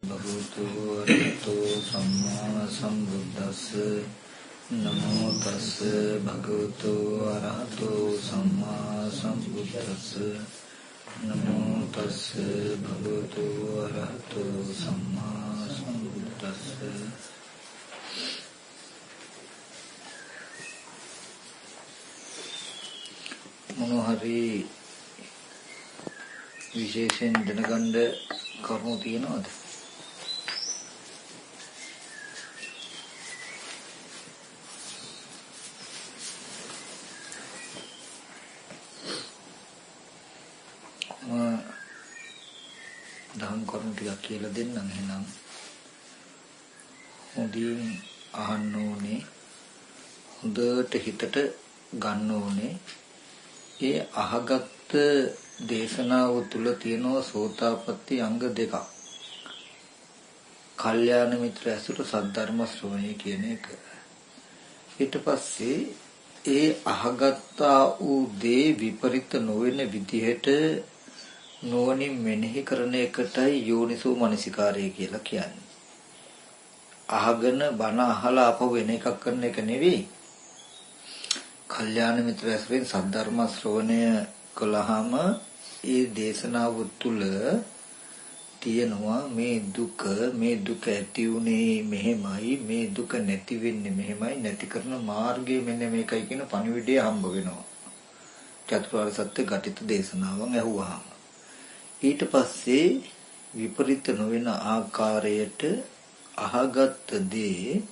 भगवतो अरहतो सम्मा सम्बुद्धस्स नमो तस्स भगवतो अरहतो सम्मा सम्बुद्धस्स नमो तस्स भगवतो अरहतो सम्मा सम्बुद्धस्स මොනහරි විශේෂයෙන් දැනගන්න කරුණු තියෙනවද? දහම් කරුණු ටිකක් කියලා දෙන්නම්. එහෙනම් හොඳින් අහන්න ඕනේ, හොඳට හිතට ගන්න ඕනේ. ඒ අහගත්ත දේශනාව තුල තියෙනවා සෝතාපට්ටි අංග දෙකක්. කල්යාණ මිත්‍ර ඇසුර සද්ධර්ම ශ්‍රවණය කියන එක. ඊට පස්සේ ඒ අහගත්තා වූ දේ විපරිත නොවන විදිහට නොවනින් මෙනෙහි කරන එකටයි යෝනිසෝ මනසිකාරය කියලා කියන්නේ. අහගෙන බණ අහලා අපව වෙන එකක් කරන එක නෙවෙයි. කල්යාණ මිත්‍ර ඇසුරෙන් සද්ධර්ම ශ්‍රවණය කළාම ඒ දේශනාව තුළ තියෙනවා මේ දුක ඇති උනේ මෙහෙමයි, මේ දුක නැති වෙන්නේ මෙහෙමයි, නැති කරන මාර්ගය මෙන්න මේකයි කියන පණිවිඩය හම්බ වෙනවා. චතුරාර්ය සත්‍ය ඝටිත දේශනාවන් ඇහුවාම ඊට පස්සේ විපරිත නොවන ආකාරයට අහගත් දේ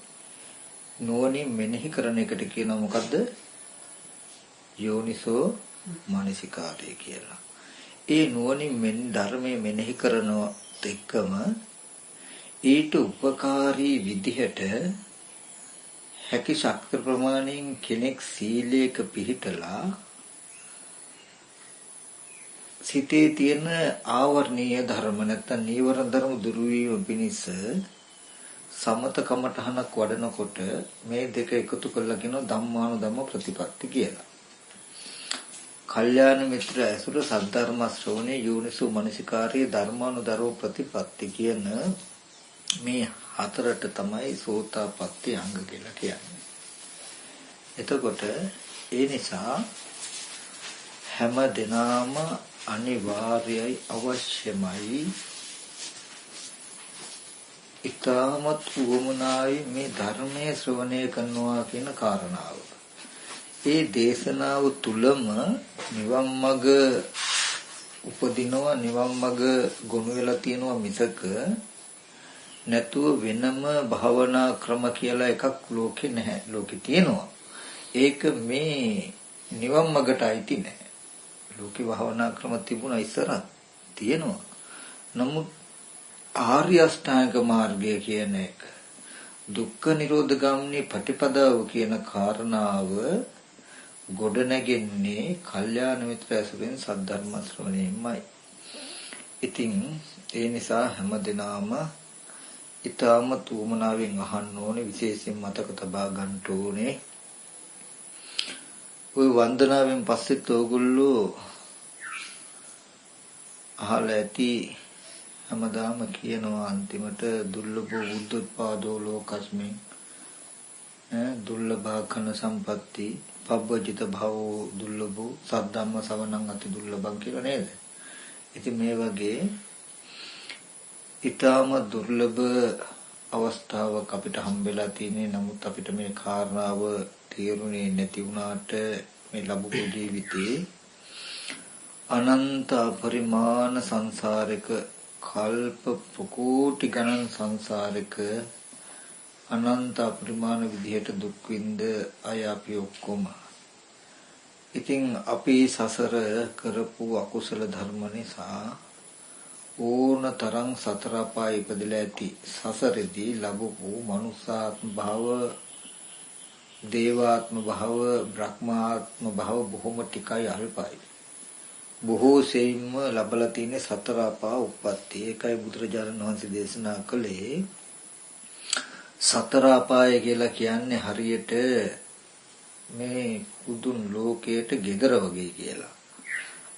නොවනින් මෙනෙහි කරන එකට කියනවා මොකද්ද? යෝනිසෝ මනසිකාරය කියලා. ඒ නුවණින් ධර්මයේ මෙනෙහි කරනවත් එක්කම ඊට උපකාරී විදිහට හැකි ශක්ති ප්‍රමාණයෙන් කෙනෙක් සීලයක පිහිටලා සිතේ තියෙන ආවර්ණීය ධර්ම නැත්නම් නීවරණ ධර්ම දුරු වීම පිණිස සමත කමඨහනක් වඩනකොට මේ දෙක එකතු කරලා කියනවා ධම්මානුධම්ම ප්‍රතිපatti කියලා. කල්යාණ මිත්‍ර ඇසුර සද්ධර්ම ශ්‍රවණේ යෝනිසෝ මනසිකාරයේ ධර්මානුධර්ම ප්‍රතිපatti කියන මේ හතරට තමයි සෝතාපට්ටි අංග කියලා කියන්නේ. එතකොට ඒ නිසා හැම දිනම අනිවාර්යයි අවශ්‍යමයි ඊටමත් වුමනායි මේ ධර්මයේ ශ්‍රවණය කරනවා කියන කාරණාව. ඒ දේශනාව තුලම නිවන් මඟ උපදිනවා, නිවන් මඟ ගොනු වෙලා තියෙනවා මිසක නැතුව වෙනම භාවනා ක්‍රම කියලා එකක් ලෝකේ නැහැ. ලෝකේ තියෙනවා. ඒක මේ නිවන් මඟට අයිති නැහැ. ලෝකේ භාවනා ක්‍රම තිබුණා ඉස්සරහ තියෙනවා. නමුත් ආර්ය අෂ්ටාංග මාර්ගය කියන එක දුක්ඛ නිරෝධ ගාමිනී ප්‍රතිපදාව කියන කාරණාව ගොඩ නැගෙන්නේ කල්යාණ මිත්‍ර ඇසුරෙන් සද්ධර්ම ශ්‍රවණයෙන්මයි. ඉතින් ඒ නිසා හැමදෙනාම ඊටම තුමනාවෙන් අහන්න ඕනේ, විශේෂයෙන් මතක තබා ගන්න ඕනේ. ওই වන්දනාවෙන් පස්සෙත් ඕගොල්ලෝ අහලා ඇති හැමදාම කියනවා අන්තිමට දුර්ලභෝ බුද්ධෝත්පාදෝ ලෝකස්මින් දුර්ලභාඛන සම්පatti පබ්බජිත භවෝ දුර්ලභෝ සද්ධම්ම සවණං අති දුර්ලභං කියලා නේද? ඉතින් මේ වගේ ඊටම දුර්ලභ අවස්ථාවක් අපිට හම්බෙලා තියෙන්නේ. නමුත් අපිට මේ කාරණාව තේරුනේ නැති වුණාට මේ ලැබුණු ජීවිතේ අනන්ත පරිමාණ සංසාරික කල්ප ප්‍රකෝටි ගණන් සංසාරික අනන්ත අපරිමාණ විදිහට දුක් විඳ අය අපි ඔක්කොම. ඉතින් අපි සසර කරපු අකුසල ධර්ම නිසා ඕන තරම් සතර අපාය ඉපදලා ඇති. සසරෙදී ලැබපු මනුෂ්‍යාත්ම භව, දේවාත්ම භව, බ්‍රහ්මාත්ම භව බොහොම ටිකයි, අල්පයි. බොහෝ සෙයින්ම ලැබලා තියෙන සතර අපා උප්පත්ති. ඒකයි බුදුරජාණන් වහන්සේ දේශනා කළේ සතර අපාය කියලා කියන්නේ හරියට මේ උදුන් ලෝකයට ගෙදර වගේ කියලා.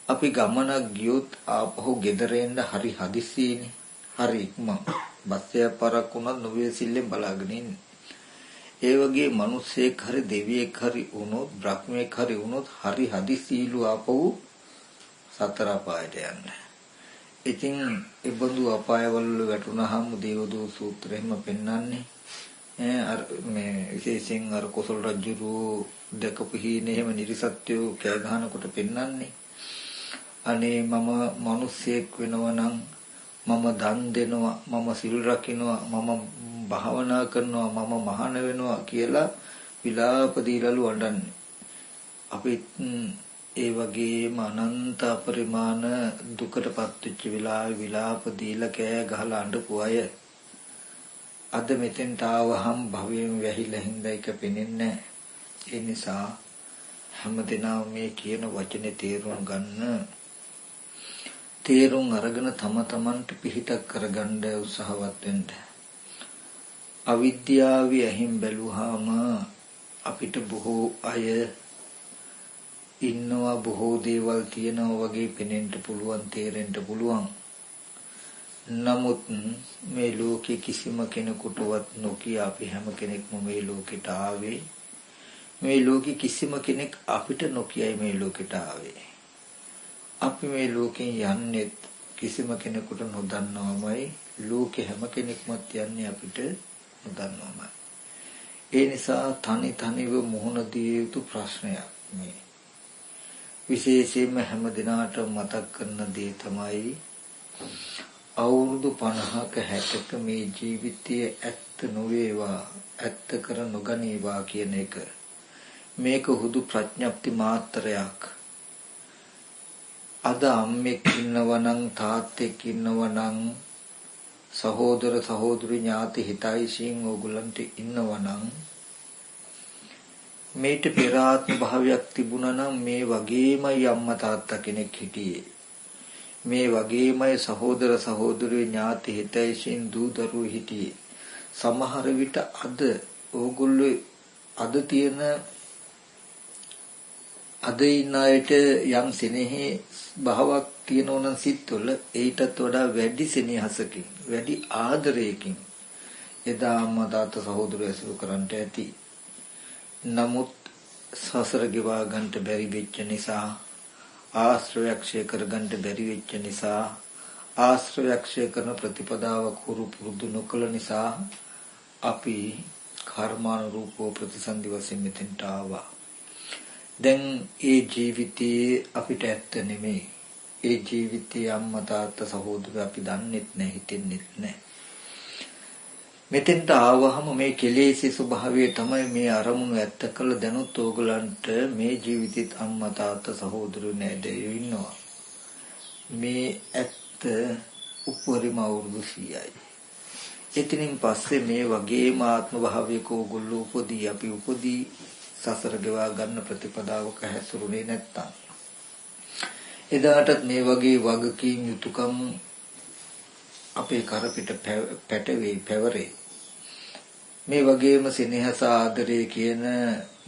අපි ගමනක් ගියොත් ආපහු ගෙදර එන්න හරි හදිස්සියනේ. හරි ඉක්මන් ලක්ෂයක් පරක් වුණත් නොවේසිල්ලෙන් බලාගෙන ඉන්නේ. ඒ වගේ මිනිස්සෙක් හරි දෙවියෙක් හරි වුණොත් බ්‍රහ්මයෙක් හරි වුණොත් හරි හදිසියලු ආපහු සතර අපායට යන්නේ. ඉතින් ඒ බඳු අපායවල වැටුණාම දේවදූත සූත්‍රයෙන්ම පෙන්වන්නේ අර මේ විශේෂයෙන් අර කොසල් රජුරු දැකපු හීනේ එහෙම නිර්සත්‍යෝ කෑ ගහනකොට පෙන්වන්නේ අනේ මම මිනිසෙක් වෙනවා නම් මම දන් දෙනවා මම සිල් රකින්නවා මම භාවනා කරනවා මම මහාන වෙනවා කියලා විලාප දීලාලු වඩන්නේ. අපි ඒ වගේම අනන්ත අපරිමාණ දුකටපත් වෙච්ච වෙලාවේ විලාප දීලා කෑ ගහලා අඬපු අය අද මෙතෙන්ට ආවහම් භවයෙන් වැහිලා හින්දා එක පෙනෙන්නේ. ඒ නිසා හැමදෙනාම මේ කියන වචනේ තේරුම් ගන්න තේරුම් අරගෙන තම තමන්ට පිහිටක් කරගන්න උත්සාහවත් වෙන්න. අවිද්‍යාවේ ඇහිම් බැලුවාම අපිට බොහෝ අය ඉන්නවා බොහෝ දේවල් තියෙනවා වගේ පෙනෙන්න පුළුවන් තේරෙන්න පුළුවන්. නමුත් මේ ලෝකේ කිසිම කෙනෙකුටවත් නොකිය අපි හැම කෙනෙක්ම මේ ලෝකෙට ආවේ. මේ ලෝකේ කිසිම කෙනෙක් අපිට නොකියයි මේ ලෝකෙට ආවේ. අපි මේ ලෝකෙන් යන්නේ කිසිම කෙනෙකුට නොදන්නවමයි. ලෝකේ හැම කෙනෙක්මත් යන්නේ අපිට නොදන්නවමයි. ඒ නිසා තනිව මුහුණ දිය යුතු ප්‍රශ්නයක් මේ. විශේෂයෙන්ම හැම දිනාට මතක් කරන දේ තමයි අවුරුදු 50ක 60ක මේ ජීවිතයේ ඇත්ත නොවේවා ඇත්ත කර නොගනීවා කියන එක. මේක හුදු ප්‍රඥප්ති මාත්‍රයක්. අද අම්මෙක් ඉන්නවනම් තාත්තෙක් ඉන්නවනම් සහෝදර සහෝදරි ඥාති හිතයිසින් ඕගොල්ලන්ට ඉන්නවනම් මේට පෙර ආත්ම භාවයක් තිබුණා නම් මේ වගේමයි අම්මා තාත්තා කෙනෙක් හිටියේ. මේ වගේමයි සහෝදර සහෝදරි ඥාති හිතයිසින් දූ දරුවෝ හිටියේ. සමහර විට අද ඕගොල්ලෝ අද තියෙන අද ඉන්න අයට යම් සෙනෙහි භාවයක් තියෙනවා නම් සිත්වල ඊටත් වඩා වැඩි සෙනෙහසකින් වැඩි ආදරයකින් එදා අම්මා තාත්තා සහෝදරයෝ ඇසුරු කරන්ට ඇති. නමුත් සසර ගෙවා ගන්නට බැරි වෙච්ච නිසා ආශ්‍රයක්ෂය කරගන්න බැරි වෙච්ච නිසා ආශ්‍රයක්ෂය කරන ප්‍රතිපදාවක් හුරු පුරුදු නොකළ නිසා අපි කර්මානුරූපව ප්‍රතිසන්දි වශයෙන් මෙතෙන්ට ආවා. දැන් ඒ ජීවිතයේ අපිට ඇත්ත නෙමෙයි. ඒ ජීවිතයේ අම්මා තාත්තා සහෝදරයෝ අපි දන්නෙත් නැහැ හිතෙන්නෙත් නැහැ. මෙතෙන්ට ආවහම මේ කෙලෙසේ ස්වභාවය තමයි මේ අරමුණු ඇත්ත කළ දැනුත් ඕගලන්ට මේ ජීවිතෙත් අම්මා තාත්තා සහෝදරයෝ නැදෙයෝ ඉන්නවා. මේ ඇත්ත උපරිම අවුරුදු 100යි. එතනින් පස්සේ මේ වගේම ආත්ම භාවයක ඕගොල්ලෝ උපදී අපි උපදී සසර ගෙවා ගන්න ප්‍රතිපදාවක හැසිරුනේ නැත්තම් එදාටත් මේ වගේ වගකීම් යුතුයකම් අපේ කර පිට පැටවේ පැවරේ. මේ වගේම සෙනෙහස ආදරය කියන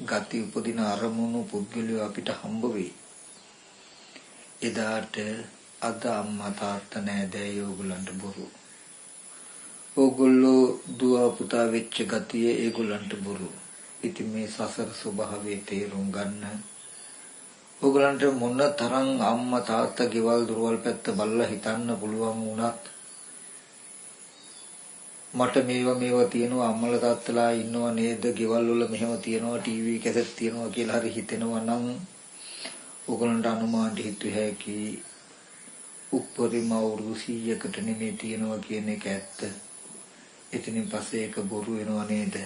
ගති උපදින අරමුණු පුද්ගලයෝ අපිට හම්බ වෙයි. එදාට අද අම්මා තාත්තා නෑදෑයෝ ඕගොල්ලන්ට බොරු. ඕගොල්ලෝ දුව පුතා වෙච්ච ගතිය ඒගොල්ලන්ට බොරු. ඉතින් මේ සසර ස්වභාවය තේරුම් ගන්න ඕගොල්ලන්ට මොන තරම් අම්මා තාත්තා ගෙවල් දොරවල් පැත්ත බලලා හිතන්න පුළුවන් වුණත් මට මේවා තියෙනවා අම්මලා තාත්තලා ඉන්නව නේද ගෙවල් වල මෙහෙම තියෙනවා ටීවී කැසට් තියෙනවා කියලා හරි හිතෙනවා නම් ඕගොල්ලන්ට අනුමානට හිතුව හැකි උපරිම අවුරුදු 100කට නෙමෙයි තියෙනවා කියන එක ඇත්ත. එතනින් පස්සේ ඒක බොරු වෙනව නේද?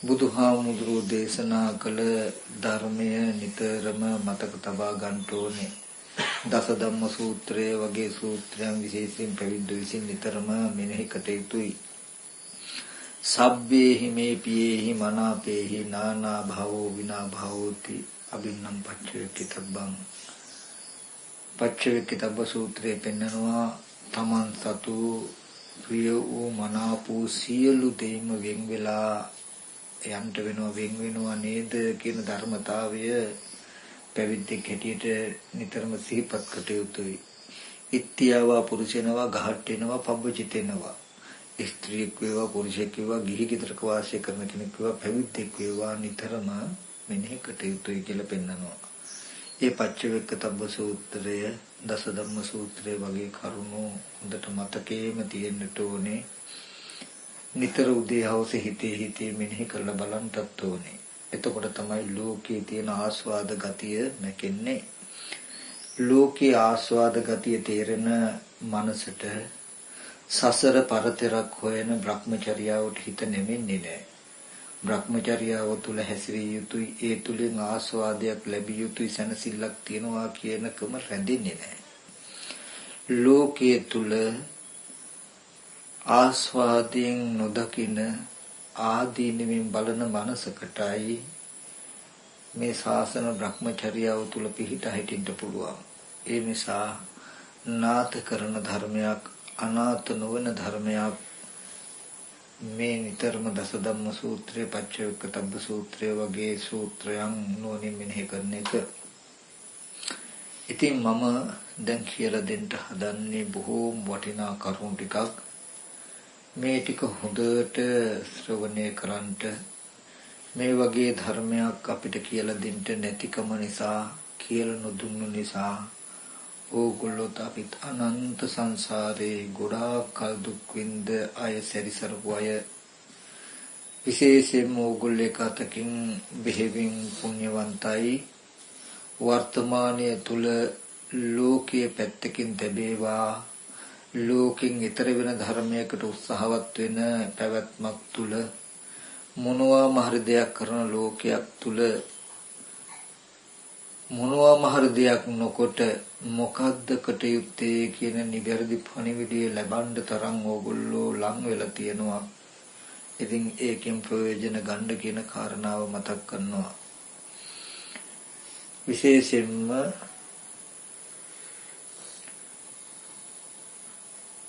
බුදුහාමුදුරුවෝ දේශනා කළ ධර්මය නිතරම මතක තබා ගන්න ඕනේ. දස ධම්ම සූත්‍රය වගේ සූත්‍රයන් විශේෂයෙන් පැවිද්ද විසින් නිතරම මෙනෙහි කළ යුතුයි. සබ්බේහි මේ පියේහි මනාපේහි නානා භවෝ විනා භවෝති අබින්නම් පච්චවේක්කිතබ්බං. පච්චවේක්කිතබ්බ සූත්‍රයේ පෙන්නනවා තමන් සතු ප්‍රිය වූ මනාපූ සියලු දෙයින්ම වෙන් වෙලා යන්ට වෙනවා නේද කියන ධර්මතාවය පැවිද්දෙක් හැටියට නිතරම සිහිපත් කළ යුතුයි. ඉත්‍යාවා පුරුෂයනවා ගහට්ටෙනවා පබ්බචිතෙනවා. ස්ත්‍රියෙක් වේවා පුරුෂයෙක් වේවා ගිහි ගෙදරක වාසය කරන කෙනෙක් වේවා පැවිද්දෙක් වේවා නිතරම මෙනෙහි කටයුතුයි කියලා පෙන්නනවා. ඒ පච්චවෙක්කතබ්බ සූත්‍රය දස ධම්ම සූත්‍රය වගේ කරුණු හොඳට මතකයේම තියෙන්නට ඕනේ. නිතර උදේ හවස හිතේ මෙනෙහි කරලා බලන්නත් ඕනේ. එතකොට තමයි ලෝකයේ තියෙන ආස්වාද ගතිය නැකෙන්නේ. ලෝකයේ ආස්වාද ගතිය තේරෙන මනසට සසර පරතරක් හොයන භ්‍රමචර්යාවට හිත නෙමෙන්නේ නැහැ. භ්‍රමචර්යාව තුල හැසිරිය යුතුයි. ඒ තුලින් ආස්වාදයක් ලැබිය යුතුයි. සැනසෙල්ලක් තියනවා කියනකම රැඳෙන්නේ නැහැ. ලෝකයේ තුල ආස්වාදයෙන් නොදකින ආදීනමින් බලන මනසකටයි මේ ශාසන භ්‍රමචර්යාව තුල පිහිට හිටින්න පුළුවන්. ඒ නිසා නාත කරන ධර්මයක් අනාත නොවන ධර්මයක් මේ නිතරම දස ධම්ම සූත්‍රය පච්චවෙක්කතබ්බ සූත්‍රය වගේ සූත්‍රයන් නොනින් මෙනෙහි කරන එක. ඉතින් මම දැන් කියලා දෙන්න හදන්නේ බොහෝම වටිනා කරුණු ටිකක්. මේ ටික හොඳට ශ්‍රවණය කරන්ට මේ වගේ ධර්මයක් අපිට කියලා දෙන්න නැතිකම නිසා කියලා නොදුන්නු නිසා ඕගොල්ලෝ අපිට අනන්ත සංසාරේ ගොඩාක් කල් දුක් විඳ අය සැරිසරපු අය විශේෂයෙන්ම ඕගොල්ලෝ එකතකින් බෙහෙවින් පුණ්‍යවන්තයි වර්තමානයේ තුල ලෝකයේ පැත්තකින් තැබේවා ලෝකෙන් ඈතර වෙන ධර්මයකට උත්සාහවත් වෙන පැවැත්මක් තුල මොනවාම හරි දෙයක් කරන ලෝකයක් තුල මොනවාම හරි දෙයක් නොකොට මොකද්ද කටයුත්තේ කියන නිවැරදි පණිවිඩය ලබන්න තරම් ඕගොල්ලෝ ලං වෙලා තියෙනවා. ඉතින් ඒකෙන් ප්‍රයෝජන ගන්න කියන කාරණාව මතක් කරනවා. විශේෂයෙන්ම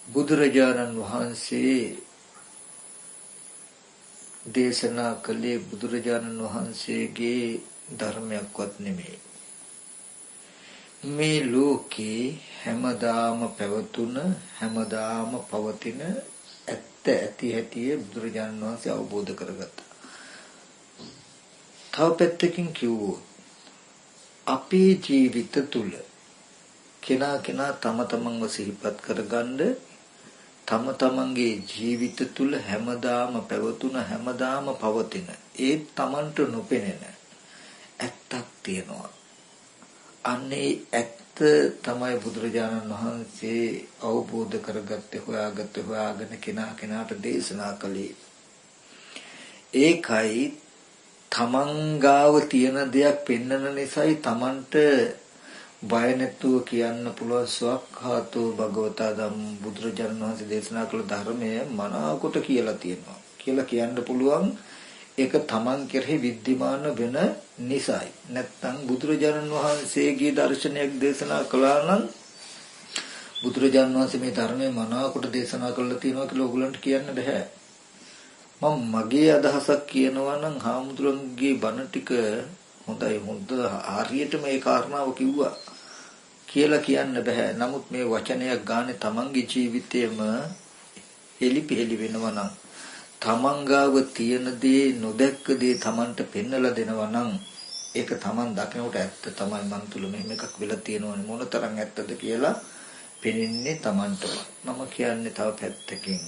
බුදුරජාණන් වහන්සේ දේශනා කළේ බුදුරජාණන් වහන්සේගේ ධර්මයක්වත් නෙමෙයි. මේ ලෝකේ හැමදාම පැවතුන හැමදාම පවතින ඇත්ත ඇති හැටි බුදුරජාණන් වහන්සේ අවබෝධ කරගත්තා. තව පැත්තකින් කිව්වොත් අපේ ජීවිත තුල කෙනා තම තමන්ව සිහිපත් කරගන්න තම තමන්ගේ ජීවිත තුල හැමදාම පැවතුන හැමදාම පවතින ඒ තමන්ට නොපෙනෙන ඇත්තක් තියෙනවා. අනේ ඇත්ත තමයි බුදුරජාණන් වහන්සේ අවබෝධ කරගත්තේ හොයාගෙන කෙනාට දේශනා කළේ. ඒකයි තමන් ගාව තියෙන දෙයක් පෙන්වන නිසායි තමන්ට බය නැතුව කියන්න පුළුවන් සවක්ඛාතෝ භගවතා ධම්ම බුදුරජාණන් වහන්සේ දේශනා කළ ධර්මය මනාකොට කියලා තියෙනවා. කියලා කියන්න පුළුවන් ඒක තමන් කෙරෙහි විද්‍යමාන වෙන නිසායි. නැත්නම් බුදුරජාණන් වහන්සේගේ දර්ශනයක් දේශනා කළා නම් බුදුරජාණන් වහන්සේ මේ ධර්මයේ මනාකොට දේශනා කළා තියෙනවා කියලා ඕගොල්ලන්ට කියන්න බෑ. මම මගේ අදහසක් කියනවා නම් හාමුදුරන්ගේ බණ ටික හොඳයි හොඳ හරියටම ඒ කාරණාව කිව්වා කියලා කියන්න බෑ. නමුත් මේ වචනයක් ගානේ තමන්ගේ ජීවිතේම එලිපෙලි වෙනවා නම් තමන් ගාව තියෙන දේ නොදැක්ක දේ තමන්ට පෙන්වලා දෙනවා නම් ඒක තමන් දකිනකොට ඇත්ත තමයි මන් තුල මෙහෙම එකක් වෙලා තියෙනවනේ මොනතරම් ඇත්තද කියලා පෙනෙන්නේ තමන්ට. මම කියන්නේ තව පැත්තකින්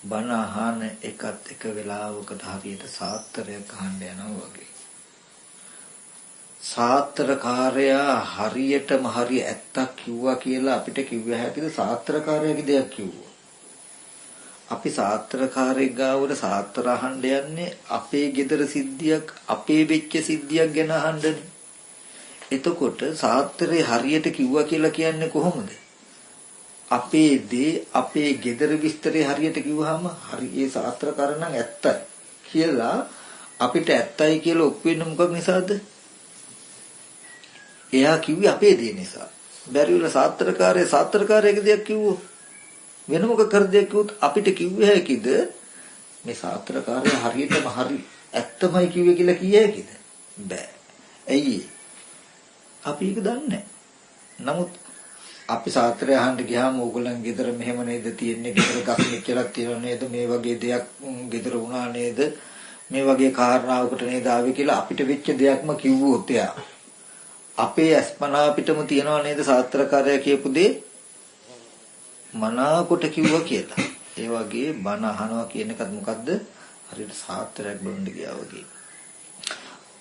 බණ අහන එකත් එක වෙලාවකට හරියට සාත්‍රයක් අහන්න යනවා වගේ. සාත්‍රකාරයා හරියටම හරිය ඇත්තක් කිව්වා කියලා අපිට කිව්ව හැකිද සාත්‍රකාරයාගේ දෙයක් කිව්වා. අපි සාත්‍රකාරයෙක් ගාවට සාත්‍ර අහන්න යන්නේ අපේ ගෙදර සිද්ධියක් අපේ වෙච්ච සිද්ධියක් ගැන අහන්නනේ. එතකොට සාත්‍රේ හරියට කිව්වා කියලා කියන්නේ කොහොමද? අපේ දේ අපේ ගෙදර විස්තරේ හරියට කිව්වහම හරි ඒ සාත්‍රකාර නම් ඇත්තයි කියලා අපිට ඇත්තයි කියලා ඔප්පු වෙන්න මොකක් නිසාද? එයා කිව්වේ අපේ දේ නිසා. බැරි වෙලා සාත්‍රකාරයේ දෙයක් කිව්වොත් වෙන මොකක් කර දෙයක් කිව්වොත් අපිට කිව්වේ හැකිද මේ සාත්‍රකාරය හරියටම හරි ඇත්තමයි කිව්වේ කියලා කිය හැකිද? බෑ. ඇයි? අපි ඒක දන්නේ නැහැ. නමුත් අපි සාත්‍රය අහන්න ගියාම ඕගොල්ලන් ගෙදර මෙහෙම නේද තියෙන්නේ, ගෙදර ගස් මෙච්චරක් තියෙනව නේද, මේ වගේ දෙයක් ගෙදර වුණා නේද, මේ වගේ කාරණාවකට නේද ආවේ කියලා අපිට වෙච්ච දෙයක්ම කිව්වොත් එයා අපේ අස්පනා පිටම තියනවා නේද සාත්‍රකාරයා කියපු දේ මනාකොට කිව්වා කියලා. ඒ වගේ බණ අහනවා කියන එකත් මොකද්ද? හරියට සාත්‍රයක් බලන්න ගියා වගේ.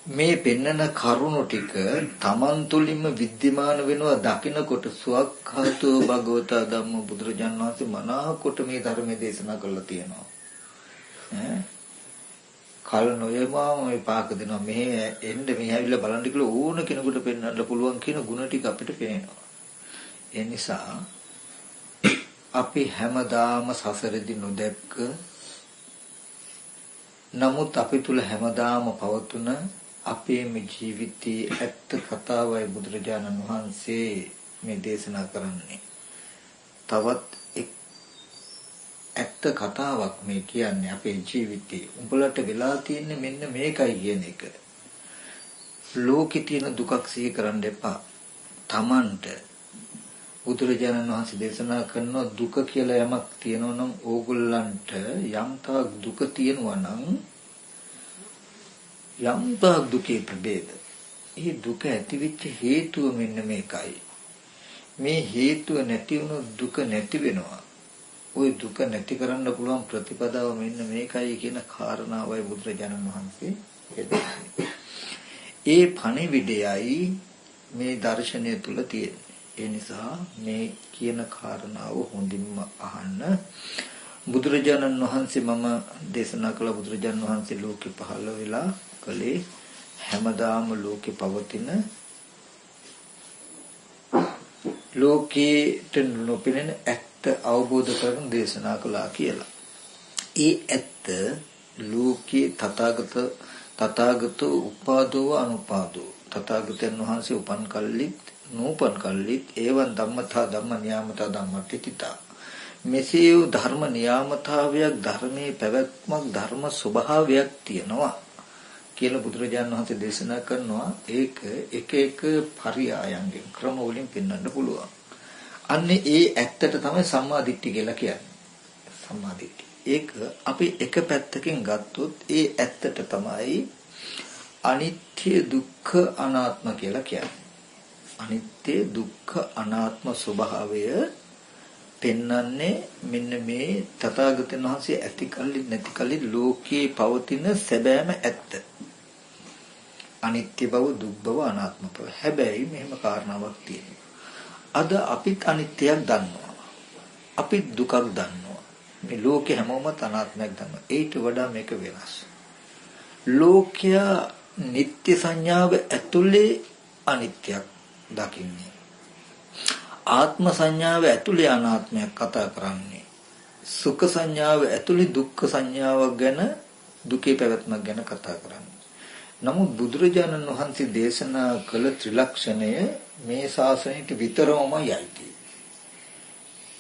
මේ පෙන්නන කරුණු ටික තමන් තුළින්ම විද්‍යමාන වෙනවා දකින්නකොට සුවක්ඛාතෝ භගවතා ධම්ම බුදුරජාණන් වහන්සේ මනාකොට මේ ධර්මයේ දේශනා කරලා තියෙනවා. කල නොයමාම මේ පාක දෙනවා මෙහෙ එන්න මෙහෙ ඇවිල්ලා බලන්න කියලා ඕන කෙනෙකුට පෙන්වන්න පුළුවන් කියන ಗುಣ ටික අපිට පේනවා. ඒ නිසා අපි හැමදාම සසරෙදි නොදැක්ක නමුත් අපි තුල හැමදාම පවතුන අපේ මේ ජීවිතයේ ඇත්ත කතාවයි බුදුරජාණන් වහන්සේ මේ දේශනා කරන්නේ. තවත් ඇත්ත කතාවක් මේ කියන්නේ අපේ ජීවිතේ. උඹලට වෙලා තියෙන්නේ මෙන්න මේකයි කියන එක. ලෝකේ තියෙන දුකක් සිහි කරන්න එපා. Tamanට බුදුරජාණන් වහන්සේ දේශනා කරන දුක කියලා යමක් තියෙනවා නම් ඕගොල්ලන්ට යම් තාක් දුක තියෙනවා නම් යම් තාක් දුකේ ප්‍රභේද. ඒ දුක ඇතිවෙච්ච හේතුව මෙන්න මේකයි. මේ හේතුව නැති වුණොත් දුක නැති වෙනවා. ওই දුක නැති කරන්න පුළුවන් ප්‍රතිපදාව මෙන්න මේකයි කියන කාරණාවයි බුදුරජාණන් වහන්සේ දෙන්නේ. ඒ පණිවිඩයයි මේ දර්ශනය තුල තියෙන්නේ. ඒ නිසා මේ කියන කාරණාව හොඳින්ම අහන්න. බුදුරජාණන් වහන්සේ මම දේශනා කළ බුදුරජාණන් වහන්සේ ලෝකෙ පහළ වෙලා කලේ හැමදාම ලෝකෙ පවතින ලෝකේට නොපෙනෙන ඇත්ත අවබෝධ කරගෙන දේශනා කළා කියලා. ඒ ඇත්ත ලෝකේ තථාගත උපාදෝ අනුපාදෝ තථාගතයන් වහන්සේ උපන් කල්ලිත් නූපන් කල්ලිත් ඒවන් ධම්මතා ධම්ම නියාමතා ධම්මටිතිතා මෙසේ වූ ධර්ම නියාමතාවයක් ධර්මයේ පැවැත්මක් ධර්ම ස්වභාවයක් තියෙනවා කියලා බුදුරජාණන් වහන්සේ දේශනා කරනවා. ඒක එක එක පරියායන්ගෙන් ක්‍රම වලින් පෙන්වන්න පුළුවන්. අන්නේ ඒ ඇත්තට තමයි සම්මා දිට්ඨිය කියලා කියන්නේ. සම්මා දිට්ඨිය. ඒක අපි එක පැත්තකින් ගත්තොත් ඒ ඇත්තට තමයි අනිත්‍ය දුක්ඛ අනාත්ම කියලා කියන්නේ. අනිත්‍ය දුක්ඛ අනාත්ම ස්වභාවය පෙන්වන්නේ මෙන්න මේ තථාගතයන් වහන්සේ ඇති කල්ලි නැති කල්ලි ලෝකේ පවතින සැබෑම ඇත්ත. අනිත්‍ය බව, දුක් බව, අනාත්ම බව. හැබැයි මෙහෙම කාරණාවක් තියෙනවා. අද අපිත් අනිත්‍යයක් දන්නවා. අපිත් දුකක් දන්නවා. මේ ලෝකේ හැමෝම අනාත්මයක් දන්නවා. ඊට වඩා මේක වෙනස්. ලෝකයා නিত্য සංඥාව ඇතුලේ අනිත්‍යයක් දකින්නේ. ආත්ම සංඥාව ඇතුලේ අනාත්මයක් කතා කරන්නේ. සුඛ සංඥාව ඇතුලේ දුක්ඛ සංඥාවක් ගැන, දුකේ පැවැත්මක් ගැන කතා කරන්නේ. නමුත් බුදුරජාණන් වහන්සේ දේශනා කළ ත්‍රිලක්ෂණය මේ ශාසනයට විතරමයි.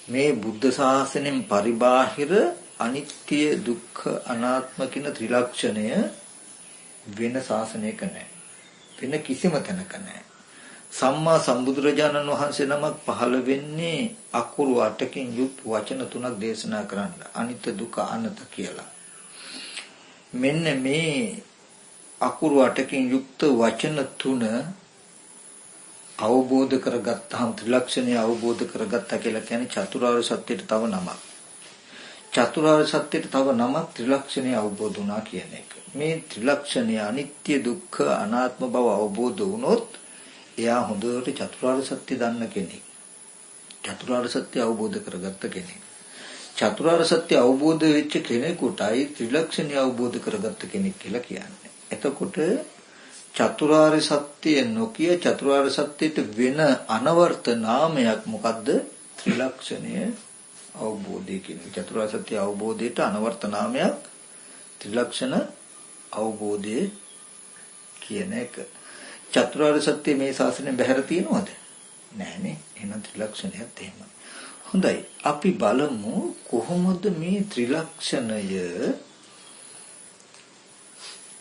මේ බුද්ධ ශාසනයෙන් පරිබාහිර අනිත්‍ය දුක්ඛ අනාත්ම කියන ත්‍රිලක්ෂණය වෙන ශාසනයක නැහැ. වෙන කිසිම තැනක නැහැ. සම්මා සම්බුදුරජාණන් වහන්සේ නමක් පහළ වෙන්නේ අකුරු 8කින් යුත් වචන 3ක් දේශනා කරන්න. අනිත්‍ය දුක්ඛ අනත කියලා. මෙන්න මේ අකුරු 8කින් යුක්ත වචන 3 අවබෝධ කරගත්තාම ත්‍රිලක්ෂණය අවබෝධ කරගත්තා කියලා කියන්නේ චතුරාර්ය සත්‍යයට තව නමක්. චතුරාර්ය සත්‍යයට තව නමක් ත්‍රිලක්ෂණය අවබෝධ වුණා කියන එක. මේ ත්‍රිලක්ෂණය අනිත්‍ය දුක්ඛ අනාත්ම බව අවබෝධ වුණොත් එයා හොඳට චතුරාර්ය සත්‍ය දන්න කෙනෙක්. චතුරාර්ය සත්‍ය අවබෝධ කරගත්ත කෙනෙක්. චතුරාර්ය සත්‍ය අවබෝධ වෙච්ච කෙනෙකුටයි ත්‍රිලක්ෂණය අවබෝධ කරගත්ත කෙනෙක් කියලා කියන්නේ. එතකොට චතුරාර්ය සත්‍ය නොකිය චතුරාර්ය සත්‍යයට වෙන අනවර්ථ නාමයක් මොකද්ද? ත්‍රිලක්ෂණය අවබෝධය කියන්නේ. චතුරාර්ය සත්‍ය අවබෝධයට අනවර්ථ නාමයක් ත්‍රිලක්ෂණ අවබෝධය කියන එක. චතුරාර්ය සත්‍ය මේ ශාසනයෙන් බැහැර තියෙනවද? නෑනේ. එහෙනම් ත්‍රිලක්ෂණයත් එහෙමයි. හොඳයි. අපි බලමු කොහොමද මේ ත්‍රිලක්ෂණය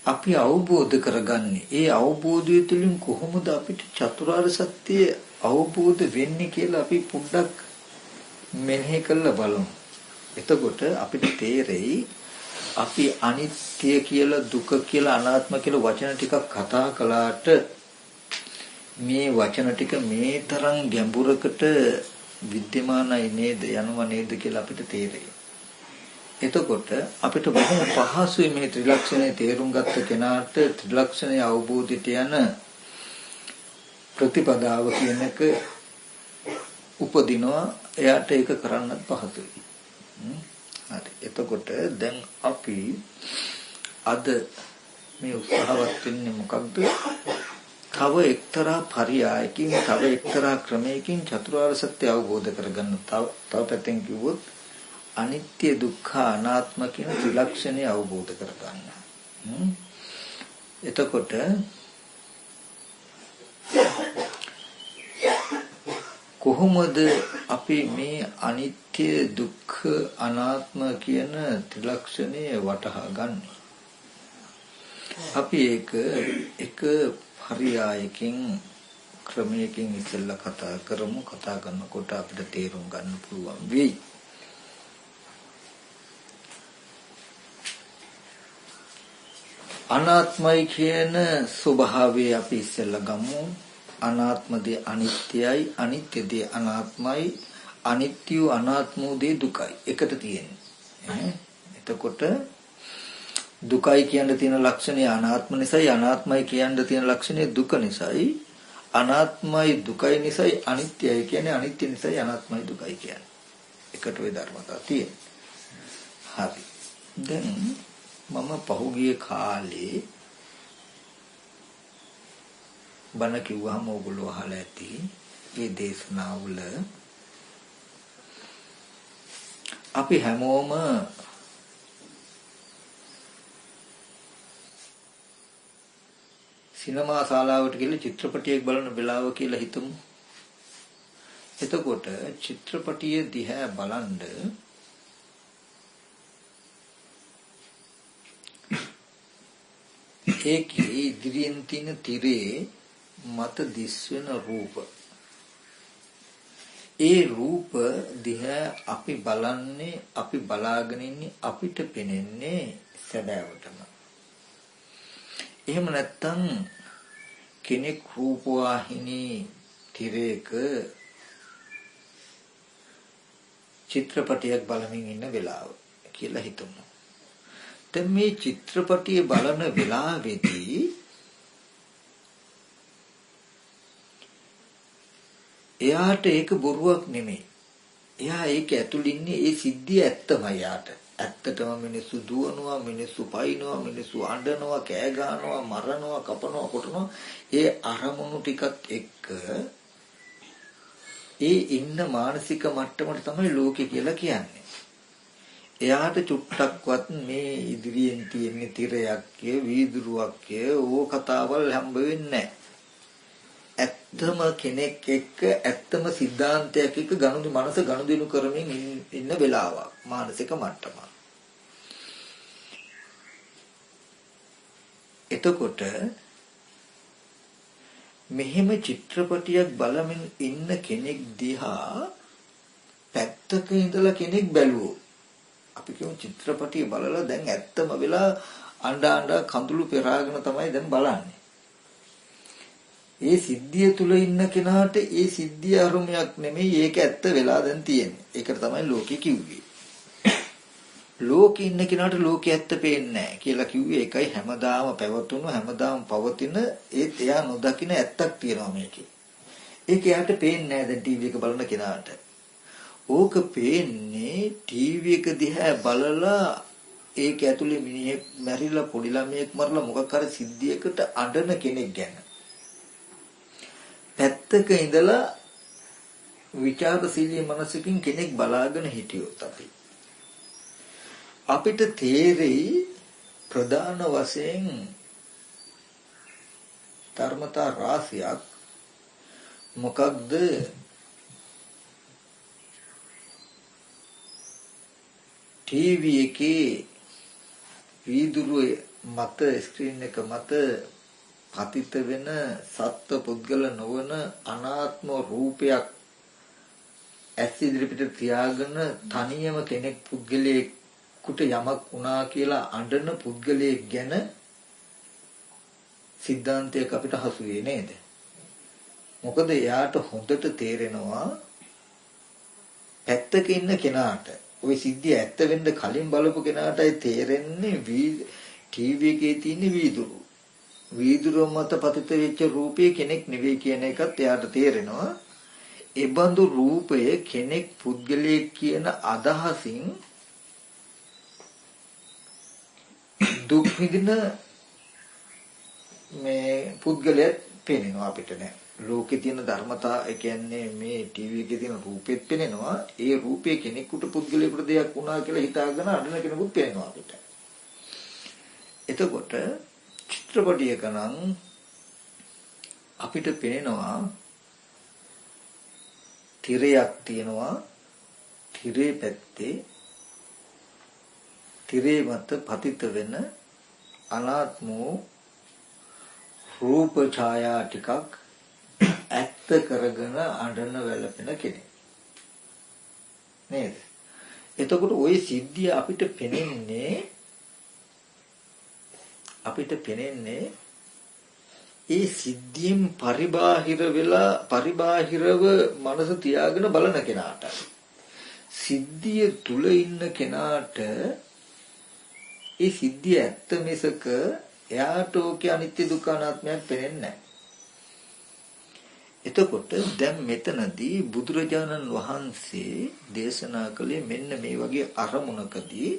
අපි අවබෝධ කරගන්නේ. ඒ අවබෝධය තුළින් කොහොමද අපිට චතුරාර්ය සත්‍ය අවබෝධ වෙන්නේ කියලා අපි පොඩ්ඩක් මෙනෙහි කරලා බලමු. එතකොට අපිට තේරෙයි අපි අනිත්‍ය කියලා දුක කියලා අනාත්ම කියලා වචන ටිකක් කතා කළාට මේ වචන ටික මේ තරම් ගැඹුරකට විද්‍යමානයි නේද යනවා නේද කියලා අපිට තේරෙයි. එතකොට අපිට බොහොම පහසුයි මේ ත්‍රිලක්ෂණය තේරුම් ගත්ත කෙනාට ත්‍රිලක්ෂණය අවබෝධයට යන ප්‍රතිපදාව කියන එක උපදිනවා. එයාට ඒක කරන්නත් පහසුයි. හරි. එතකොට දැන් අපි අද මේ උත්සාහවත් වෙන්නේ මොකක්ද? තව එක්තරා පරියායකින් තව එක්තරා ක්‍රමයකින් චතුරාර්ය සත්‍ය අවබෝධ කරගන්න. තව පැත්තෙන් කිව්වොත් අනිත්‍ය දුක්ඛ අනාත්ම කියන ත්‍රිලක්ෂණය අවබෝධ කරගන්න. එතකොට කොහොමද අපි මේ අනිත්‍ය දුක්ඛ අනාත්ම කියන ත්‍රිලක්ෂණය වටහා ගන්න? අපි එක පරියායකින් ක්‍රමයකින් ඉස්සෙල්ලා කතා කරමු. කතා කරනකොට අපිට තේරුම් ගන්න පුළුවන් වෙයි. අනාත්මයි කියන ස්වභාවය අපි ඉස්සෙල්ලා ගමු. අනාත්මදී අනිත්‍යයි, අනිත්‍යදී අනාත්මයි, අනිත්‍ය අනාත්මෝදී දුකයි එකට තියෙන්නේ. එතකොට දුකයි කියන්න තියෙන ලක්ෂණය අනාත්ම නිසායි, අනාත්මයි කියන්න තියෙන ලක්ෂණය දුක නිසායි, අනාත්මයි දුකයි නිසායි අනිත්‍යයි කියන්නේ, අනිත්‍ය නිසායි අනාත්මයි දුකයි කියන්නේ. එකට ওই ධර්මතා තියෙනවා. හරි. දැන් මම පහුගිය කාලේ බණ කිව්වහම ඕගොල්ලෝ අහලා ඇති මේ දේශනාවල අපි හැමෝම සිනමා ශාලාවට ගිහලා චිත්‍රපටියක් බලන වෙලාව කියලා හිතමු. එතකොට චිත්‍රපටිය දිහා බලන්ද ඒකේ ඉදිරියෙන් තියෙන තිරේ මත දිස්වෙන රූප, ඒ රූප දිහා අපි බලන්නේ, අපි බලාගෙන ඉන්නේ, අපිට පෙනෙන්නේ සැබෑවටම. එහෙම නැත්තම් කෙනෙක් රූපවාහිනී තිරයක චිත්‍රපටියක් බලමින් ඉන්න වෙලාව කියලා හිතමු. දැන් මේ චිත්‍රපටිය බලන වෙලාවේදී එයාට ඒක බොරුවක් නෙමෙයි. එයා ඒක ඇතුළේ ඉන්නේ, ඒ සිද්ධිය ඇත්තමයි යාට. ඇත්තටම මිනිස්සු දුවනවා, මිනිස්සු පයින්නවා, මිනිස්සු අඬනවා, කෑ ගහනවා, මරනවා, කපනවා, කොටනවා. ඒ අරමුණු ටිකත් එක්ක ඒ ඉන්න මානසික මට්ටමට තමයි ලෝකේ කියලා කියන්නේ. එයාට චුට්ටක්වත් මේ ඉදිරියෙන් තියෙන තිරයක්, වීදුරුවක්, ඕ කතාවල් හම්බ වෙන්නේ නැහැ. ඇත්තම කෙනෙක් එක්ක ඇත්තම සිද්ධාන්තයක් එක්ක මනස ගනුදෙනු කරමින් ඉන්න වෙලාවක්, මානසික මට්ටම. එතකොට මෙහෙම චිත්‍රපටියක් බලමින් ඉන්න කෙනෙක් දිහා පැත්තක ඉඳලා කෙනෙක් බැලුවොත්, අපි කියමු චිත්‍රපටිය බලලා දැන් ඇත්තම වෙලා අඬ කඳුළු පෙරාගෙන තමයි දැන් බලන්නේ. ඒ සිද්ධිය තුල ඉන්න කෙනාට ඒ සිද්ධිය අරුමයක් නෙමෙයි, ඒක ඇත්ත වෙලා දැන් තියෙන්නේ. ඒකට තමයි ලෝකේ කිව්වේ. ලෝකේ ඉන්න කෙනාට ලෝකේ ඇත්ත පේන්නේ නැහැ කියලා කිව්වේ ඒකයි. හැමදාම පැවතුණු, හැමදාම පවතින, ඒත් එයා නොදකින ඇත්තක් තියෙනවා මේකේ. ඒක එයාට පේන්නේ නැහැ දැන් ටීවී එක බලන කෙනාට. ඕක පේන්නේ ටීවී එක දිහා බලලා ඒක ඇතුලේ මිනිහෙක් මැරිලා, පොඩි ළමයෙක් මරලා, මොකක් හරි සිද්ධියකට අඬන කෙනෙක් ගැන. පැත්තක ඉඳලා විචාරශීලී මනසකින් කෙනෙක් බලාගෙන හිටියොත් අපිට තේරෙයි ප්‍රධාන වශයෙන් ධර්මතා රාශියක්. මොකක්ද? ටීවී එකේ වීදුරුවේ මත, ස්ක්‍රීන් එක මත පතිත වෙන සත්ව පුද්ගල නොවන අනාත්ම රූපයක් ඇස් ඉදිරිපිට තියාගෙන තනියම කෙනෙක් පුද්ගලයෙකුට යමක් වුණා කියලා අඬන පුද්ගලයෙක් ගැන සිද්ධාන්තයක් අපිට හසු වෙන්නේ නේද? මොකද එයාට හොඳට තේරෙනවා පැත්තක ඉන්න කෙනාට ওই සිද්ධිය ඇත්ත වෙන්න කලින් බලපු කෙනාටයි තේරෙන්නේ ටීවී එකේ තියෙන වීදුරු. වීදුරුව මත පතිත වෙච්ච රූපේ කෙනෙක් නෙවෙයි කියන එකත් එයාට තේරෙනවා. ඒ බඳු රූපය කෙනෙක් පුද්ගලයෙක් කියන අදහසින් දුක් විඳින මේ පුද්ගලයෙක් පේනවා අපිට නෑ. ලෝකේ තියෙන ධර්මතා ඒ කියන්නේ මේ ටීවී එකේ තියෙන රූපෙත් පේනවා. ඒ රූපේ කෙනෙකුට පුද්ගලයෙකුට දෙයක් වුණා කියලා හිතාගෙන අඬන කෙනෙකුත් පේනවා අපිට. එතකොට චිත්‍රපටයක නම් අපිට පේනවා තිරයක් තියෙනවා. තිරේ පැත්තේ තිරේ මත පතිත වෙන අනාත්ම රූප ඡායා ටිකක් ඇත්ත කරගෙන අඬන වැළපෙන කෙනෙක් නේද? එතකොට ওই සිද්ධිය අපිට පෙනෙන්නේ ඒ සිද්ධියෙන් පරිබාහිරව මනස තියාගෙන බලන කෙනාට. සිද්ධිය තුල ඉන්න කෙනාට ඒ සිද්ධිය ඇත්ත මිසක එයාට ඕකේ අනිත්‍ය දුක්ඛ අනාත්මයක් පේන්නේ නැහැ. එතකොට දැන් මෙතනදී බුදුරජාණන් වහන්සේ දේශනා කළේ මෙන්න මේ වගේ අරමුණකදී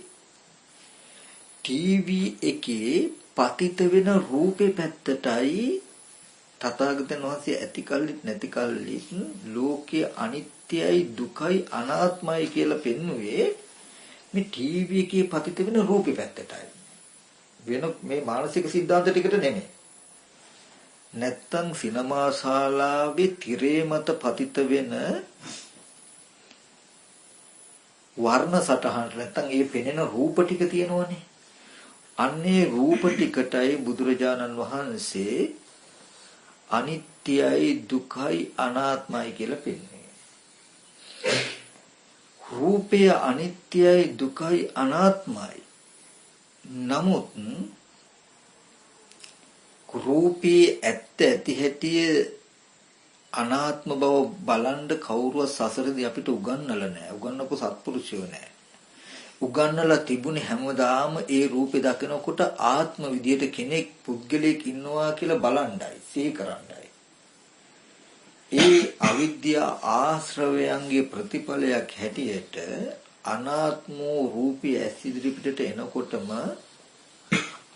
ටීවී එකේ පතිත වෙන රූපේ පැත්තටයි තථාගතයන් වහන්සේ ඇති කල්ලිත් නැති කල්ලිත් ලෝකයේ අනිත්‍යයි දුකයි අනාත්මයි කියලා පෙන්වුවේ මේ ටීවී එකේ පතිත වෙන රූපේ පැත්තටයි. වෙන මේ මානසික સિદ્ધාන්ත ටිකට නෙමෙයි. නැත්තම් සිනමා ශාලාවේ තිරේ මත පතිත වෙන වර්ණ සටහනට නැත්තම් ඒ පෙනෙන රූප ටික තියෙනවනේ. අන්නේ රූප ටිකටයි බුදුරජාණන් වහන්සේ අනිත්‍යයි දුකයි අනාත්මයි කියලා පෙන්වන්නේ. රූපය අනිත්‍යයි දුකයි අනාත්මයි. නමුත් රූපී ඇත්ත ඇති හැටි අනාත්ම බව බලන්න කවුරුවත් සසරදී අපිට උගන්වලා නැහැ. උගන්වපු සත්පුරුෂයෝ නැහැ. උගන්වලා තිබුණේ හැමදාම ඒ රූපේ දකිනකොට ආත්ම විදියට කෙනෙක් පුද්ගලයෙක් ඉන්නවා කියලා බලණ්ඩයි, සිහි කරණ්ඩයි. ඒ අවිද්‍යා ආශ්‍රවයන්ගේ ප්‍රතිඵලයක් හැටියට අනාත්ම රූපී ඇස් ඉදිරිපිටට එනකොටම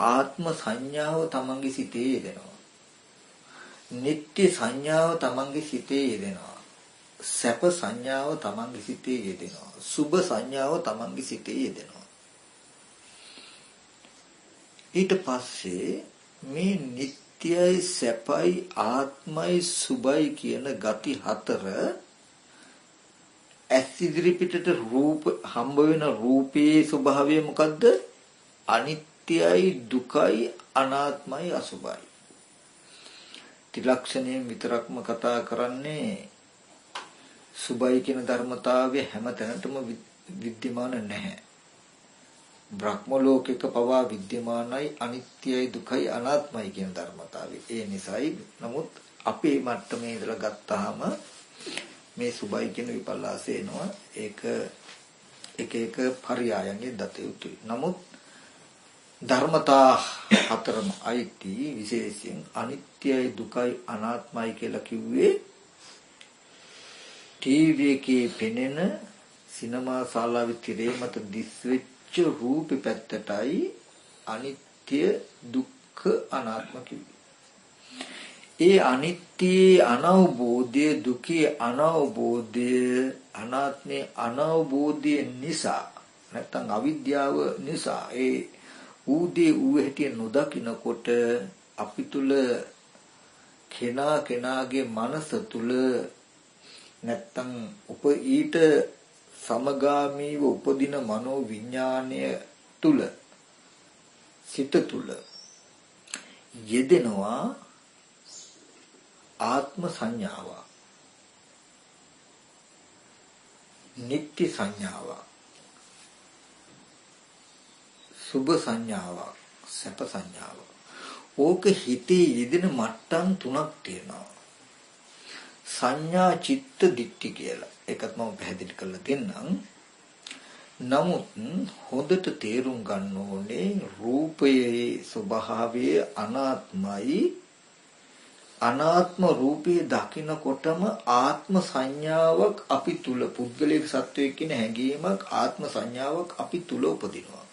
ආත්ම සංඥාව තමන්ගේ සිතේ යෙදෙනවා. නිට්ටය සංඥාව තමන්ගේ සිතේ යෙදෙනවා. සැප සංඥාව තමන්ගේ සිතේ යෙදෙනවා. සුභ සංඥාව තමන්ගේ සිතේ යෙදෙනවා. ඊට පස්සේ මේ නිට්ටයයි සැපයි ආත්මයි සුභයි කියන ගති හතර ඇස් ඉදිරි පිටට රූප හම්බ වෙන රූපේ ස්වභාවය මොකද්ද? අනිත්‍යයි දුකයි අනාත්මයි අසුභයි. ත්‍රිලක්ෂණයෙන් විතරක්ම කතා කරන්නේ සුභයි කියන ධර්මතාවය හැම තැනටම විද්‍යමාන නැහැ. බ්‍රහ්ම ලෝකයක පවා විද්‍යමානයි අනිත්‍යයි දුකයි අනාත්මයි කියන ධර්මතාවය. ඒ නිසායි නමුත් අපේ මට්ටමේ ඉඳලා ගත්තාම මේ සුභයි කියන විපල්ලාසය එනවා. ඒක එක එක පරයයන්ගේ දත යුතුයි. නමුත් ධර්මතා හතරම අයිති විශේෂයෙන් අනිත්‍යයි දුකයි අනාත්මයි කියලා කිව්වේ ටීවී එකේ පෙනෙන සිනමා ශාලාවේ තිරේ මත දිස්වෙච්ච රූප පැත්තටයි අනිත්‍ය දුක්ඛ අනාත්ම කිව්වේ. ඒ අනිත්‍යයේ අනවබෝධය දුකේ අනවබෝධය අනාත්මේ අනවබෝධය නිසා නැත්නම් අවිද්‍යාව නිසා ඒ ඌදී ඌ හැටිය නොදකිනකොට අපි තුල කෙනාගේ මනස තුල නැත්තම් ඊට සමගාමීව උපදින මනෝ විඥාණය තුල සිත තුල යෙදෙනවා ආත්ම සංඥාව, නිත්‍ය සංඥාව, සුභ සංඥාව, සැප සංඥාව. ඕක හිතේ යෙදෙන මට්ටම් තුනක් තියෙනවා. සංඥා, චිත්ත, දිට්ඨි කියලා. ඒකත් මම පැහැදිලි කරලා දෙන්නම්. නමුත් හොඳට තේරුම් ගන්න ඕනේ රූපයේ ස්වභාවය අනාත්මයි. අනාත්ම රූපේ දකිනකොටම ආත්ම සංඥාවක් අපි තුල, පුද්ගලික සත්වයේ කියන හැඟීමක්, ආත්ම සංඥාවක් අපි තුල උපදිනවා.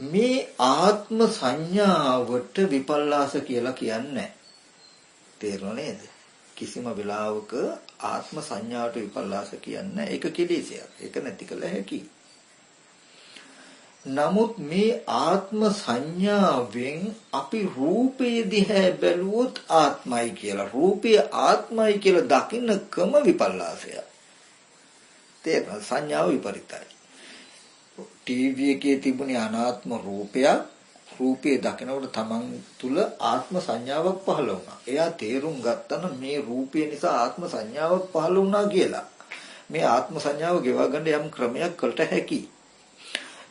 මේ ආත්ම සංඥාවට විපල්ලාස කියලා කියන්නේ. තේරුණා නේද? කිසිම වෙලාවක ආත්ම සංඥාවට විපල්ලාස කියන්නේ ඒක කෙලෙසයක්. ඒක නැති කළ හැකි. නමුත් මේ ආත්ම සංඥාවෙන් අපි රූපේ දිහා බැලුවොත් ආත්මයි කියලා, රූපය ආත්මයි කියලා දකින්නකම විපල්ලාසය. තේරුණා? සංඥාව විපරිතයි. ටීවී එකේ තිබුණේ අනාත්ම රූපයක්, රූපේ දකිනකොට තමන් තුල ආත්ම සංඥාවක් පහළ වුණා. එයා තේරුම් ගත්තා නම් මේ රූපය නිසා ආත්ම සංඥාවක් පහළ වුණා කියලා. මේ ආත්ම සංඥාව ගෙවා ගන්න යම් ක්‍රමයක් කළට හැකි.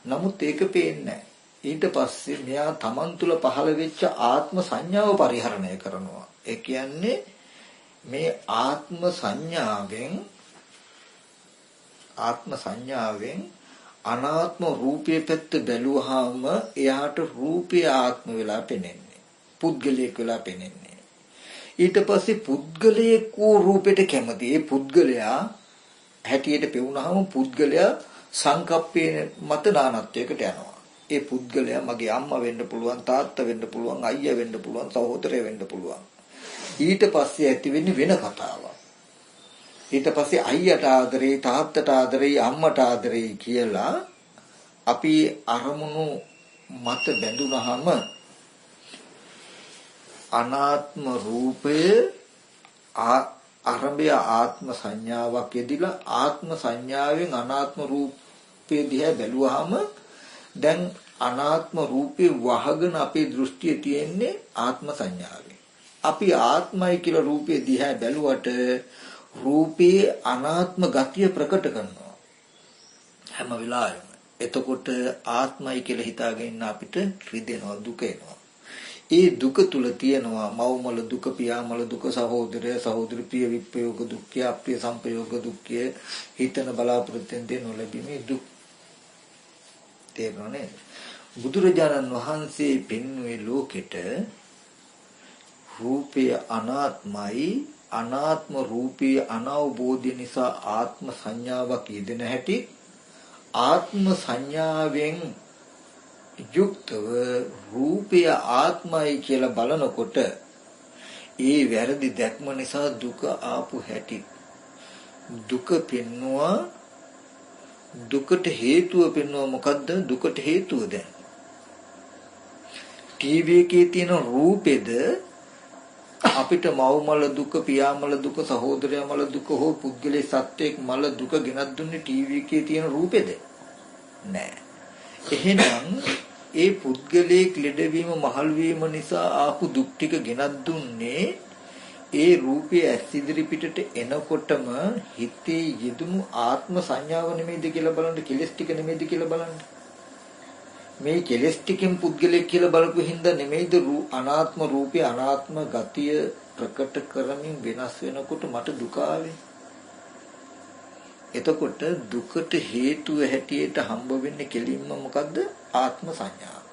නමුත් ඒක පේන්නේ නැහැ. ඊට පස්සේ මෙයා තමන් තුල පහළ වෙච්ච ආත්ම සංඥාව පරිහරණය කරනවා. ඒ කියන්නේ මේ ආත්ම සංඥාවෙන් අනාත්ම රූපයේ පැත්ත බැලුවාම එයාට රූපය ආත්ම වෙලා පෙනෙන්නේ. පුද්ගලයෙක් වෙලා පෙනෙන්නේ. ඊට පස්සේ පුද්ගලයෙක් වූ රූපයට කැමති. ඒ පුද්ගලයා හැටියට පෙවුනහම පුද්ගලයා සංකප්පයේ මත නානත්වයකට යනවා. ඒ පුද්ගලයා මගේ අම්මා වෙන්න පුළුවන්, තාත්තා වෙන්න පුළුවන්, අයියා වෙන්න පුළුවන්, සහෝදරයා වෙන්න පුළුවන්. ඊට පස්සේ ඇති වෙන්නේ වෙන කතාවක්. ඊට පස්සේ අයියට ආදරේ, තාත්තට ආදරේ, අම්මට ආදරේ කියලා අපි අරමුණු මත බැඳුනහම අනාත්ම රූපය ආරම්භය ආත්ම සංඥාවක් යෙදිලා ආත්ම සංඥාවෙන් අනාත්ම රූපේ දිහා බැලුවාම දැන් අනාත්ම රූපේ වහගෙන අපේ දෘෂ්ටිය තියෙන්නේ ආත්ම සංඥාවෙන්. අපි ආත්මයි කියලා රූපේ දිහා බැලුවට රූපේ අනාත්ම ගතිය ප්‍රකට කරනවා හැම වෙලාවෙම. එතකොට ආත්මයි කියලා හිතාගෙන ඉන්න අපිට රිදෙනවා, දුක එනවා. ඒ දුක තුල තියෙනවා මව්මල දුක, පියාමල දුක, සහෝදරය සහෝදරි ප්‍රිය විප්‍රයෝග දුක්ඛය, අප්‍රිය සංපයෝග දුක්ඛය, හිතන බලාපොරොත්තුෙන් දෙන නොලැබීමේ දුක්. තේරුණා නේද? බුදුරජාණන් වහන්සේ පෙන්වුවේ ලෝකෙට රූපය අනාත්මයි, අනාත්ම රූපී අනවබෝධය නිසා ආත්ම සංඥාවක් යෙදෙන හැටි, ආත්ම සංඥාවෙන් යුක්තව රූපය ආත්මයි කියලා බලනකොට ඒ වැරදි දැක්ම නිසා දුක ආපු හැටි, දුක පෙන්නවා. දුකට හේතුව පෙන්නවා. මොකද්ද දුකට හේතුව? දැන් ටීවී එකේ තියෙන රූපෙද අපිට මව්මල දුක, පියාමල දුක, සහෝදරයාමල දුක හෝ පුද්ගලයේ සත්‍යයක් මල දුක ගෙනත් දුන්නේ ටීවී එකේ තියෙන රූපෙද? නෑ. එහෙනම් ඒ පුද්ගලයේ ලෙඩවීම, මහලු වීම නිසා ආපු දුක් ටික ගෙනත් දුන්නේ ඒ රූපය ඇස් ඉදිරි පිටට එනකොටම හිතේ යෙදුණු ආත්ම සංඥාව නෙමෙයිද කියලා බලන්න, කෙලස් ටික නෙමෙයිද කියලා බලන්න. මේ කෙලස් ටිකෙන් පුද්ගලයෙක් කියලා බලපු හින්දා නෙමෙයිද අනාත්ම රූපේ අනාත්ම ගතිය ප්‍රකට කරමින් වෙනස් වෙනකොට මට දුක ආවේ. එතකොට දුකට හේතුව හැටියට හම්බ වෙන්නේ කෙලින්ම මොකද්ද? ආත්ම සංඥාව.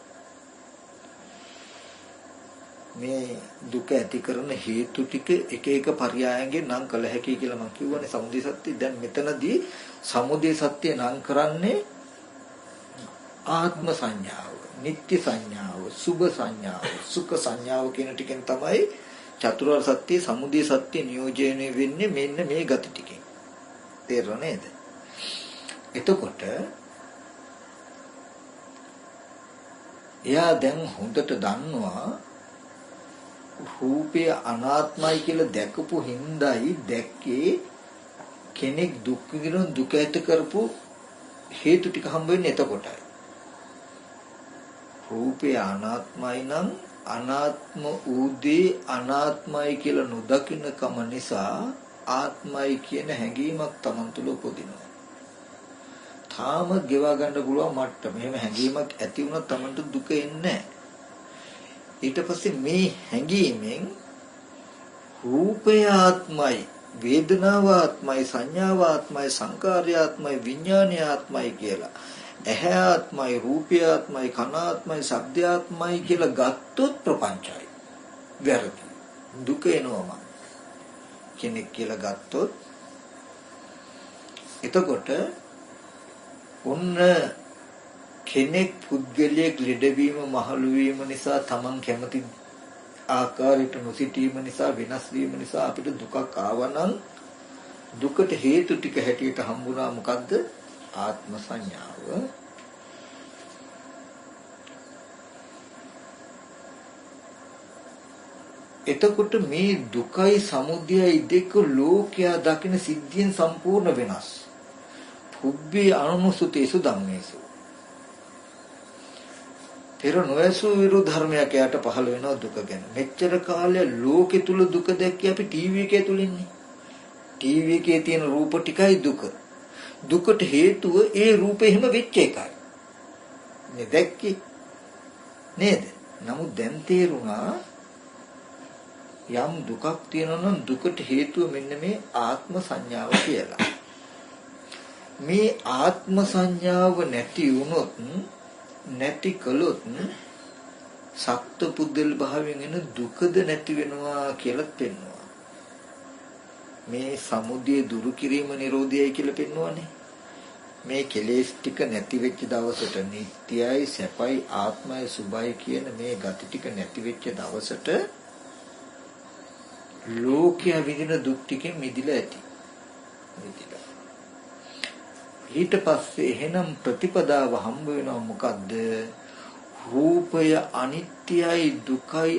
මේ දුක ඇති කරන හේතු ටික එක එක පర్యాయයෙන් නම් කළ හැකි කියලා මම කියවනේ සමුදය සත්‍ය. දැන් මෙතනදී සමුදය සත්‍ය නම් කරන්නේ ආත්ම සංඥාව, නිත්‍ය සංඥාව, සුභ සංඥාව, සුඛ සංඥාව කියන ටිකෙන් තමයි චතුරාර්ය සත්‍ය, සමුදය සත්‍ය නියෝජනය වෙන්නේ මෙන්න මේ ගති ටිකෙන්. තේරුණා නේද? එතකොට එයා දැන් හොඳට දන්නවා රූපය අනාත්මයි කියලා දැකපු හින්දායි දැක්කේ කෙනෙක් දුක් විඳින දුක ඇති කරපු හේතු ටික හම්බ වෙන්නේ එතකොටයි. රූපය අනාත්මයි නම් අනාත්ම ඌදී අනාත්මයි කියලා නොදකින්න කම නිසා ආත්මයි කියන හැඟීමක් Taman තුල උපදිනවා. තාම ගෙවා ගන්න පුළුවන් මට්ටම. මෙහෙම හැඟීමක් ඇති වුණොත් Tamanට දුක එන්නේ නැහැ. ඊට පස්සේ මේ හැඟීමෙන් රූපය ආත්මයි, වේදනාව ආත්මයි, සංඥාව ආත්මයි, සංකාරය ආත්මයි, විඥානය ආත්මයි කියලා. ඇහැ ආත්මයි, රූපය ආත්මයි, කන ආත්මයි, ශබ්දය ආත්මයි කියලා ගත්තොත් ප්‍රපංචයි. වැරදි. දුක එනවම කෙනෙක් කියලා ගත්තොත් එතකොට ඔන්න කෙනෙක් පුද්ගලයෙක් ලෙඩවීම මහලු වීම නිසා Taman කැමති ආකාරයට නොසිටීම නිසා වෙනස් වීම නිසා අපිට දුකක් ආවනම් දුකට හේතු ටික හැටියට හම්බුණා මොකද්ද? ආත්ම සංඥාව. එතකොට මේ දුකයි සමුදයයි දෙක ලෝකයා දකින සිද්ධියෙන් සම්පූර්ණ වෙනස්. පුබ්බේ අනුසුතේසු ධම්මේසු. පෙර නොයසු විරුද්ධ ධර්මයක් යට පහළ වෙනවා දුක ගැන. මෙච්චර කාලය ලෝකෙ තුල දුක දැක්කේ අපි ටීවී එකේ තුලින්නේ. ටීවී එකේ තියෙන රූප ටිකයි දුක. දුකට හේතුව ඒ රූපෙ හිම වෙච්ච එකයි. මේ දැක්කේ නේද? නමුත් දැන් තේරුණා යම් දුකක් තියෙනවා නම් දුකට හේතුව මෙන්න මේ ආත්ම සංඥාව කියලා. මේ ආත්ම සංඥාව නැති වුණොත් නැති කළොත් සත්ත්ව පුද්ගල භාවයෙන් එන දුකද නැති වෙනවා කියලා පෙන්වනවා. මේ සමුදය දුරු කිරීම නිරෝධයයි කියලා පෙන්වන්නේ. මේ කෙලෙස් ටික නැති වෙච්ච දවසට නිට්ටයයි සැපයි ආත්මයි සුභයි කියන මේ ගති ටික නැති වෙච්ච දවසට ලෝකයේ විඳින දුක් ටිකෙන් මිදිලා ඇති. මිදිලා. ඊට පස්සේ එහෙනම් ප්‍රතිපදාව හම්බ වෙනවා මොකද්ද? රූපය අනිත්‍යයි දුකයි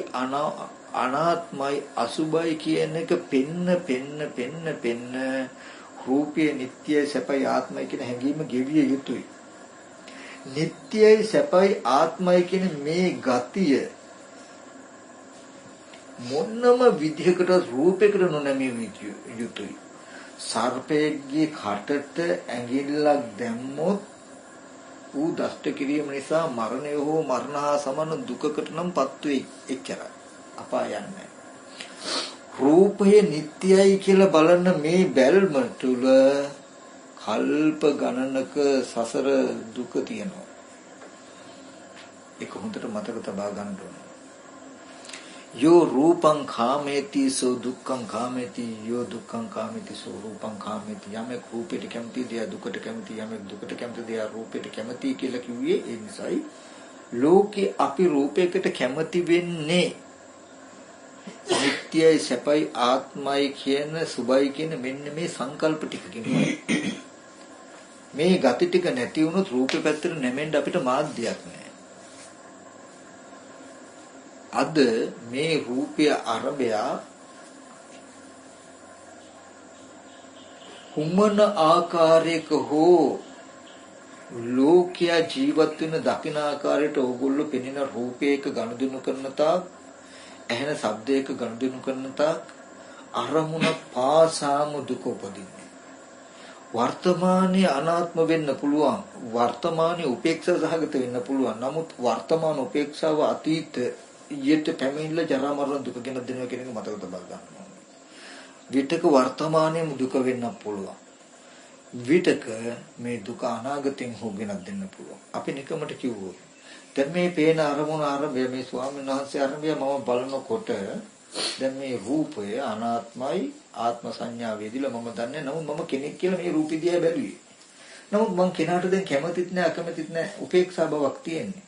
අනාත්මයි අසුභයි කියන එක පෙන්න රූපය නිට්ටයයි සැපයි ආත්මයි කියන හැඟීම ගෙවිය යුතුයි. නිට්ටයයි සැපයි ආත්මයි කියන මේ ගතිය මොනම විදිහකට රූපයකට නොනැමිය යුතුයි. සර්පයේ කටට ඇඟිල්ලක් දැම්මොත් ඌ දෂ්ට කිරීම නිසා මරණය හෝ මරණ හා සමාන දුකකට නම්පත් වෙයි. එච්චරයි. අපායන්නේ. රූපය නිට්ටයයි කියලා බලන මේ බැල්ම තුල කල්ප ගණනක සසර දුක තියෙනවා. ඒක හොඳට මතක තබා ගන්න ඕනේ. යෝ රූපං කාමේති සෝ දුක්ඛං කාමේති යෝ දුක්ඛං කාමේති සෝ රූපං කාමේති. යමෙක් රූපයට කැමති දෙය දුකට කැමති, යමෙක් දුකට කැමති දෙය රූපයට කැමති කියලා කිව්වේ ඒ නිසායි. ලෝකේ අපි රූපයකට කැමති වෙන්නේ නිට්ටයයි සැපයි ආත්මයි කියන සුභයි කියන මෙන්න මේ සංකල්ප ටිකකින්. මේ ගති ටික නැති වුණොත් රූපේ පැත්තට නැමෙන්න අපිට මාධ්‍යයක් නැහැ. අද මේ රූපය අරබය කුමන ආකාරයක හෝ ලෝකයා ජීවත් වෙන දකින ආකාරයට ඕගොල්ලෝ පෙනෙන රූපයක ගනුදෙනු කරන තාක්, ඇහෙන ශබ්දයක ගනුදෙනු කරන තාක් අරමුණ පාසාම දුක උපදින්නේ. වර්තමානයේ අනාත්ම වෙන්න පුළුවන්, වර්තමානයේ උපේක්ෂා සහගත වෙන්න පුළුවන්. නමුත් වර්තමාන උපේක්ෂාව අතීත ඊට පැමිණිලා ජරා මරණ දුක ගැන දෙනවා කියන එක මතක තබා ගන්න ඕනේ. විතක වර්තමානයේම දුක වෙන්න පුළුවන්. විතක මේ දුක අනාගතෙන් හොගෙනක් දෙන්න පුළුවන්. අපි නිකමට කිව්වොත් දැන් මේ පේන අරමුණ ආරම්භය මේ ස්වාමීන් වහන්සේ ආරම්භය මම බලනකොට දැන් මේ රූපය අනාත්මයි ආත්ම සංඥා වේදිලා මම දන්නේ. නමුත් මම කෙනෙක් කියලා මේ රූපෙ දිහා බැලුවේ. නමුත් මං කෙනාට දැන් කැමතිත් නැහැ අකමැතිත් නැහැ. උපේක්ෂා බවක් තියෙන්නේ.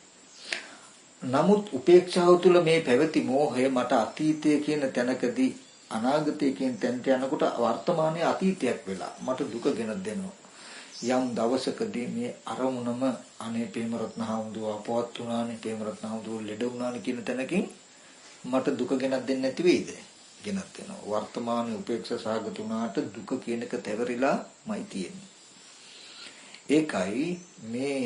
නමුත් උපේක්ෂාව තුළ මේ පැවති මෝහය මට අතීතය කියන තැනකදී අනාගතය කියන තැනට යනකොට වර්තමානයේ අතීතයක් වෙලා මට දුක ගෙන දෙනවා. යම් දවසකදී මේ අරමුණම අනේ ප්‍රේමරත්න හඳුව අපවත් වුණානේ, ප්‍රේමරත්න හඳුව ලෙඩ වුණානේ කියන තැනකින් මට දුක ගෙනත් දෙන්නේ නැති වෙයිද? ගෙනත් වෙනවා. වර්තමානයේ උපේක්ෂා සහගත වුණාට දුක කියන එක තැවරිලාමයි තියෙන්නේ. ඒකයි මේ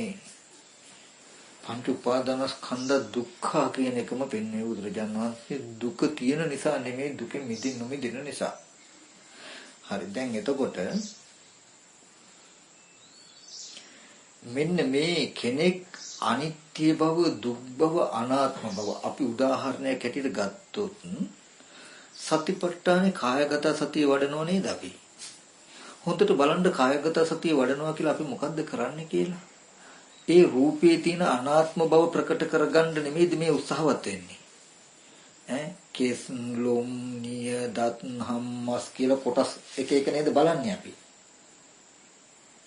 පංච උපාදානස්කන්ධ දුක්ඛ කියන එකම පෙන්වන්නේ බුදුරජාණන් වහන්සේ දුක තියෙන නිසා නෙමෙයි දුකෙන් මිදෙන්න නිසා. හරි දැන් එතකොට මෙන්න මේ කෙනෙක් අනිත්‍ය බව දුක් බව අනාත්ම බව අපි උදාහරණයක් හැටියට ගත්තොත් සතිපට්ඨානේ කායගත සතිය වඩනව නේද අපි? හොඳට බලන්න කායගත සතිය වඩනවා කියලා අපි මොකද්ද කරන්නේ කියලා? ඒ රූපේ තියෙන අනාත්ම බව ප්‍රකට කරගන්න නෙමෙයිද මේ උත්සාහවත් වෙන්නේ? කේස් ලොම් නිය දත් හම්මස් කියලා කොටස් එක එක නේද බලන්නේ අපි?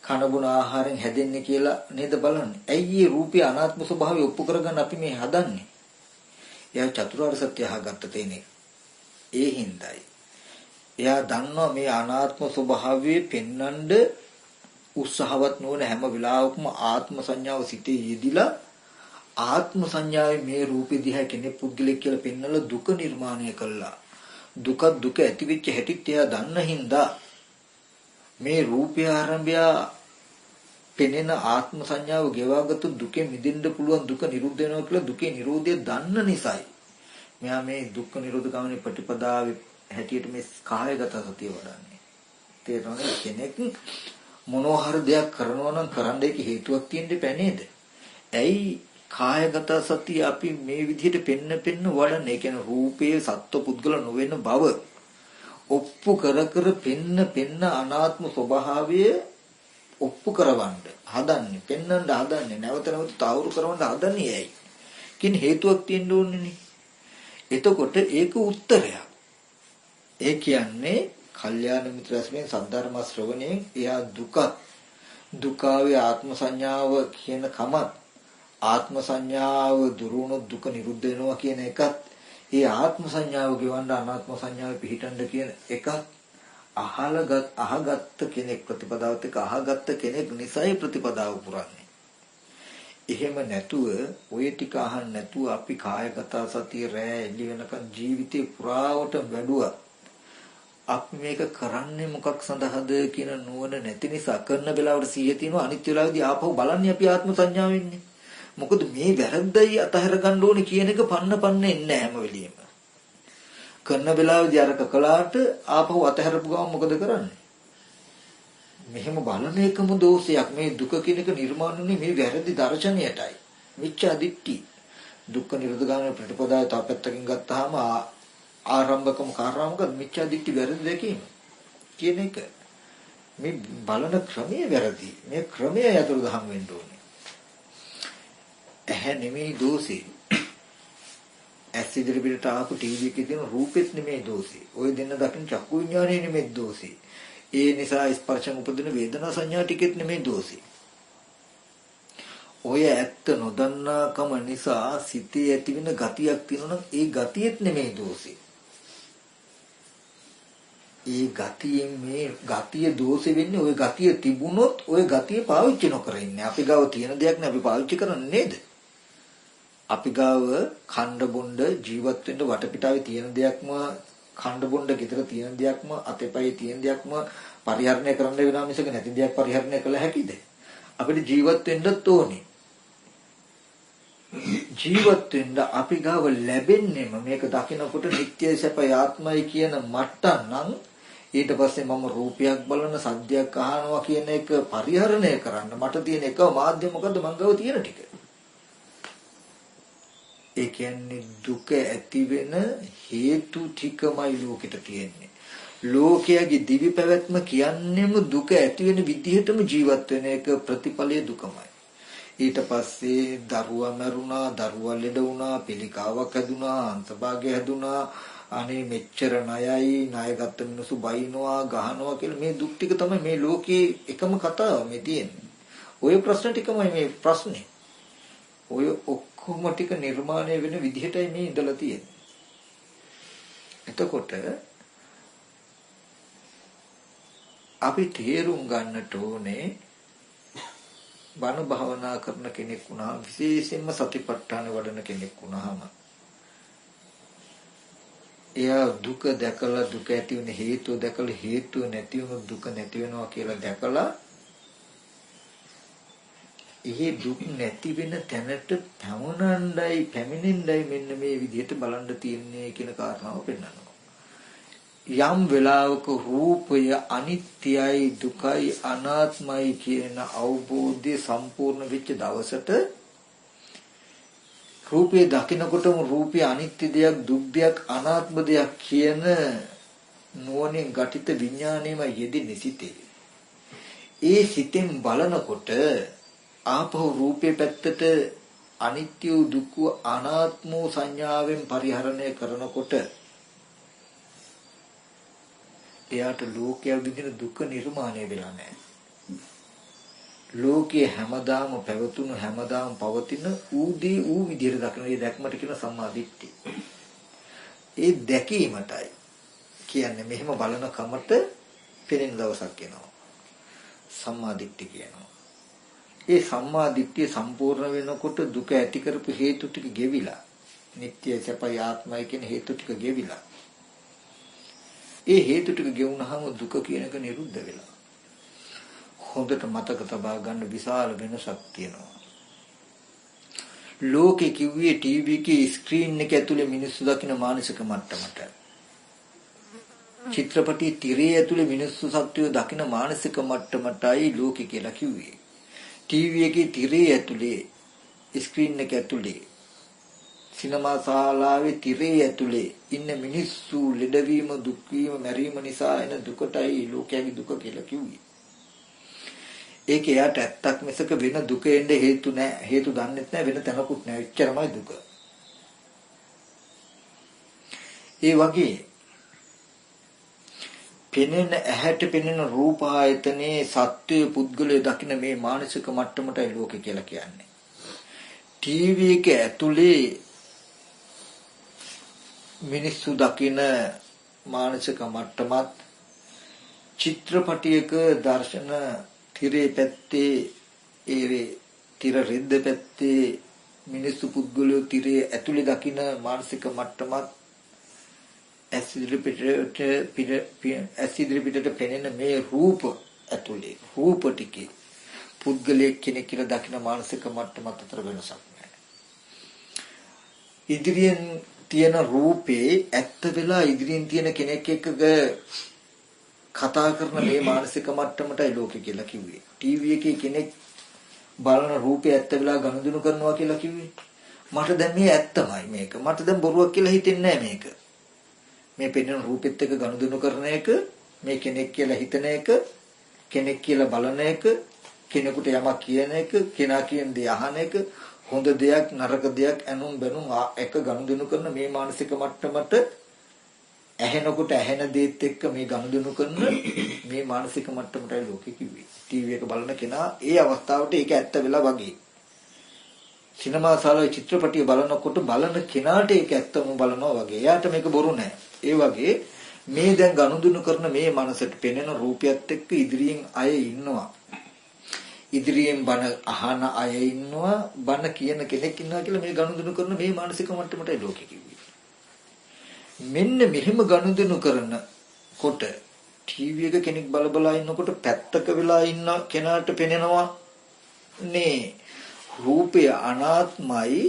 කන බොන ආහාරයෙන් හැදෙන්නේ කියලා නේද බලන්නේ? ඇයි මේ රූපේ අනාත්ම ස්වභාවය ඔප්පු කරගන්න අපි මේ හදන්නේ? එයා චතුරාර්ය සත්‍ය අහගත්ත තේනේ. ඒ හින්දායි. එයා දන්නවා මේ අනාත්ම ස්වභාවය පෙන්වන්න උත්සාහවත් නොවන හැම වෙලාවකම ආත්ම සංඥාව සිටේ යෙදිලා ආත්ම සංඥාවේ මේ රූපෙ දිහා කෙනෙක් පුද්ගලෙක් කියලා පෙන්වලා දුක නිර්මාණය කළා. දුක ඇතිවෙච්ච හැටිත් එයා දන්න හින්දා මේ රූපය ආරම්භය පෙනෙන ආත්ම සංඥාව ගෙවාගත්තු දුකෙන් මිදෙන්න පුළුවන් දුක නිරුද්ධ වෙනවා කියලා දුකේ නිරෝධය දන්න නිසායි. මෙයා මේ දුක්ඛ නිරෝධ ගාමිනී ප්‍රතිපදාවේ හැටියට මේ කායගත සතිය වඩන්නේ. තේරෙනවද? කෙනෙක් මොනවා හරි දෙයක් කරනවා නම් කරන්න ඒක හේතුවක් තියෙන්න බෑ නේද? ඇයි කායගත සතිය අපි මේ විදිහට පෙන්න වඩන්නේ? ඒ කියන්නේ රූපයේ සත්ව පුද්ගල නොවන බව ඔප්පු කර පෙන්න අනාත්ම ස්වභාවය ඔප්පු කරවන්න හදන්නේ, පෙන්වන්න හදන්නේ, නැවත තවුරු කරවන්න හදන්නේ ඇයි? කින් හේතුවක් තියෙන්න ඕනේ. එතකොට ඒක උත්තරයක්. ඒ කියන්නේ කල්යාණ මිත්‍ර රසයෙන් සද්ධර්ම ශ්‍රවණයෙන් එයා දුකාවේ ආත්ම සංඥාව කියන කමත් ආත්ම සංඥාව දුරුණු දුක නිරුද්ධ වෙනවා කියන එකත් ඒ ආත්ම සංඥාව ගෙවන්න අනාත්ම සංඥාව පිහිටන්න කියන එකත් අහගත්ත කෙනෙක් ප්‍රතිපදාවත් එක්ක අහගත්ත කෙනෙක් නිසයි ප්‍රතිපදාව පුරන්නේ. එහෙම නැතුව ඔය ටික අහන්න නැතුව අපි කායගත සතිය රැ එළි වෙනකන් ජීවිතේ පුරාවට වැඩුවා. අපි මේක කරන්නේ මොකක් සඳහාද කියන නුවණ නැති නිසා කරන වෙලාවට සිහිය තියෙනවා අනිත් වෙලාවේදී ආපහු බලන්නේ අපි ආත්ම සංඥාවෙන්නේ. මොකද මේ වැරද්දයි අතහැර ගන්න ඕනේ කියන එක පන්න එන්නේ හැම වෙලෙම. කරන වෙලාවේදී අරක කළාට ආපහු අතහැරපු ගමන් මොකද කරන්නේ? මෙහෙම බලන එකම දෝෂයක්. මේ දුක කියන එක නිර්මාණුනේ මේ වැරදි දර්ශනයටයි. මිච්ඡා දිට්ඨි. දුක්ඛ නිරෝධ ගාමී ප්‍රතිපදාව තාපත්තකින් ගත්තාම ආරම්භකම කාරණාමක මිච්ඡා දිට්ඨි වැරදි දැකීම කියන එක. මේ බලන ක්‍රමය වැරදි. මේ ක්‍රමය යතුරුදහන් වෙන්න ඕනේ. ඇහැ නෙමෙයි දෝෂේ. ඇස් ඉදිරියට ආපු ටීවී එකේ තියෙන රූපෙත් නෙමෙයි දෝෂේ. ඔය දෙන්න දකින්න චක්කු විඥානය නෙමෙයි දෝෂේ. ඒ නිසා ස්පර්ශන උපදින වේදනා සංඥා ටිකෙත් නෙමෙයි දෝෂේ. ඔය ඇත්ත නොදන්නාකම නිසා සිතේ ඇතිවෙන ගතියක් තියෙනවා නම් ඒ ගතියෙත් නෙමෙයි දෝෂේ. ඒ ගතියෙන් මේ ගතිය දෝෂෙ වෙන්නේ ඔය ගතිය තිබුණොත් ඔය ගතිය පාවිච්චි නොකර ඉන්නේ. අපි ගාව තියෙන දෙයක් නේ අපි පාවිච්චි කරන්නේ නේද? අපි ගාව ඛණ්ඩ බොණ්ඩ ජීවත් වෙන්න වටපිටාවේ තියෙන දෙයක්ම ඛණ්ඩ බොණ්ඩ ගෙදර තියෙන දෙයක්ම අතේපයි තියෙන දෙයක්ම පරිහරණය කරන්න වෙනවා මිසක නැති දෙයක් පරිහරණය කළ හැකිද? අපිට ජීවත් වෙන්නත් ඕනේ. ජීවත් වෙන්න අපි ගාව ලැබෙන්නේම මේක දකිනකොට නිත්‍ය සැප ආත්මයි කියන මට්ටම් නම් ඊට පස්සේ මම රූපයක් බලන සද්දයක් අහනවා කියන එක පරිහරණය කරන්න මට තියෙන එක මාධ්‍යම මොකද්ද මං ගාව තියෙන ටික. ඒ කියන්නේ දුක ඇති වෙන හේතු ටිකමයි ලෝකෙට තියෙන්නේ. ලෝකයේ දිවි පැවැත්ම කියන්නේම දුක ඇති වෙන විදිහටම ජීවත් වෙන එක ප්‍රතිඵලයේ දුකමයි. ඊට පස්සේ දරුවා මරුණා, දරුවා ලෙඩ වුණා, පිළිකාවක් හැදුනා, අන්තභාගය හැදුනා, අනේ මෙච්චර ණයයි, ණය ගත්ත මිනිස්සු බයිනවා, ගහනවා කියලා මේ දුක් ටික තමයි මේ ලෝකේ එකම කතාව මේ තියෙන්නේ. ওই ප්‍රශ්න ටිකමයි මේ ප්‍රශ්නේ. ඔය ඔක්කොම ටික නිර්මාණය වෙන විදිහටයි මේ ඉඳලා තියෙන්නේ. එතකොට අපි තේරුම් ගන්නට ඕනේ බණ භාවනා කරන කෙනෙක් වුණා විශේෂයෙන්ම සතිපට්ඨාන වඩන කෙනෙක් වුණාම එයා දුක දැකලා දුක ඇති වෙන හේතුව දැකලා හේතුව නැති වුණොත් දුක නැති වෙනවා කියලා දැකලා ඒ දුක් නැති වෙන තැනට පැමිණෙන්නයි මෙන්න මේ විදිහට බලන්න තියෙන්නේ කියන කාරණාව පෙන්නනවා. යම් වෙලාවක රූපය අනිත්‍යයි දුකයි අනාත්මයි කියන අවබෝධය සම්පූර්ණ වෙච්ච දවසට රූපේ දකින්නකොටම රූපය අනිත්‍ය දෙයක් දුක් දෙයක් අනාත්ම දෙයක් කියන නුවණින් ගටිත විඥාණයම යෙදෙන්නේ සිටේ. ඒ සිතෙන් බලනකොට ආපහු රූපේ පැත්තට අනිත්‍ය දුක්ඛ අනාත්ම සංඥාවෙන් පරිහරණය කරනකොට එයාට ලෝකයේ විඳින දුක නිර්මාණය වෙලා නැහැ. ලෝකයේ හැමදාම පැවතුණු හැමදාම පවතින ඌදී ඌ විදිහට දකින ඒ දැක්මට කියන සම්මාදිට්ඨිය. ඒ දැකීමටයි කියන්නේ මෙහෙම බලන කමට පෙනෙන දවසක් එනවා. සම්මාදිට්ඨිය කියනවා. ඒ සම්මාදිට්ඨිය සම්පූර්ණ වෙනකොට දුක ඇති කරපු හේතු ටික ගෙවිලා නිට්ටය සපය ආත්මය කියන හේතු ටික ගෙවිලා ඒ හේතු ටික ගෙවුනහම දුක කියන එක නිරුද්ධ වෙලා හොඳට මතක තබා ගන්න විශාල වෙනසක් තියෙනවා. ලෝකේ කිව්වේ ටීවී එකේ ස්ක්‍රීන් එක ඇතුලේ මිනිස්සු දකින මානසික මට්ටමට. චිත්‍රපටි තිරේ ඇතුලේ මිනිස්සු සත්‍යය දකින මානසික මට්ටමටයි ලෝකේ කියලා කිව්වේ. ටීවී එකේ තිරේ ඇතුලේ ස්ක්‍රීන් එක ඇතුලේ සිනමා ශාලාවේ තිරේ ඇතුලේ ඉන්න මිනිස්සු ලෙඩවීම දුක් වීම මැරීම නිසා එන දුකටයි ලෝකයේ දුක කියලා කිව්වේ. ඒක එයාට ඇත්තක් මිසක වෙන දුක එන්න හේතු නැහැ. හේතු දන්නෙත් නැහැ වෙන තැනකුත් නැහැ. එච්චරමයි දුක. ඒ වගේ පෙනෙන ඇහැට පෙනෙන රූප ආයතනේ සත්‍ය පුද්ගලය දකින මේ මානසික මට්ටමටයි ලෝකය කියලා කියන්නේ. ටීවී එක ඇතුලේ මිනිස්සු දකින මානසික මට්ටමත් චිත්‍රපටයක දර්ශන තිරේ පැත්තේ ඒ තිර රිද්ද පැත්තේ මිනිස්සු පුද්ගලයෝ තිරේ ඇතුලේ දකින මානසික මට්ටමත් ඇස් ඉදිරිපිටට පෙනෙන මේ රූප ඇතුලේ රූප ටිකේ පුද්ගලයෙක් කෙනෙක් කියලා දකින මානසික මට්ටමත් අතර වෙනසක් නැහැ. ඉදිරියෙන් තියෙන රූපේ ඇත්ත වෙලා ඉදිරියෙන් තියෙන කෙනෙක් එක්ක කතා කරන මේ මානසික මට්ටමටයි ලෝකෙ කියලා කිව්වේ. ටීවී එකේ කෙනෙක් බලන රූපේ ඇත්ත වෙලා ගනුදෙනු කරනවා කියලා කිව්වේ. මට දැන් මේ ඇත්තමයි මේක. මට දැන් බොරුවක් කියලා හිතෙන්නේ නැහැ මේක. මේ පෙනෙන රූපෙත් එක්ක ගනුදෙනු කරන එක, මේ කෙනෙක් කියලා හිතන එක, කෙනෙක් කියලා බලන එක, කෙනෙකුට යමක් කියන එක, කෙනා කියන දේ අහන එක, හොඳ දෙයක් නරක දෙයක් ඇනුම් බැනුම් එක ගනුදෙනු කරන මේ මානසික මට්ටමට ඇහෙනකොට ඇහෙන දේත් එක්ක මේ ගනුදෙනු කරන මේ මානසික මට්ටමටයි ලෝකෙ කිව්වේ. ටීවී එක බලන කෙනා ඒ අවස්ථාවට ඒක ඇත්ත වෙලා වගේ. සිනමා ශාලාවේ චිත්‍රපටිය බලනකොට බලන කෙනාට ඒක ඇත්තම බලනවා වගේ. එයාට මේක බොරු නෑ. ඒ වගේ මේ දැන් ගනුදෙනු කරන මේ මනසට පෙනෙන රූපයත් එක්ක ඉදිරියෙන් අය ඉන්නවා. ඉදිරියෙන් බන අහන අය ඉන්නවා. බන කියන කෙනෙක් ඉන්නවා කියලා මේ ගනුදෙනු කරන මේ මානසික මට්ටමටයි ලෝකෙ කිව්වේ. මෙන්න මෙහෙම ගනුදෙනු කරනකොට ටීවී එක කෙනෙක් බලබලා ඉන්නකොට පැත්තක වෙලා ඉන්න කෙනාට පෙනෙනවා නේ රූපය අනාත්මයි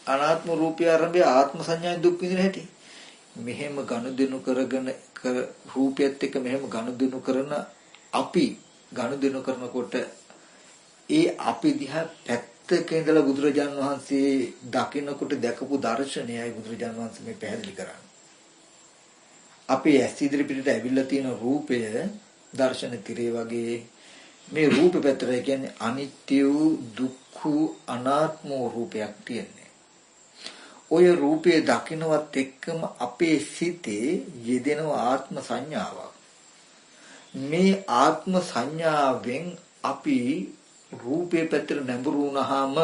අනාත්ම රූපය ආරම්භය ආත්ම සංඥා දුක් විඳින හැටි. මෙහෙම ගනුදෙනු කරගෙන රූපයත් එක්ක මෙහෙම ගනුදෙනු කරන අපි ගනුදෙනු කරනකොට ඒ අපි දිහා පැත්තක ඉඳලා බුදුරජාන් වහන්සේ දකින්නකොට දැකපු දර්ශනයයි බුදුරජාන් වහන්සේ මේ පැහැදිලි කරන්නේ. අපේ ඇස් ඉදිරිපිටට ඇවිල්ලා තියෙන රූපය දර්ශන තිරේ වගේ මේ රූප පැත්තට කියන්නේ අනිත්‍ය වූ දුක්ඛ අනාත්ම රූපයක් තියෙන්නේ. ඔය රූපය දකින්නවත් එක්කම අපේ සිතේ යෙදෙන ආත්ම සංඥාවක්. මේ ආත්ම සංඥාවෙන් අපි රූපේ පැත්තට නැඹුරු වුණාම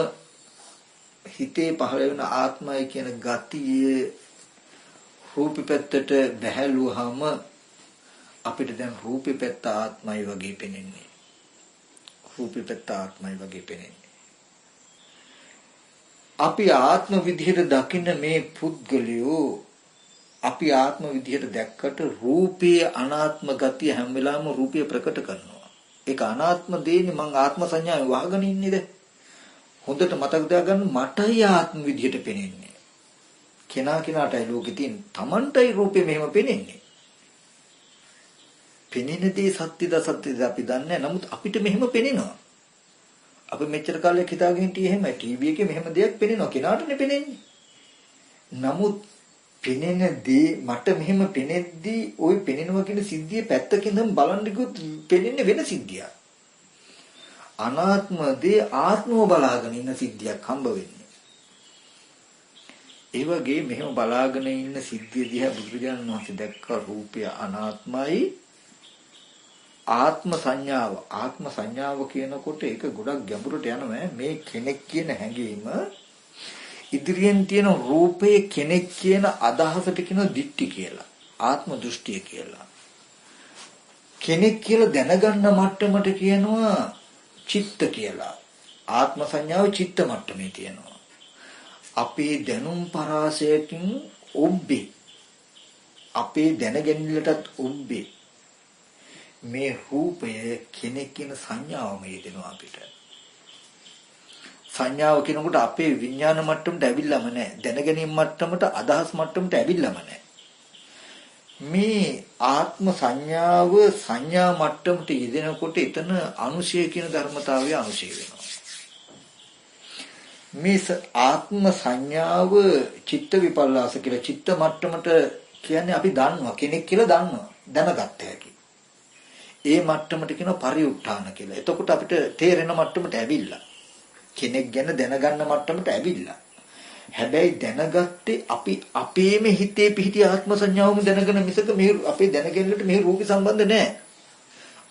හිතේ පහළ වෙන ආත්මය කියන ගතිය රූපේ පැත්තට බැහැලුවාම අපිට දැන් රූපේ පැත්ත ආත්මයි වගේ පෙනෙන්නේ. රූපේ පැත්ත ආත්මයි වගේ පෙනෙන්නේ. අපි ආත්ම විදිහට දකින්න මේ පුද්ගලයෝ අපි ආත්ම විදිහට දැක්කට රූපයේ අනාත්ම ගතිය හැම වෙලාවෙම රූපය ප්‍රකට කරනවා. ඒක අනාත්ම දෙන්නේ මං ආත්ම සංඥාවෙන් වහගෙන ඉන්නේද? හොඳට මතක තියාගන්න මටයි ආත්ම විදියට පෙනෙන්නේ. කෙනාටයි ලෝකෙ තියෙන තමන්ටයි රූපේ මෙහෙම පෙනෙන්නේ. පෙනෙන දේ සත්‍යද අසත්‍යද අපි දන්නේ නැහැ. නමුත් අපිට මෙහෙම පෙනෙනවා. අපි මෙච්චර කාලයක් හිතාගෙන හිටියේ එහෙමයි. ටීවී එකේ මෙහෙම දෙයක් පෙනෙනවා. කෙනාටනේ පෙනෙන්නේ. නමුත් පෙනෙන දේ මට මෙහෙම පෙනෙද්දී ওই පෙනෙනවා කියන සිද්ධිය පැත්තකින්ම බලන්න ගියොත් පෙනෙන්නේ වෙන සිද්ධියක්. අනාත්ම දේ ආත්මව බලාගෙන ඉන්න සිද්ධියක් හම්බ වෙන්නේ. ඒ වගේ මෙහෙම බලාගෙන ඉන්න සිද්ධිය දිහා බුදුරජාණන් වහන්සේ දැක්ක රූපය අනාත්මයි. ආත්ම සංඥාව කියනකොට ඒක ගොඩක් ගැඹුරට යනවා. මේ කෙනෙක් කියන හැඟීම ඉදිරියෙන් තියෙන රූපයේ කෙනෙක් කියන අදහසට කියන දිට්ඨි කියලා. ආත්ම දෘෂ්ටිය කියලා. කෙනෙක් කියලා දැනගන්න මට්ටමට කියනවා චිත්ත කියලා. ආත්ම සංඥාව චිත්ත මට්ටමේ තියෙනවා. අපේ දැනුම් පරාසයකින් ඔබ්බේ. අපේ දැනගැනිල්ලටත් ඔබ්බේ. මේ රූපය කෙනෙක් කියන සංඥාවම යෙදෙනවා අපිට. සංඥාව කියනකොට අපේ විඥාන මට්ටමට ඇවිල්ලාම නැහැ. දැනගැනීම මට්ටමට අදහස් මට්ටමට ඇවිල්ලාම නැහැ. මේ ආත්ම සංඥාව සංඥා මට්ටමට යෙදෙනකොට එතන අනුශය කියන ධර්මතාවය අනුශය වෙනවා. මේ ආත්ම සංඥාව චිත්ත විපල්ලාස කියලා චිත්ත මට්ටමට කියන්නේ අපි දන්නවා කෙනෙක් කියලා දන්නවා දැනගත්ත හැකි. ඒ මට්ටමට කියනවා පරිඋත්ථාන කියලා. එතකොට අපිට තේරෙන මට්ටමට ඇවිල්ලා. කෙනෙක් ගැන දැනගන්න මට්ටමට ඇවිල්ලා. හැබැයි දැනගත්තේ අපි අපේම හිතේ පිහිටි ආත්ම සංඥාවම දැනගෙන මිසක මේ අපේ දැනගැනීමට මේ රූපي සම්බන්ධ නැහැ.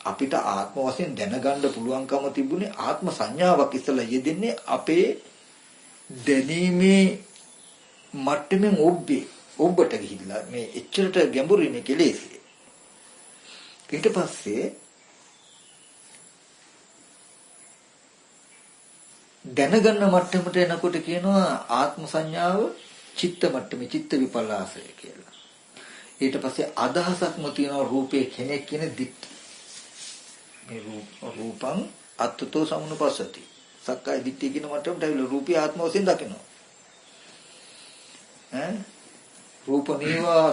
අපිට ආත්ම වශයෙන් දැනගන්න පුළුවන්කම තිබුණේ ආත්ම සංඥාවක් ඉස්සලා යෙදෙන්නේ අපේ දැනීමේ මට්ටමින් ඔබට ගිහිල්ලා මේ එච්චරට ගැඹුරිනේ කෙලෙස්. ඊට පස්සේ දැනගන්න මට්ටමට එනකොට කියනවා ආත්ම සංඥාව චිත්ත මට්ටමේ චිත්ත විපල්ලාසය කියලා. ඊට පස්සේ අදහසක්ම තියෙනවා රූපේ කෙනෙක් කියන දිට්ඨි. මේ රූපං අත්තතෝ සමුනුපස්සති. සක්කාය දිට්ඨිය කියන මට්ටමට ඇවිල්ලා රූපී ආත්ම වශයෙන් දකිනවා. රූපමේවා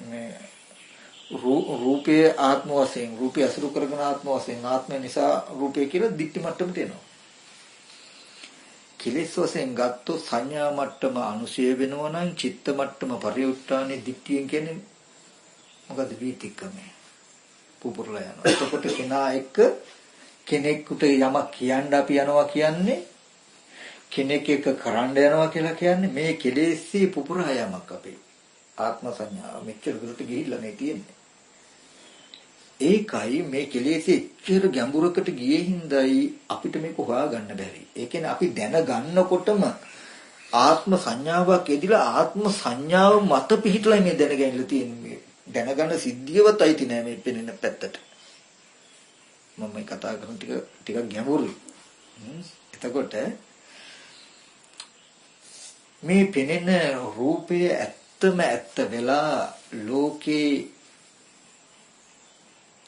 මේ රූපේ ආත්ම වශයෙන් රූපය අසුරු කරගෙන ආත්ම වශයෙන් ආත්මය නිසා රූපය කියලා දිට්ඨි මට්ටමට එනවා. කෙලෙස් වශයෙන් ගත්තොත් සංඥා මට්ටම අනුශය වෙනවා නම් චිත්ත මට්ටම පරිඋත්ථානේ දිට්ඨියෙන් කියන්නේ මොකද වීතික්කමයි පුපුරලා යනවා. එතකොට කෙනා එක්ක කෙනෙකුට යමක් කියන්න අපි යනවා කියන්නේ කෙනෙක් එක්ක කරන්න යනවා කියලා කියන්නේ මේ කෙලෙස්සේ පුපුරා යමක් අපේ ආත්ම සංඥාව මෙච්චර දුරට ගිහිල්ලා මේ තියෙන්නේ. ඒකයි මේ කෙලෙස්සේ එච්චර ගැඹුරකට ගියේ හින්දායි අපිට මේක හොයාගන්න බැරි. ඒ කියන්නේ අපි දැනගන්නකොටම ආත්ම සංඥාවක් එදිලා ආත්ම සංඥාව මත පිහිටලා මේ දැනගැනලා තියෙන්නේ. දැනගන්න සිද්ධියවත් අයිති නෑ මේ පෙනෙන පැත්තට. මම මේ කතා කරන ටික ගැඹුරුයි. එතකොට මේ පෙනෙන රූපය ඇත්තම ඇත්ත වෙලා ලෝකේ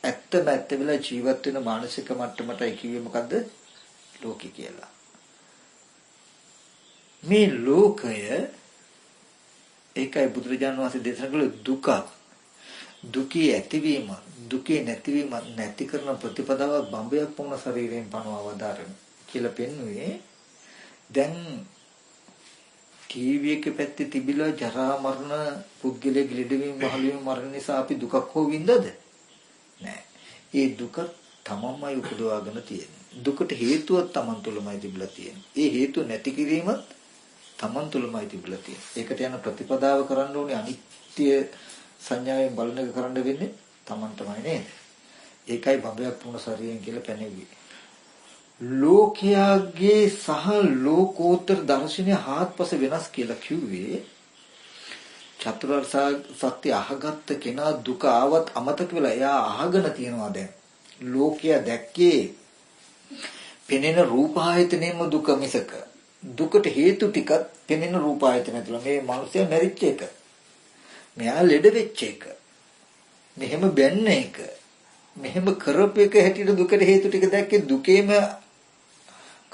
ඇත්තම ඇත්ත වෙලා ජීවත් වෙන මානසික මට්ටමටයි කිව්වේ මොකද්ද? ලෝකේ කියලා. මේ ලෝකය ඒකයි බුදුරජාණන් වහන්සේ දේශනා කළ දුක. දුකේ ඇතිවීම, දුකේ නැතිවීම නැති කරන ප්‍රතිපදාවක් බඹයක් වුණ ශරීරයෙන් පනවා වදාරන කියලා පෙන්වුවේ. දැන් ටීවී එකේ පැත්තේ තිබිලා ජරා මරණ පුද්ගලයෙක් ලෙඩවීම මහලුවීම මරණ නිසා අපි දුකක් හෝ වින්දද? නෑ. ඒ දුක තමන්මයි උපදවාගෙන තියෙන්නේ. දුකට හේතුවක් තමන් තුළමයි තිබිලා තියෙන්නේ. ඒ හේතුව නැති කිරීමත් තමන් තුළමයි තිබිලා තියෙන්නේ. ඒකට යන ප්‍රතිපදාව කරන්න ඕනේ අනිත්‍ය සංඥාවෙන් බලන එක කරන්න වෙන්නේ තමන්ටමයි නේද? ඒකයි බඹයක් වුණ ශරීරයෙන් කියලා පැනෙන්නේ. ලෝකයාගේ සහ ලෝකෝත්තර දර්ශනය හාත්පස වෙනස් කියලා කිව්වේ චතුරාර්ය සත්‍ය අහගත්ත කෙනා දුක ආවත් අමතක වෙලා එයා අහගෙන තියනවා. දැන් ලෝකයා දැක්කේ පෙනෙන රූප ආයතනෙම දුක මිසක දුකට හේතු ටිකක් පෙනෙන රූප ආයතන තුළ මේ මිනිස්සයා මැරිච්ච එක, මෙයා ලෙඩ වෙච්ච එක, මෙහෙම බැන්න එක, මෙහෙම කරපු එක හැටියට දුකට හේතු ටික දැක්කේ දුකේම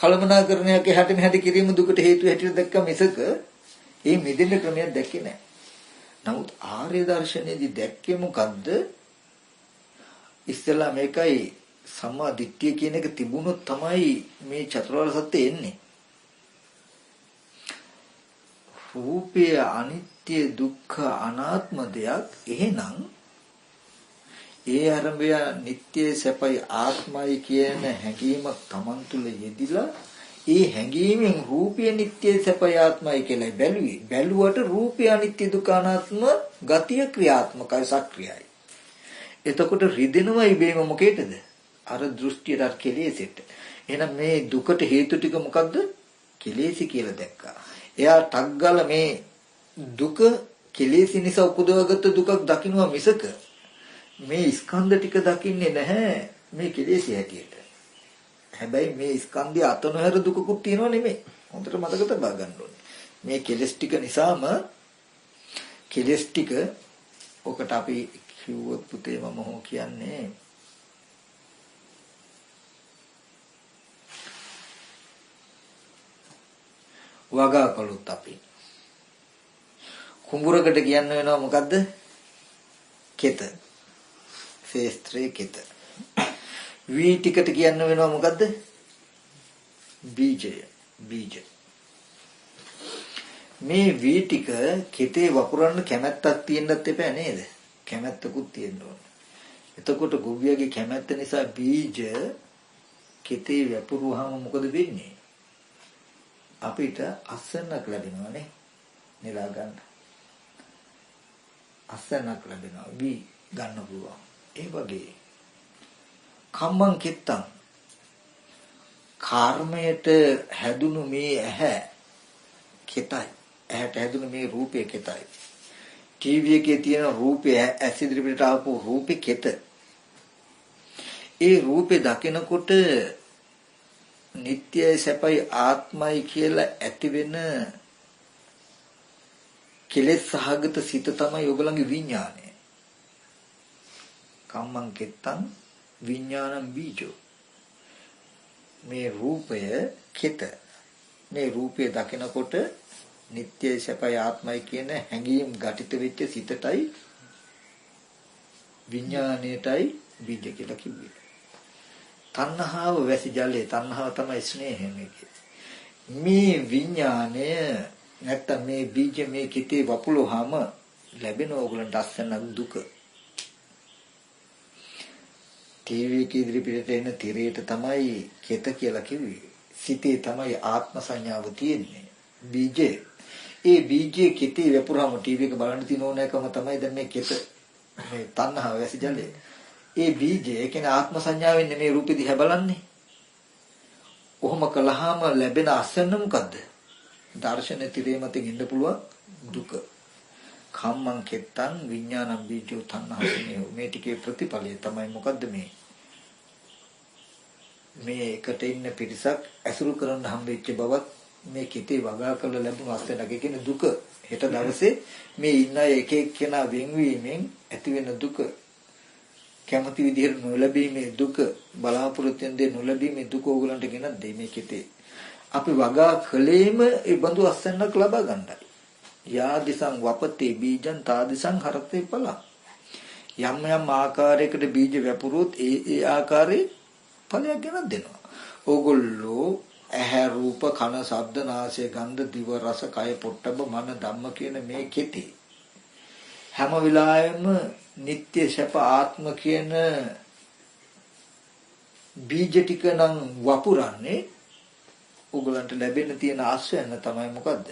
කලමනාකරණයක් එහාට මෙහාට කිරීම දුකට හේතු හැටියට දැක්ක මිසක ඒ මිදෙන්න ක්‍රමයක් දැක්කේ නැහැ. නමුත් ආර්ය දර්ශනයේදී දැක්කේ මොකද්ද? ඉස්සෙල්ලා මේකයි සම්මා දිට්ඨිය කියන එක තිබුණොත් තමයි මේ චතුරාර්ය සත්‍ය එන්නේ. රූපය අනිත්‍ය දුක්ඛ අනාත්ම දෙයක්. එහෙනම් ඒ ආරම්භය නිට්ටය සැපයි ආත්මයි කියන හැඟීමක් Taman තුල යෙදිලා ඒ හැඟීමෙන් රූපය නිට්ටය සැපයි ආත්මයි කියලා බැලුවේ. බැලුවට රූපය අනිත්‍ය දුක්ඛ අනාත්ම ගතිය ක්‍රියාත්මකයි සක්‍රියයි. එතකොට රිදෙනවා ඉබේම මොකේද? අර දෘෂ්ටියට අර කෙලෙසෙට. එහෙනම් මේ දුකට හේතු ටික මොකද්ද? කෙලෙසි කියලා දැක්කා. එයා ටක් ගාලා මේ දුක කෙලෙසි නිසා උපදවගත්ත දුකක් දකින්නවා මිසක මේ ස්කන්ධ ටික දකින්නේ නැහැ මේ කෙලෙසි හැටියට. හැබැයි මේ ස්කන්ධය අත නොහැර දුකකුත් තියෙනව නෙමෙයි. හොඳට මතක තබා ගන්න ඕනේ. මේ කෙලෙස් ටික නිසාම කෙලෙස් ටික ඔකට අපි කිව්වොත් පුතේ මම හෝ කියන්නේ වගා කළොත් අපි කුඹුරකට කියන්න වෙනවා මොකද්ද? කෙත. ශේස්ත්‍රයේ කෙත. වී ටිකට කියන්න වෙනවා මොකද්ද? බීජය. බීජ. මේ වී ටික කෙතේ වපුරන්න කැමැත්තක් තියෙන්නත් එපා නේද? කැමැත්තකුත් තියෙන්න ඕනේ. එතකොට ගොවියගේ කැමැත්ත නිසා බීජ කෙතේ වපුරුවාම මොකද වෙන්නේ? අපිට අස්සන්නක් ලැබෙනවා නේ. නෙලා ගන්න. අස්සන්නක් ලැබෙනවා. වී ගන්න පුළුවන්. ඒ වගේ කම්මං කිත්තං කර්මයට හැදුණු මේ ඇහැ කෙතයි. ඇහැට හැදුණු මේ රූපය කෙතයි. ටීවී එකේ තියෙන රූපය ඇස් ඉදිරියට ආපු රූපේ කෙත. ඒ රූපේ දකිනකොට නිට්ටයයි සැපයි ආත්මයි කියලා ඇති වෙන කෙලෙස් සහගත සිත තමයි ඔයගලගේ විඥානය. කම්මං කෙත්තං විඥානං බීජෝ. මේ රූපය කෙත. මේ රූපය දකිනකොට නිට්ටයයි සැපයි ආත්මයි කියන හැඟීම් ඝටිත වෙච්ච සිතටයි විඥාණයටයි බීජ කියලා කිව්වේ. තණ්හාව වැසි ජලයේ තණ්හාව තමයි ස්නේහය මේකේ. මේ විඥාණය නැත්තම් මේ බීජ මේ කිතේ වපුලුවාම ලැබෙන ඕගලන්ට අස්සන දුක. ටීවී එකේ ඉදිරියට එන තිරයට තමයි කෙත කියලා කිව්වේ. සිතේ තමයි ආත්ම සංඥාව තියෙන්නේ. බීජේ. ඒ බීජේ කෙතේ වපුරාම ටීවී එක බලන්න තියෙන ඕනෑකම තමයි දැන් මේ කෙත මේ තණ්හාව වැසි ජලයේ. ඒ බීජය කියන්නේ ආත්ම සංඥාවෙන් නෙමේ රූපෙ දිහා බලන්නේ. කොහොම කළාම ලැබෙන අස්සන්න මොකද්ද? දර්ශන තිරේ මතින් ඉන්න පුළුවන් දුක. කම්මං කෙත්තං විඥානං බීජෝ තණ්හාසනේ. මේ ටිකේ ප්‍රතිඵලය තමයි මොකද්ද මේ? මේ එකට ඉන්න පිරිසක් ඇසුරු කරන්න හම්බෙච්ච බවත් මේ කිතේ වගා කරලා ලැබුණු අස්සනක කියන දුක. හෙට දවසේ මේ ඉන්න එක එක්කෙනා වෙන්වීමෙන් ඇති වෙන දුක. කැමති විදිහට නොලැබීමේ දුක බලාපොරොත්තුෙන් දෙ නොලැබීමේ දුක ඕගලන්ට ගෙනත් දෙයි මේ කිතේ. අපි වගා කලේම ඒ බඳු අස්සන්නක් ලබා ගන්නයි. යා දිසං වපතේ බීජං තා දිසං හරතේ පලං. යම් යම් ආකාරයකට බීජ වැපුරුවොත් ඒ ආකාරයේ ඵලයක් ගෙනත් දෙනවා. ඕගොල්ලෝ ඇහැ රූප කන ශබ්ද නාසය ගන්ධ දිව රස කය පොට්ටබ මන ධම්ම කියන මේ කෙටි හැම වෙලාවෙම නිට්ටය සැප ආත්ම කියන බීජ ටික නම් වපුරන්නේ ඕගලන්ට ලැබෙන්න තියෙන ආශ්‍රයන තමයි මොකද්ද?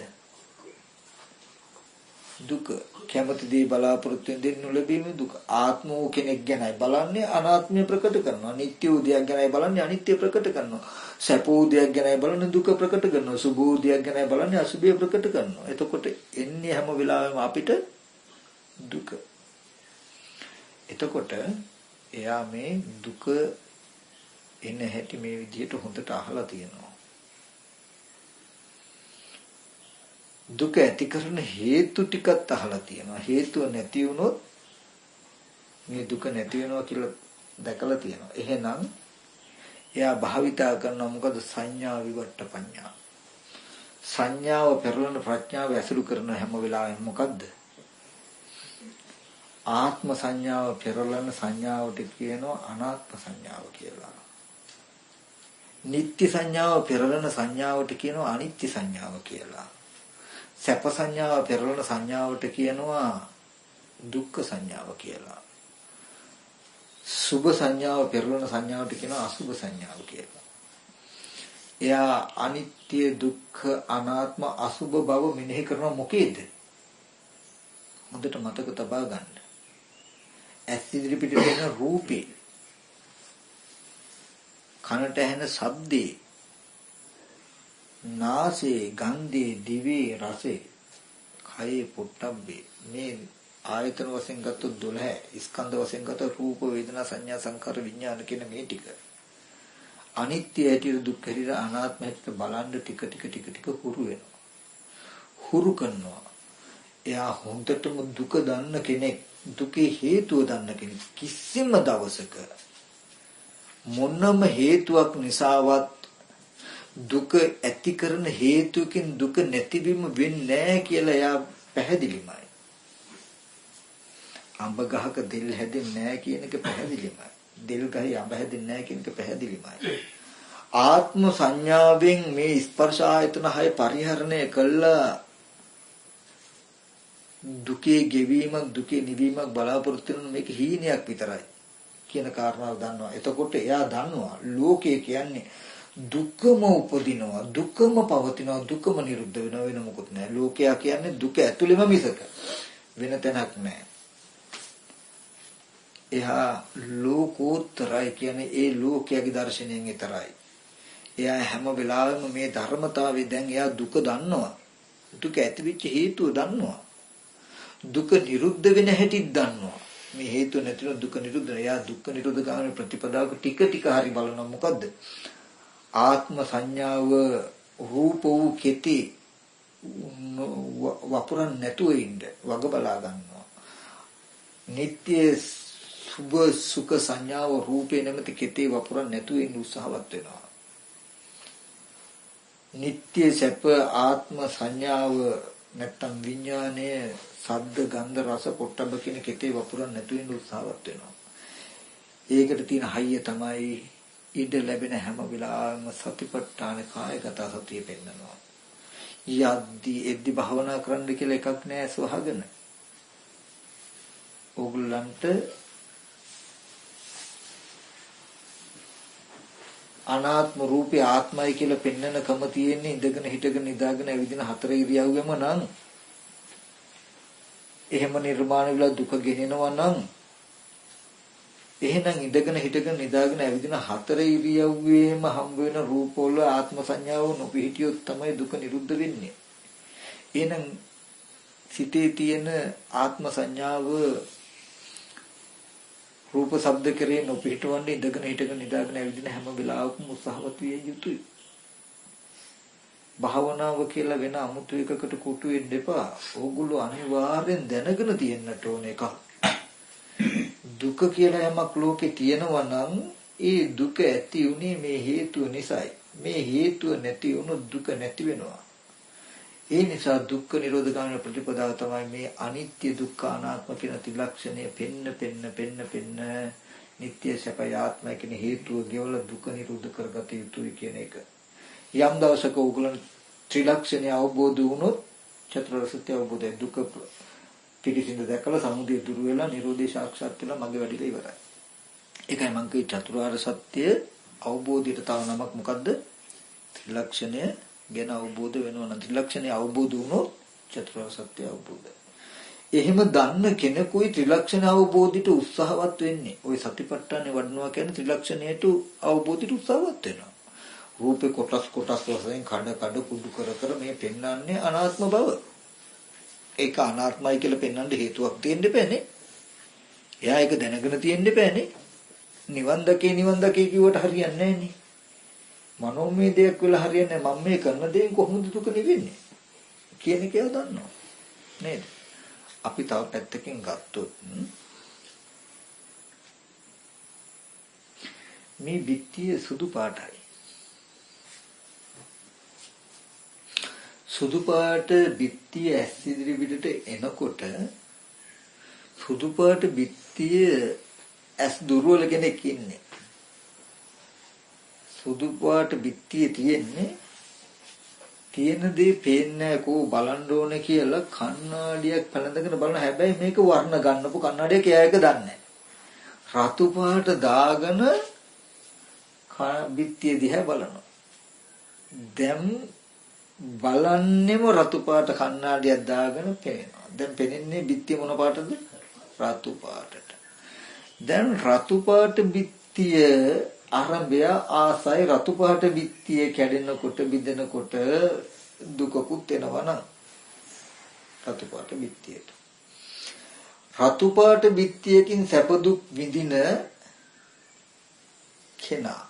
දුක. කැමති දේ බලාපොරොත්තු වෙන්න ලැබීමේ දුක. ආත්මෝ කෙනෙක් ගැනයි බලන්නේ අනාත්මය ප්‍රකට කරනවා. නිට්ටය උදයක් ගැනයි බලන්නේ අනිත්‍ය ප්‍රකට කරනවා. සැපෝ උදයක් ගැනයි බලන්නේ දුක ප්‍රකට කරනවා. සුභෝ උදයක් ගැනයි බලන්නේ අසුභය ප්‍රකට කරනවා. එතකොට එන්නේ හැම වෙලාවෙම අපිට දුක. එතකොට එයා මේ දුක එන හැටි මේ විදිහට හොඳට අහලා තියෙනවා. දුක ඇති කරන හේතු ටිකත් අහලා තියෙනවා. හේතුව නැති වුණොත් මේ දුක නැති වෙනවා කියලා දැකලා තියෙනවා. එහෙනම් එයා භාවිතා කරනවා මොකද සංඥා විවට්ට පඤ්ඤා. සංඥාව පෙරලන ප්‍රඥාව ඇසුරු කරන හැම වෙලාවෙම මොකද්ද? ආත්ම සංඥාව පෙරලන සංඥාවට කියනවා අනාත්ම සංඥාව කියලා. නිත්‍ය සංඥාව පෙරලන සංඥාවට කියනවා අනිත්‍ය සංඥාව කියලා. සැප සංඥාව පෙරලන සංඥාවට කියනවා දුක්ඛ සංඥාව කියලා. සුභ සංඥාව පෙරලන සංඥාවට කියනවා අසුභ සංඥාව කියලා. එයා අනිත්‍ය දුක්ඛ අනාත්ම අසුභ බව මෙනෙහි කරන මොකේද? හොඳට මතක තබා ගන්න. ඇස් ඉදිරි පිටට එන රූපේ, කනට ඇහෙන ශබ්දේ, නාසයේ ගන්ධේ, දිවේ රසේ, කයේ පොට්ටබ්බේ, මේ ආයතන වශයෙන් ගත්තොත් 12 ස්කන්ධ වශයෙන් ගත්තොත් රූප වේදනා සංඥා සංකාර විඥාන කියන මේ ටික අනිත්‍ය ඇටියට දුක් හැටියට අනාත්ම හැටියට බලන්න ටික ටික හුරු වෙනවා. හුරු කරනවා. එයා හොඳටම දුක දන්න කෙනෙක්, දුකේ හේතුව දන්න කෙනෙක්. කිසිම දවසක මොනම හේතුවක් නිසාවත් දුක ඇති කරන හේතුකින් දුක නැතිවීම වෙන්නේ නැහැ කියලා එයා පැහැදිලිමයි. අඹ ගහක දෙල් හැදෙන්නේ නැහැ කියන එක පැහැදිලිමයි. දෙල් ගහේ අඹ හැදෙන්නේ නැහැ කියන එක පැහැදිලිමයි. ආත්ම සංඥාවෙන් මේ ස්පර්ශ ආයතන 6 පරිහරණය කළා දුකේ ගෙවීමක් දුකේ නිවීමක් බලාපොරොත්තු වෙන මේක හීනයක් විතරයි කියන කාරණාව දන්නවා. එතකොට එයා දන්නවා ලෝකය කියන්නේ දුකම උපදිනවා, දුකම පවතිනවා, දුකම නිරුද්ධ වෙනවා, වෙන මොකුත් නැහැ. ලෝකයා කියන්නේ දුක ඇතුළෙම මිසක වෙන තැනක් නැහැ. එහා ලෝකෝත්තරයි කියන්නේ ඒ ලෝකයේ දර්ශනයෙන් විතරයි. එයා හැම වෙලාවෙම මේ ධර්මතාවය දැන් එයා දුක දන්නවා. දුක ඇතිවෙච්ච හේතුව දන්නවා. දුක නිරුද්ධ වෙන හැටි දන්නවා. මේ හේතුව නැතිව දුක නිරුද්ධ වෙනවා. එයා දුක්ඛ නිරෝධ ගාමී ප්‍රතිපදාවක ටික ටික හරි බලනවා. මොකද්ද? ආත්ම සංඥාව රූප වූ කෙටි වපුරන් නැතුව ඉන්න වග බලා ගන්නවා. නিত্য සුභ සුඛ සංඥාව රූපේ නැමැති කෙටි වපුරන් නැතුව ඉන්න උත්සාහවත් වෙනවා. නিত্য සැප ආත්ම සංඥාව නැත්තම් විඥානයේ ශබ්ද ගන්ධ රස පොට්ටබ්බ කියන කෙටි වපුරන් නැතුව ඉන්න උත්සාහවත් වෙනවා. ඒකට තියෙන හයිය තමයි ඉඩ ලැබෙන හැම වෙලාවෙම සතිපට්ඨාන කායගත සතිය පෙන්නනවා. එද්දි භාවනා කරන්න කියලා එකක් නෑ සවහගෙන. ඕගොල්ලන්ට අනාත්ම රූපේ ආත්මයි කියලා පෙන්වනකම තියෙන්නේ ඉඳගෙන හිටගෙන නිදාගෙන ඇවිදින හතර ඉරියව්වෙම නම් එහෙම නිර්මාණ වෙලා දුක ගෙනෙනවා නම් එහෙනම් ඉඳගෙන හිටගෙන නිදාගෙන ඇවිදින හතර ඉරියව්වේම හම් වෙන රූපවල ආත්ම සංඥාව නොපිහිටියොත් තමයි දුක නිරුද්ධ වෙන්නේ. එහෙනම් සිතේ තියෙන ආත්ම සංඥාව රූප ශබ්ද කරේ නොපිහිටවන්නේ ඉඳගෙන හිටගෙන නිදාගෙන ඇවිදින හැම වෙලාවකම උත්සාහවත් විය යුතුයි. භාවනාව කියලා වෙන 아무තු එකකට කොටු වෙන්න එපා. ඕගොල්ලෝ අනිවාර්යෙන් දැනගෙන තියෙන්නට ඕන එකක්. දුක කියලා යමක් ලෝකේ තියෙනවා නම් ඒ දුක ඇති උනේ මේ හේතුව නිසායි. මේ හේතුව නැති වුණොත් දුක නැති වෙනවා. ඒ නිසා දුක්ඛ නිරෝධ ගාමී ප්‍රතිපදාව තමයි මේ අනිත්‍ය දුක්ඛ අනාත්ම කියන ත්‍රිලක්ෂණය පෙන්න නිට්ටය සැපය ආත්මය කියන හේතුව ගෙවල දුක නිරෝධ කරගත යුතුයි කියන එක. යම් දවසක උගලන් ත්‍රිලක්ෂණය අවබෝධ වුණොත් චතුරාර්ය සත්‍ය අවබෝධය දුක පිටිසින්ද දැකලා සමුදය දුරු වෙලා නිරෝධය සාක්ෂාත් වෙලා මගේ වැඩිලා ඉවරයි. ඒකයි මම කිව්වේ චතුරාර්ය සත්‍ය අවබෝධයට තව නමක් මොකද්ද? ත්‍රිලක්ෂණය ගැන අවබෝධ වෙනවා නම් ත්‍රිලක්ෂණය අවබෝධ වුණොත් චතුරාර්ය සත්‍ය අවබෝධය. එහෙම දන්න කෙනෙකුයි ත්‍රිලක්ෂණ අවබෝධයට උත්සාහවත් වෙන්නේ. ওই සතිපට්ඨානේ වඩනවා කියන්නේ ත්‍රිලක්ෂණයට අවබෝධයට උත්සාහවත් වෙනවා. රූපේ කොටස් වශයෙන් කඩ කුඩු කර මේ පෙන්වන්නේ අනාත්ම බව. ඒක අනාත්මයි කියලා පෙන්වන්න හේතුවක් තියෙන්න බෑනේ. එයා ඒක දැනගෙන තියෙන්න බෑනේ. නිවන් දකේ කිව්වට හරියන්නේ නැහනේ. මනෝමය දෙයක් වෙලා හරියන්නේ මම මේ කරන දේෙන් කොහොමද දුක නිවෙන්නේ කියන එක එයා දන්නවා. නේද? අපි තව පැත්තකින් ගත්තොත් මේ බිත්තිය සුදු පාටයි. සුදු පාට බිත්තිය ඇස් ඉදිරි පිටට එනකොට සුදු පාට බිත්තිය ඇස් දුර්වල කෙනෙක් ඉන්නේ. සුදු පාට බිත්තිය තියෙන දේ පේන්නේ කෝ බලන්න ඕනේ කියලා කණ්ණාඩියක් පැලඳගෙන බලන හැබැයි මේක වර්ණ ගන්නපු කණ්ණාඩියක් එයා එක දන්නේ රතු පාට දාගෙන බිත්තිය දිහා බලනවා. දැන් බලන්නෙම රතු පාට කණ්ණාඩියක් දාගෙන පේනවා. දැන් පේන්නේ බිත්තිය මොන පාටද? රතු පාටට. දැන් රතු පාට බිත්තිය ආරම්භය ආසයි රතු පාට බිත්තිය කැඩෙනකොට බිඳෙනකොට දුකකුත් එනවා නම් රතු පාට බිත්තියට. රතු පාට බිත්තියකින් සැප දුක් විඳින කෙනා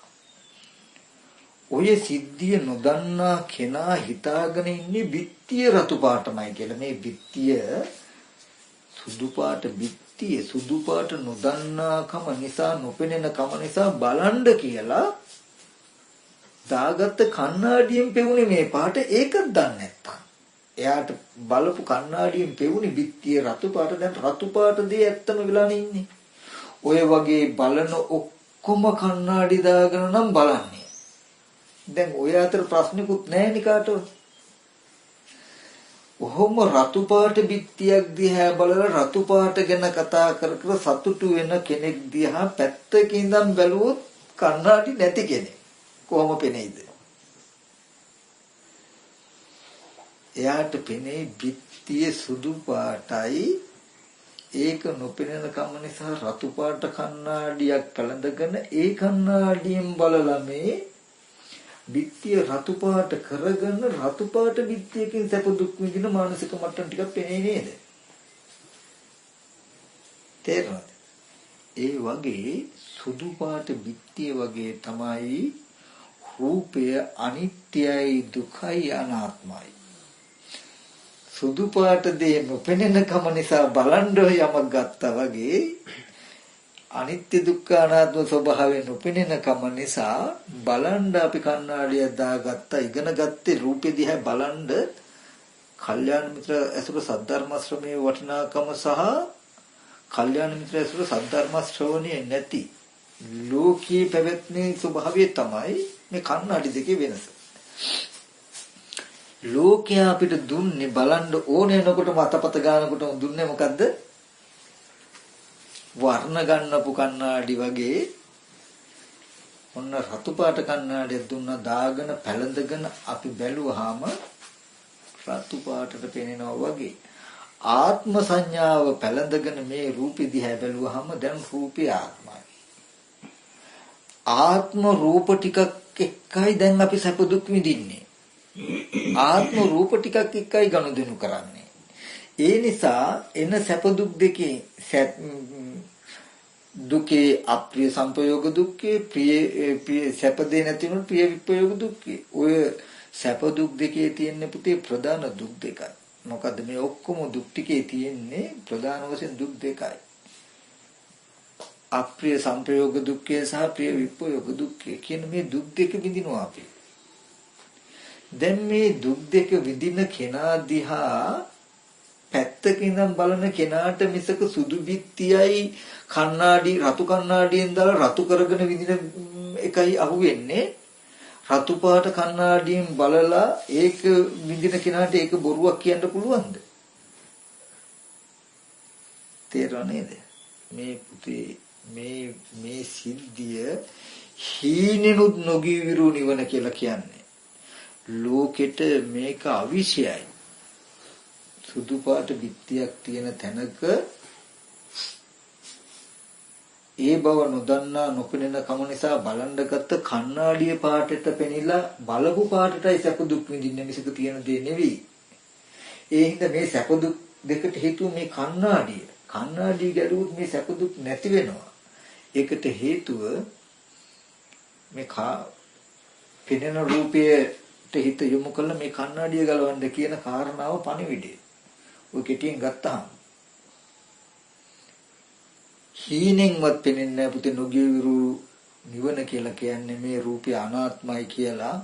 ඔය සිද්ධිය නොදන්නා කෙනා හිතාගෙන ඉන්නේ බිත්තිය රතු පාටමයි කියලා. මේ බිත්තිය සුදු පාට බිත්තිය සුදු පාට නොදන්නාකම නිසා නොපෙනෙන කම නිසා බලන්න කියලා දාගත්ත කණ්ණාඩියෙන් පෙවුනේ මේ පාට ඒකත් දන්නේ නැත්තම් එයාට බලපු කණ්ණාඩියෙන් පෙවුනේ බිත්තිය රතු පාට. දැන් රතු පාට දේ ඇත්තම වෙලානේ ඉන්නේ. ඔය වගේ බලන ඔක්කොම කණ්ණාඩි දාගෙන නම් බලන්නේ. දැන් ඔය අතර ප්‍රශ්නිකුත් නැහැ නේ කාටවත්. ඔහොම රතු පාට බිත්තියක් දිහා බලලා රතු පාට ගැන කතා කර කර සතුටු වෙන කෙනෙක් දිහා පැත්තක ඉඳන් බැලුවොත් කණ්ණාඩි නැති කෙනෙක් කොහොම පෙනෙයිද? එයාට පෙනේ බිත්තිය සුදු පාටයි ඒක නොපෙනෙන කම නිසා රතු පාට කණ්ණාඩියක් කලඳගෙන ඒ කණ්ණාඩියෙන් බලලා මේ බිත්තිය රතු පාට කරගෙන රතු පාට බිත්තියකින් සැප දුක් විඳින මානසික මට්ටම් ටිකක් පෙනේ නේද? තේරෙනවද? ඒ වගේ සුදු පාට බිත්තිය වගේ තමයි රූපය අනිත්‍යයි දුකයි අනාත්මයි. සුදු පාට දේ නොපෙනෙන කම නිසා බලන්න යමක් ගත්තා වගේ අනිත්‍ය දුක්ඛ අනාත්ම ස්වභාවය නොපෙනෙන කම නිසා බලන්න අපි කණ්ණාඩිය දාගත්තා ඉගෙන ගත්තේ රූපෙ දිහා බලන්න කල්යාණ මිත්‍ර ඇසුර සද්ධර්ම ශ්‍රමයේ වටිනාකම සහ කල්යාණ මිත්‍ර ඇසුර සද්ධර්ම ශ්‍රවණිය නැති ලෝකී පැවැත්මේ ස්වභාවය තමයි මේ කණ්ණාඩි දෙකේ වෙනස. ලෝකයා අපිට දුන්නේ බලන්න ඕනේ නකොට මතපත ගන්නකොට දුන්නේ මොකද්ද? වර්ණ ගන්නපු කණ්ණාඩි වගේ ඔන්න රතු පාට කණ්ණාඩියක් දුන්නා දාගෙන පැලඳගෙන අපි බැලුවාම රතු පාටට පේනවා වගේ ආත්ම සංඥාව පැලඳගෙන මේ රූපෙ දිහා බැලුවාම දැන් රූපය ආත්මයි. ආත්ම රූප ටිකක් එක්කයි දැන් අපි සැප දුක් විඳින්නේ. ආත්ම රූප ටිකක් එක්කයි ගනුදෙනු කරන්නේ. ඒ නිසා එන සැප දුක් දෙකේ දුකේ අප්‍රිය සංපයෝග දුක්ඛේ ප්‍රිය සැප දෙ නැති වුණු ප්‍රිය විපයෝග දුක්ඛේ. ඔය සැප දුක් දෙකේ තියෙන පුතේ ප්‍රධාන දුක් දෙකයි. මොකද මේ ඔක්කොම දුක් ටිකේ තියෙන්නේ ප්‍රධාන වශයෙන් දුක් දෙකයි. අප්‍රිය සංපයෝග දුක්ඛේ සහ ප්‍රිය විපයෝග දුක්ඛේ කියන මේ දුක් දෙක විඳිනවා අපි. දැන් මේ දුක් දෙක විඳින කෙනා දිහා පැත්තක ඉඳන් බලන කෙනාට මිසක සුදු බිත්තියයි කණ්ණාඩි රතු කණ්ණාඩියෙන් දාලා රතු කරගෙන විඳින එකයි අහුවෙන්නේ. රතු පාට කණ්ණාඩියෙන් බලලා ඒක විඳින කෙනාට ඒක බොරුවක් කියන්න පුළුවන්ද? තේරෙනවද? මේ පුතේ මේ සිද්ධිය හීනෙනුත් නොගී විරු නිවන කියලා කියන්නේ. ලෝකෙට මේක අවිෂයයි. සුදු පාට බිත්තියක් තියෙන තැනක ඒ බව නොදන්නා නොපෙනෙන කම නිසා බලන්න ගත්ත කණ්ණාඩිය පාටට පෙනිලා බලපු පාටටයි සැප දුක් විඳින්න මිසක තියෙන දේ නෙවෙයි. ඒ හින්දා මේ සැප දුක් දෙකට හේතුව මේ කණ්ණාඩිය. කණ්ණාඩිය ගැලුවොත් මේ සැප දුක් නැති වෙනවා. ඒකට හේතුව මේ පෙනෙන රූපයට හිත යොමු කළ මේ කණ්ණාඩිය ගලවන්න කියන කාරණාව පණිවිඩය. ඔය කෙටියෙන් ගත්තාම හීනෙන්වත් පෙනෙන්නේ නැහැ පුතේ නොගිය විරු නිවන කියලා කියන්නේ මේ රූපය අනාත්මයි කියලා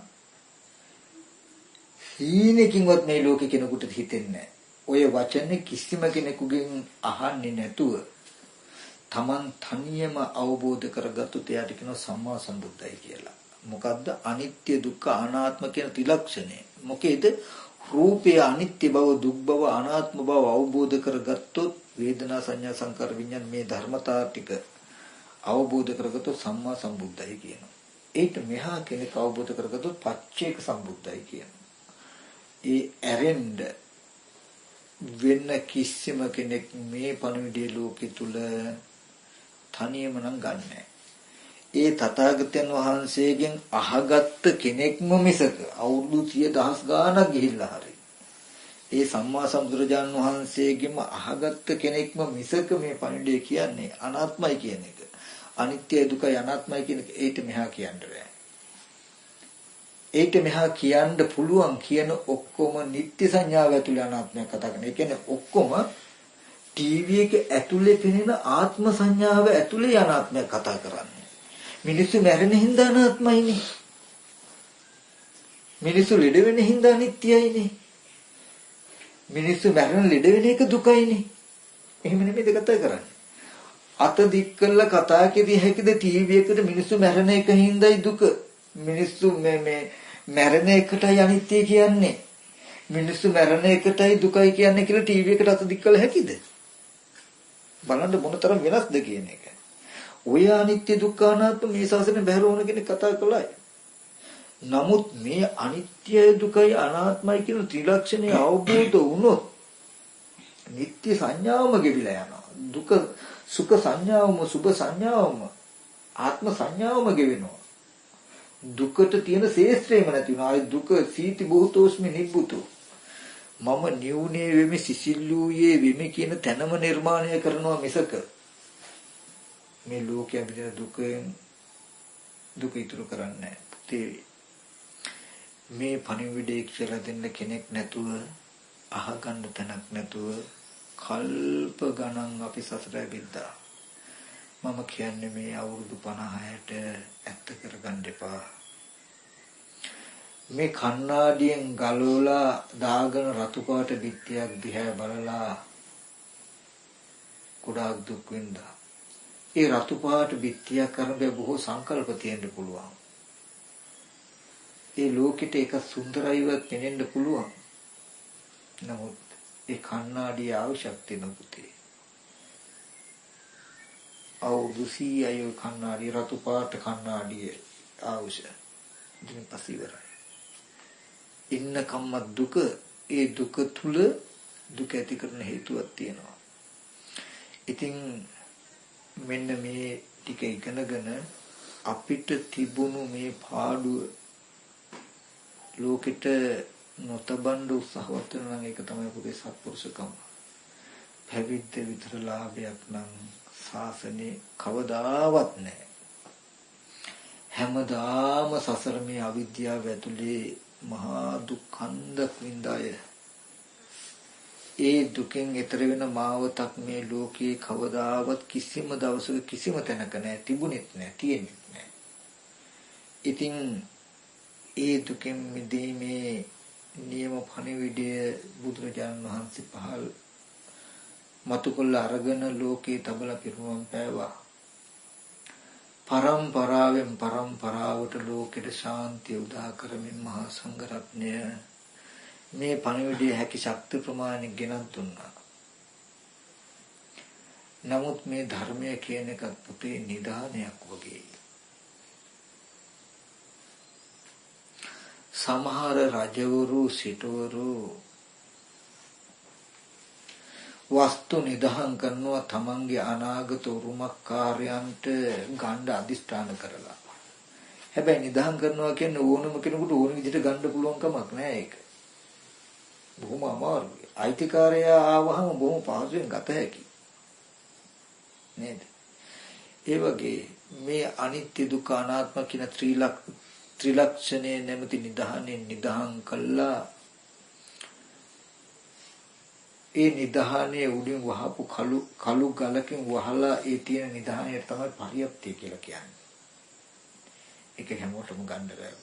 හීනකින්වත් මේ ලෝකේ කෙනෙකුට හිතෙන්නේ නැහැ. ඔය වචනේ කිසිම කෙනෙකුගෙන් අහන්නේ නැතුව Taman තනියම අවබෝධ කරගත්තොත් එයාට කියනවා සම්මා සම්බුද්දයි කියලා. මොකද්ද? අනිත්‍ය දුක්ඛ අනාත්ම කියන ත්‍රිලක්ෂණය. මොකේද? රූපය අනිත්‍ය බව, දුක් බව, අනාත්ම බව අවබෝධ කරගත්තොත් වේදනා සංඥා සංකාර විඥාන මේ ධර්මතා ටික අවබෝධ කරගත්තොත් සම්මා සම්බුද්දයි කියනවා. ඒත් මෙහා කෙනෙක් අවබෝධ කරගත්තොත් පච්චේක සම්බුද්දයි කියනවා. ඒ ඇරෙන්න වෙන කිසිම කෙනෙක් මේ පණිවිඩය ලෝකෙ තුල තනියම නම් ගන්නෑ. ඒ තථාගතයන් වහන්සේගෙන් අහගත්ත කෙනෙක්ම මිසක අවුරුදු 100,000 ගාණක් ගිහිල්ලා හරි ඒ සම්මා සම්බුදුරජාන් වහන්සේගෙම අහගත්ත කෙනෙක්ම මිසක මේ පණිවිඩය කියන්නේ අනාත්මයි කියන එක. අනිත්‍ය දුකයි අනාත්මයි කියන එක ඒිට මෙහා කියන්න බෑ. ඒිට මෙහා කියන්න පුළුවන් කියන ඔක්කොම නිත්‍ය සංඥාව ඇතුළේ අනාත්මයක් කතා කරන. ඒ කියන්නේ ඔක්කොම ටීවී එක ඇතුලේ පෙනෙන ආත්ම සංඥාව ඇතුලේ අනාත්මයක් කතා කරන්නේ. මිනිස්සු මැරෙන හින්දා අනාත්මයිනේ. මිනිස්සු ලෙඩ වෙන හින්දා අනිත්‍යයිනේ. මිනිස්සු මැරෙන ලෙඩ වෙන එක දුකයිනේ. එහෙම නෙමෙයිද කතා කරන්නේ. අත දික් කළා කතා කිරිය හැකිද ටීවී එකට මිනිස්සු මැරෙන එක හින්දායි දුක. මිනිස්සු මේ මැරෙන එකටයි අනිත්‍ය කියන්නේ. මිනිස්සු මැරෙන එකටයි දුකයි කියන්නේ කියලා ටීවී එකට අත දික් කළ හැකිද? බලන්න මොනතරම් වෙනස්ද කියන එක. ඔය අනිත්‍ය දුක්ඛ අනාත්ම මේ ශාසනය බැහැර වුණ කෙනෙක් කතා කළායි. නමුත් මේ අනිත්‍ය දුකයි අනාත්මයි කියන ත්‍රිලක්ෂණය අවබෝධ වුණොත් නිත්‍ය සංඥාවම ගෙවිලා යනවා. දුක සුඛ සංඥාවම සුභ සංඥාවම ආත්ම සංඥාවම ගෙවෙනවා. දුකට තියෙන ශේෂ්ත්‍රයම නැති වෙනවා. ආයි දුක සීති බොහෝතෝස්මි නිබ්බුතෝ. මම නියුනේ වෙමි සිසිල්ලුයේ වෙමි කියන තැනම නිර්මාණය කරනවා මිසක මේ ලෝකයේ විදින දුක ඉතුරු කරන්නේ නැහැ. මේ පණිවිඩය කියලා දෙන්න කෙනෙක් නැතුව අහගන්න තැනක් නැතුව කල්ප ගණන් අපි සසරේ බින්දා. මම කියන්නේ මේ අවුරුදු 50ට ඇත්ත කරගන්න එපා. මේ කණ්ණාඩියෙන් ගලවලා දාගෙන රතු පාට බිත්තියක් දිහා බලලා ගොඩාක් දුක් විඳා. ඒ රතු පාට බිත්තියක් කරන්නේ බොහෝ සංකල්ප තියෙන්න පුළුවන්. ඒ ලෝකෙට එක සුන්දරයිව පෙනෙන්න පුළුවන්. නමුත් ඒ කණ්ණාඩිය අවශ්‍යක්තිය නොපුතේ. අවුරුදු 100යි කණ්ණාඩිය රතු පාට කණ්ණාඩිය අවශ්‍ය. ඉතින් පස්සේ ඉන්න කම්ම දුක ඒ දුක තුල දුක ඇති කරන හේතුවක් තියෙනවා. ඉතින් මෙන්න මේ ටික ඉගෙනගෙන අපිට තිබුණු මේ පාඩුව ලෝකෙට නොතබන්න උත්සාහවත් වෙනවා නම් ඒක තමයි පුතේ සත්පුරුෂකම. පැවිද්ද විතර ලාභයක් නම් ශාසනේ කවදාවත් නැහැ. හැමදාම සසර මේ අවිද්‍යාව ඇතුලේ මහා දුක්ඛන්දක් විඳාය. ඒ දුකෙන් ඈතර වෙන මාවතක් මේ ලෝකේ කවදාවත් කිසිම දවසක කිසිම තැනක නැහැ, තිබුණෙත් නැහැ, තියෙන්නෙත් නැහැ. ඉතින් ඒ දුකෙන් මිදීමේ නියම පණිවිඩය බුදුරජාණන් වහන්සේ පහළ මතුකොල්ල අරගෙන ලෝකේ තබලා පිරුණම් පෑවා. පරම්පරාවෙන් පරම්පරාවට ලෝකෙට ශාන්තිය උදා කරමින් මහා සංඝරත්නය මේ පණිවිඩය හැකි ශක්ති ප්‍රමාණය ගෙනත් දුන්නා. නමුත් මේ ධර්මය කියන එකත් පුතේ නිදානයක් වගේ. සමහර රජවරු සිටවරු වස්තු නිදහම් කරනවා තමන්ගේ අනාගත උරුමකාරයන්ට ගන්න අදිස්ථාන කරලා. හැබැයි නිදහම් කරනවා කියන්නේ ඕනම කෙනෙකුට ඕන විදිහට ගන්න පුළුවන් කමක් නෑ ඒක. බොහොම අමාරුයි. අයිතිකාරයා ආවහම බොහොම පහසුවෙන් ගත හැකි. නේද? ඒ වගේ මේ අනිත්‍ය දුක්ඛ අනාත්ම කියන ත්‍රිලක්ෂණේ නැමැති නිදහනේ නිදහම් කළා. ඒ නිදහනේ උඩින් වහපු කළු ගලකින් වහලා ඒ තියෙන නිදහනේ තමයි පරියප්තිය කියලා කියන්නේ. ඒක හැමෝටම ගන්න බෑ.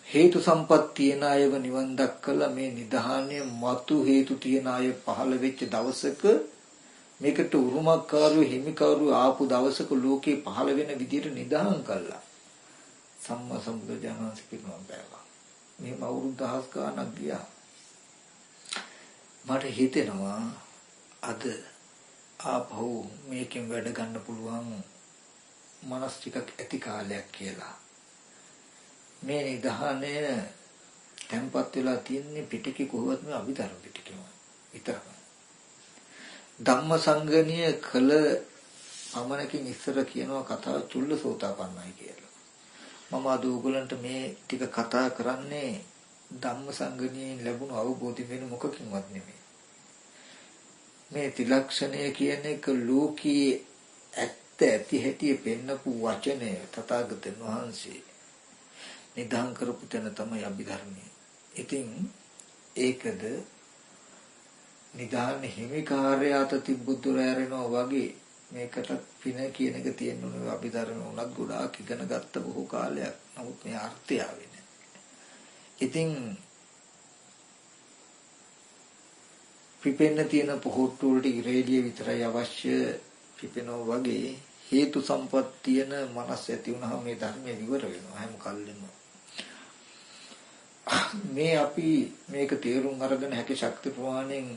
හේතු සම්පත් තියන අයව නිවන් දක්කලා මේ නිධානය මතු හේතු තියන අය පහළ වෙච්ච දවසක මේකට උරුමකාරයෝ හිමිකාරයෝ ආපු දවසක ලෝකේ පහළ වෙන විදිහට නිදාන් කළා. සම්මා සම්බුදුජානක පිටුම් බැලුවා. මේ අවුරුදු දහස් ගාණක් ගියා. මට හිතෙනවා අද ආපහු මේකෙන් වැඩ ගන්න පුළුවන් මනස් ටිකක් ඇති කාලයක් කියලා. මේ නිධානය tempat වෙලා තියෙන්නේ පිටිකේ කොහොමද මේ අභිධර්ම පිටිකේම විතරයි. ධම්මසංගණීය කළ පමණකින් ඉස්සර කියනවා කතාව චුල්ලසෝතාපන්නයි කියලා. මම අද ඕගලන්ට මේ ටික කතා කරන්නේ ධම්මසංගණීයෙන් ලැබුණු අවබෝධය වෙන මොකකින්වත් නෙමෙයි. මේ ත්‍රිලක්ෂණය කියන එක ලෝකී ඇත්ත ඇති හැටි පෙන්නපු වචනය තථාගතයන් වහන්සේ නිදාන් කරපු තැන තමයි අභිධර්මයේ. ඉතින් ඒකද නිදාන හිමිකාර්යයට තිබුදුර ඇරෙනවා වගේ මේකට පින කියන එක තියෙනුනේ අභිධර්ම උනත් ගොඩාක් ඉගෙන ගත්ත බොහෝ කාලයක්. නමුත් මේ අර්ථය ආවේ නැහැ. ඉතින් පිපෙන්න තියෙන පොහොට්ටු වලට ඉරේලිය විතරයි අවශ්‍ය පිපෙනවා වගේ හේතු සම්පත් තියෙන මනස ඇති වුණාම මේ ධර්මයේ විවර වෙනවා හැම කල්ලිම. මේ අපි මේක තේරුම් අරගෙන හැකි ශක්ති ප්‍රමාණයෙන්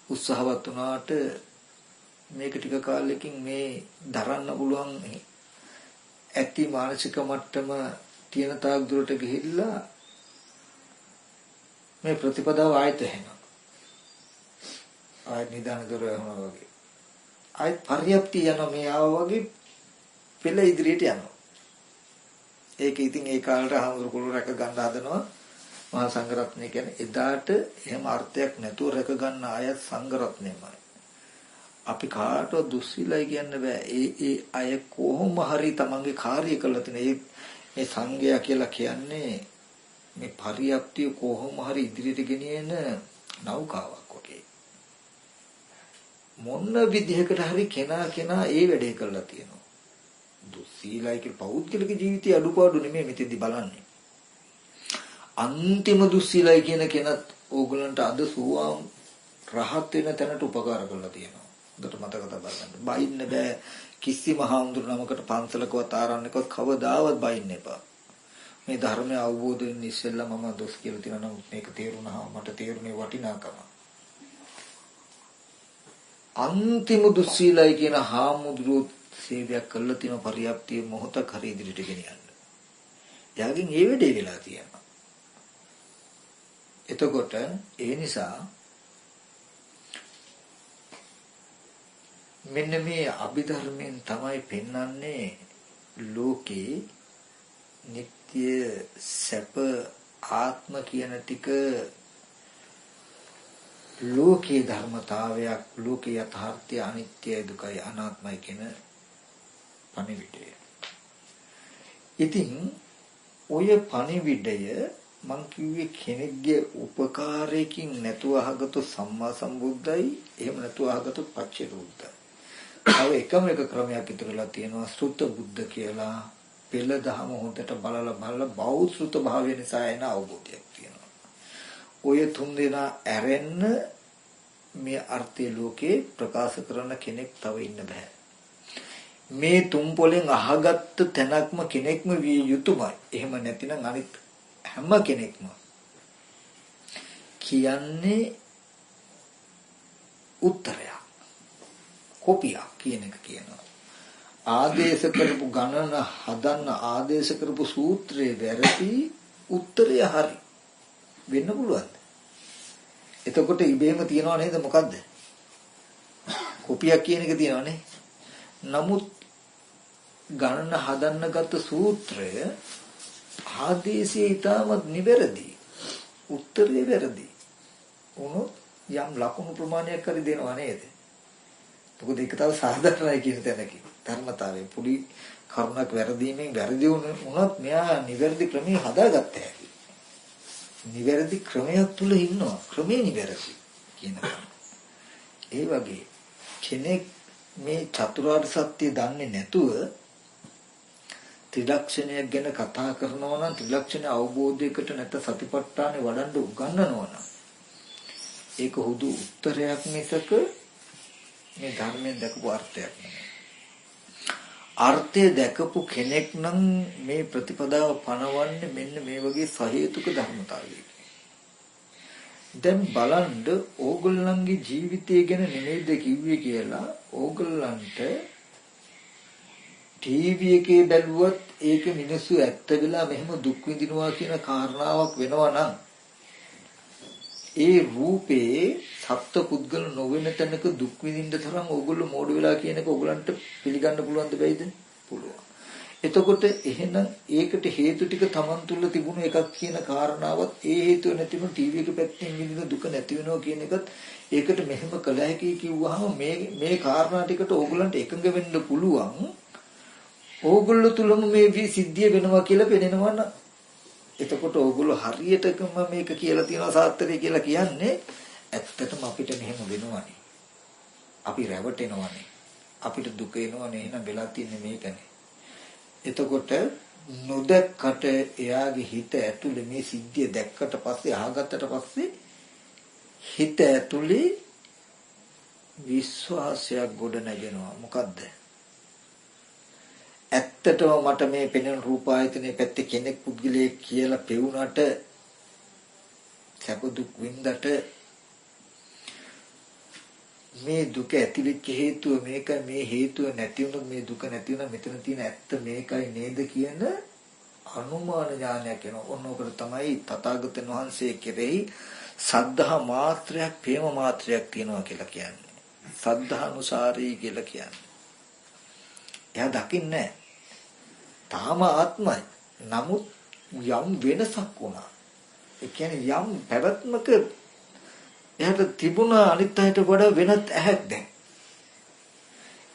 උත්සාහවත් වුණාට මේක ටික කාලෙකින් මේ දරන්න පුළුවන් ඇති මානසික මට්ටම තියෙන තාක් දුරට ගිහිල්ලා මේ ප්‍රතිපදාව ආයත වෙනවා. ආයත නිදාන දොර යනවා වගේ. ආයත පරියප්තිය යන මේ ආවා වගේ පෙළ ඉදිරියට යනවා. ඒක ඉතින් ඒ කාලේට හඳුරුකුළු රැක ගන්න හදනවා මහා සංඝරත්නය කියන්නේ එදාට එහෙම අර්ථයක් නැතුව රැක ගන්න අය සංඝරත්නයමයි. අපි කාටවත් දුස්සීලයි කියන්න බෑ. ඒ අය කොහොම හරි තමන්ගේ කාර්ය කළා තියෙන මේ සංඝයා කියලා කියන්නේ මේ පරියප්තිය කොහොම හරි ඉදිරියට ගෙනියන නෞකාවක් වගේ. මොන විදිහකට හරි කෙනා ඒ වැඩේ කළා තියෙනවා. දුස්සීලයි කියලා පෞද්ගලික ජීවිතයේ අඩුපාඩු නෙමෙයි මෙතෙන්දි බලන්නේ. අන්තිම දුස්සීලයි කියන කෙනත් ඕගලන්ට අද සුවාම් රහත් වෙන තැනට උපකාර කරලා තියෙනවා. හොඳට මතක තබා ගන්න. බයින්න බෑ කිසිම හාමුදුරු නමකට පන්සලකවත් ආරණ්‍යකවත් කවදාවත් බයින්න එපා. මේ ධර්මය අවබෝධ වෙන්න ඉස්සෙල්ලා මම දොස් කියලා තියෙනවා. නමුත් මේක තේරුණාම මට තේරුනේ වටිනාකම. අන්තිම දුස්සීලයි කියන හාමුදුරු සේවයක් කළා තියෙන පරියප්තිය මොහොතක් හරි ඉදිරියට ගෙනියන්න. යාගින් ඒ වෙඩේ වෙලා තියෙනවා. එතකොට ඒ නිසා මෙන්න මේ අභිධර්මයෙන් තමයි පෙන්වන්නේ ලෝකේ නিত্য සැප ආත්ම කියන ටික ලෝකේ ධර්මතාවයක් ලෝකේ යථාර්ථය අනිත්‍යයි දුකයි අනාත්මයි කියන පණිවිඩය. ඉතින් ඔය පණිවිඩය මං කිව්වේ කෙනෙක්ගේ උපකාරයකින් නැතුව අහගත්තු සම්මා සම්බුද්දයි එහෙම නැතුව අහගත්තු පච්චේ බුද්දයි. තව එකම එක ක්‍රමයක් ඉතුරුලා තියෙනවා සෘත බුද්ධ කියලා. පෙළ දහම හොඳට බලලා බෞද්ධ භාවය නිසා එන අවබෝධයක් තියෙනවා. ඔය තුන් දෙනා ඇරෙන්න මේ අර්ථය ලෝකේ ප්‍රකාශ කරන කෙනෙක් තව ඉන්න බෑ. මේ තුන් පොලෙන් අහගත්ත තැනක්ම කෙනෙක්ම විය යුතුමයි. එහෙම නැතිනම් අනිත් හැම කෙනෙක්ම කියන්නේ උත්තරයක් කොපියක් කියන එක කියනවා. ආදේශ කරපු ගණන හදන්න ආදේශ කරපු සූත්‍රයේ වැරදි උත්තරය හරි වෙන්න පුළුවන්. එතකොට ඉබේම තියනව නේද මොකද්ද? කොපියක් කියන එක තියනවනේ. නමුත් ගණන හදන්න ගත්ත සූත්‍රය ආදේශයේ ඊටමත් නිවැරදි. උත්තරේ වැරදි. උනොත් යම් ලකුණු ප්‍රමාණයක් හරි දෙනව නේද? මොකද ඒක තව සාධාරණයි කියන තැනකින් ධර්මතාවයේ පුලි කරුණක් වැරදීමෙන් වැරදි වුණොත් මෙයා නිවැරදි ක්‍රමයේ හදාගත්ත හැකි. නිවැරදි ක්‍රමයක් තුල ඉන්නවා. ක්‍රමේ නිවැරදි කියනවා. ඒ වගේ කෙනෙක් මේ චතුරාර්ය සත්‍ය දන්නේ නැතුව ත්‍රිලක්ෂණයක් ගැන කතා කරනවා නම් ත්‍රිලක්ෂණ අවබෝධයකට නැත සතිපට්ඨානෙ වඩන්න උගන්වනවා නම් ඒක හුදු උත්තරයක් මිසක මේ ධර්මයෙන් දැකපු අර්ථයක් නෙමෙයි. අර්ථය දැකපු කෙනෙක් නම් මේ ප්‍රතිපදාව පනවන්නේ මෙන්න මේ වගේ සහේතුක ධර්මතාවයක. දැන් බලන්න ඕගොල්ලන්ගේ ජීවිතය ගැන නෙමෙයිද කිව්වේ කියලා ඕගොල්ලන්ට ටීවී එකේ බැලුවත් ඒක මිනිස්සු ඇත්ත වෙලා මෙහෙම දුක් විඳිනවා කියන කාරණාවක් වෙනවා නම් ඒ රූපේ සත්ත්ව පුද්ගල නොවන තැනක දුක් විඳින්න තරම් ඕගොල්ලෝ මෝඩ වෙලා කියන එක ඕගොල්ලන්ට පිළිගන්න පුළුවන්ද බැයිද? පුළුවන්. එතකොට එහෙනම් ඒකට හේතු ටික Taman තුල තිබුණු එකක් කියන කාරණාවත් ඒ හේතුව නැතිව ටීවී එක පැත්තෙන් විඳින දුක නැති වෙනවා කියන එකත් ඒකට මෙහෙම කළ හැකි කිව්වහම මේ කාරණා ටිකට ඕගොල්ලන්ට එකඟ වෙන්න පුළුවන්. ඕගොල්ලෝ තුලම මේ සිද්ධිය වෙනවා කියලා පෙනෙනවා නම් එතකොට ඕගොල්ලෝ හරියටම මේක කියලා තියනවා සාත්‍තරය කියලා කියන්නේ ඇත්තටම අපිට මෙහෙම වෙනවනේ. අපි රැවටෙනවනේ. අපිට දුක එනවනේ. එහෙනම් වෙලා තියන්නේ මේකනේ. එතකොට නොදැක්කට එයාගේ හිත ඇතුලේ මේ සිද්ධිය දැක්කට පස්සේ අහගත්තට පස්සේ හිත ඇතුලේ විශ්වාසයක් ගොඩ නැගෙනවා. මොකද්ද? ඇත්තටම මට මේ පෙනෙන රූප ආයතනයේ පැත්තේ කෙනෙක් පුද්ගලයෙක් කියලා පෙවුනට සැප දුක් විඳට මේ දුක ඇතිවෙච්ච හේතුව මේකයි මේ හේතුව නැති වුණොත් මේ දුක නැති වෙනවා මෙතන තියෙන ඇත්ත මේකයි නේද කියන අනුමාන ඥානයක් එනවා. ඕනෝකට තමයි තථාගතයන් වහන්සේ කෙරෙහි සද්ධා මාත්‍රයක් ප්‍රේම මාත්‍රයක් තියෙනවා කියලා කියන්නේ. සද්ධානුසාරී කියලා කියන්නේ. එයා දකින්නේ තාම ආත්මයි. නමුත් යම් වෙනසක් වුණා. ඒ කියන්නේ යම් පැවැත්මක එයාට තිබුණ අනිත් අයට වඩා වෙනත් ඇහැක් දැන්.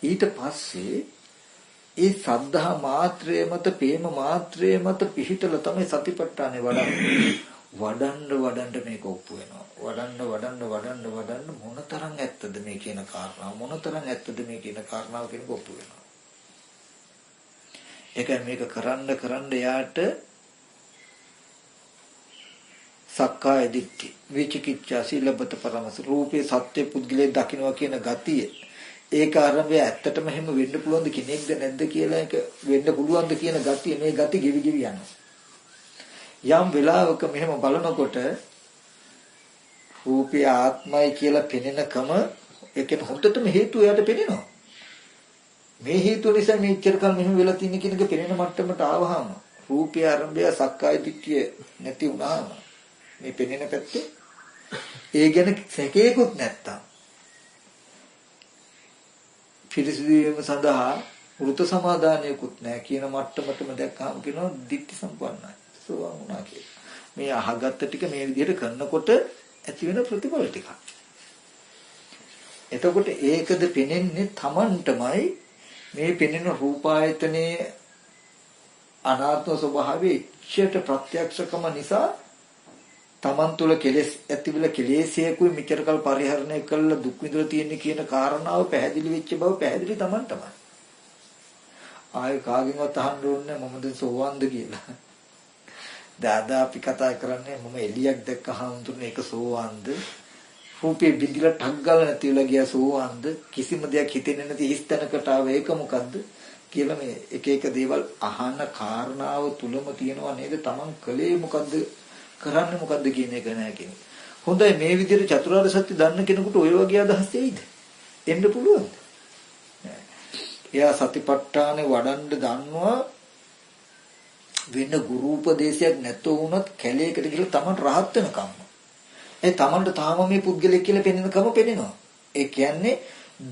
ඊට පස්සේ ඒ සද්ධා මාත්‍රයේ මත ප්‍රේම මාත්‍රයේ මත පිහිටලා තමයි සතිපට්ඨානේ වඩන්න මේක ඔප්පු වෙනවා. වඩන්න මොනතරම් ඇත්තද මේ කියන කාරණාව මොනතරම් ඇත්තද මේ කියන කාරණාව කෙනෙක් ඔප්පු වෙනවා. ඒකයි මේක කරන්න යාට සක්කාය දිට්ඨි විචිකිච්ඡා සීලබ්බත පරමස රූපේ සත්‍ය පුද්ගලයේ දකින්නවා කියන ගතිය ඒක ආරම්භය ඇත්තටම එහෙම වෙන්න පුළුවන්ද කෙනෙක්ද නැද්ද කියලා එක වෙන්න පුළුවන්ද කියන ගතිය මේ ගති ගෙවි යනවා. යම් වෙලාවක මෙහෙම බලනකොට රූපය ආත්මයි කියලා පෙනෙනකම ඒකෙන් හොඳටම හේතුව යට පෙනෙනවා. මේ හේතුව නිසා මේ ඉච්ඡරකල් මෙහෙම වෙලා තියෙන කෙනෙක් පෙනෙන මට්ටමට ආවහම රූපය ආරම්භය සක්කාය දිට්ඨිය නැති වුණාම මේ පෙනෙන පැත්තේ ඒ ගැන සැකේකුත් නැත්තම් පිරිසිදු වීම සඳහා වෘත සමාදානයකුත් නැහැ කියන මට්ටමටම දැක්කම කියනවා දිට්ඨි සම්පන්නයි සෝවාන් වුණා කියලා. මේ අහගත්ත ටික මේ විදිහට කරනකොට ඇති වෙන ප්‍රතිඵල ටික. එතකොට ඒකද පෙනෙන්නේ Tamanටමයි මේ පෙනෙන රූපායතනයේ අනාත්ම ස්වභාවයේ ඉච්ඡයට ප්‍රත්‍යක්ෂකම නිසා Taman තුල කෙලෙස් ඇතිවිලා කෙලෙසේකුයි මෙච්චරකල් පරිහරණය කළා දුක් විඳලා තියෙන කියන කාරණාව පැහැදිලි වෙච්ච බව පැහැදිලි Tamanටමයි. ආයෙ කාගෙන්වත් අහන්න ඕනේ මම දැන් සෝවාන්ද කියලා. දාදා අපි කතා කරන්නේ මම එළියක් දැක්කහම තුනේ ඒක සෝවාන්ද රූපේ බින්දිලා ටක් ගාලා නැතිලා ගියා සෝවාන්ද කිසිම දෙයක් හිතෙන්නේ නැති හිස්තැනකට ආව ඒක මොකද්ද කියලා මේ එක එක දේවල් අහන කාරණාව තුලම තියෙනවා නේද Taman කලේ මොකද්ද කරන්නේ මොකද්ද කියන එක නෑ කියන්නේ. හොඳයි මේ විදිහට චතුරාර්ය සත්‍ය දන්න කෙනෙකුට ඔය වගේ අදහස් එයිද? එන්න පුළුවන්ද? නෑ. එයා සතිපට්ඨානේ වඩන්න දන්නවා වෙන ගුරු උපදේශයක් නැතෝ වුණත් කැලේකට ගිහලා Taman රහත් වෙනකම්. ඒ Tamanට තාම මේ පුද්ගලෙක් කියලා පෙනෙනකම පෙනෙනවා. ඒ කියන්නේ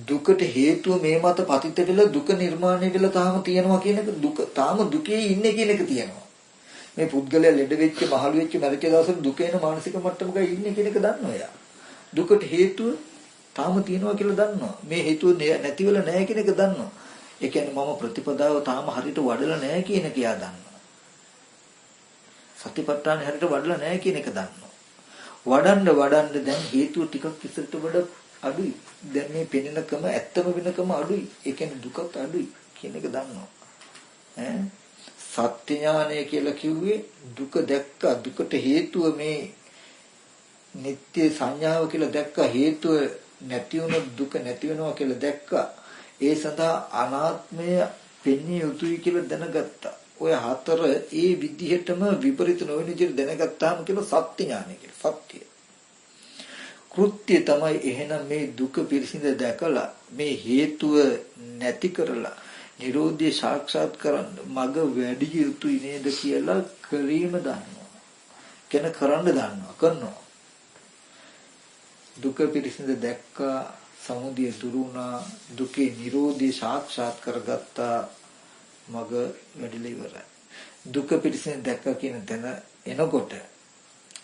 දුකට හේතුව මේ මත පතිත වෙලා දුක නිර්මාණය වෙලා තාම තියෙනවා කියන එක දුක තාම දුකේ ඉන්නේ කියන එක තියෙනවා. මේ පුද්ගලයා ලෙඩ වෙච්ච මහලු වෙච්ච මරිච්ච දවසට දුක එන මානසික මට්ටමක ඉන්නේ කියන එක දන්නවා එයා. දුකට හේතුව තාම තියෙනවා කියලා දන්නවා. මේ හේතුව නැති වෙලා නැහැ කියන එක දන්නවා. ඒ කියන්නේ මම ප්‍රතිපදාව තාම හරියට වඩලා නැහැ කියන එක එයා දන්නවා. සතිපට්ඨාන හරියට වඩලා නැහැ කියන එක දන්නවා. වඩන්න දැන් හේතුව ටිකක් ඉස්සරට වඩා අඩුයි. දැන් මේ පෙනෙනකම ඇත්තම වෙනකම අඩුයි. ඒ කියන්නේ දුකත් අඩුයි කියන එක දන්නවා. ඈ සත්‍ය ඥානය කියලා කිව්වේ දුක දැක්කා. දුකට හේතුව මේ නිත්‍ය සංඥාව කියලා දැක්කා. හේතුව නැති වුණ දුක නැති වෙනවා කියලා දැක්කා. ඒ සඳහා අනාත්මය පෙන්විය යුතුයි කියලා දැනගත්තා. ඔය හතර ඒ විදිහටම විපරිත නොවන විදිහට දැනගත්තාම කියන සත්‍ය ඥානය කියලා. සත්‍ය. කෘත්‍ය තමයි එහෙනම් මේ දුක පිරිසිඳ දැකලා මේ හේතුව නැති කරලා නිරෝධය සාක්ෂාත් කරන්න මග වැඩි යුතුයි නේද කියලා ක්‍රීම දන්නවා. කෙන කරන්න දන්නවා. කරනවා. දුක පිරිසිඳ දැක්කා, සමුදය දුරු වුණා, දුකේ නිරෝධය සාක්ෂාත් කරගත්තා, මග වැඩිලා ඉවරයි. දුක පිරිසිඳ දැක්කා කියන තැන එනකොට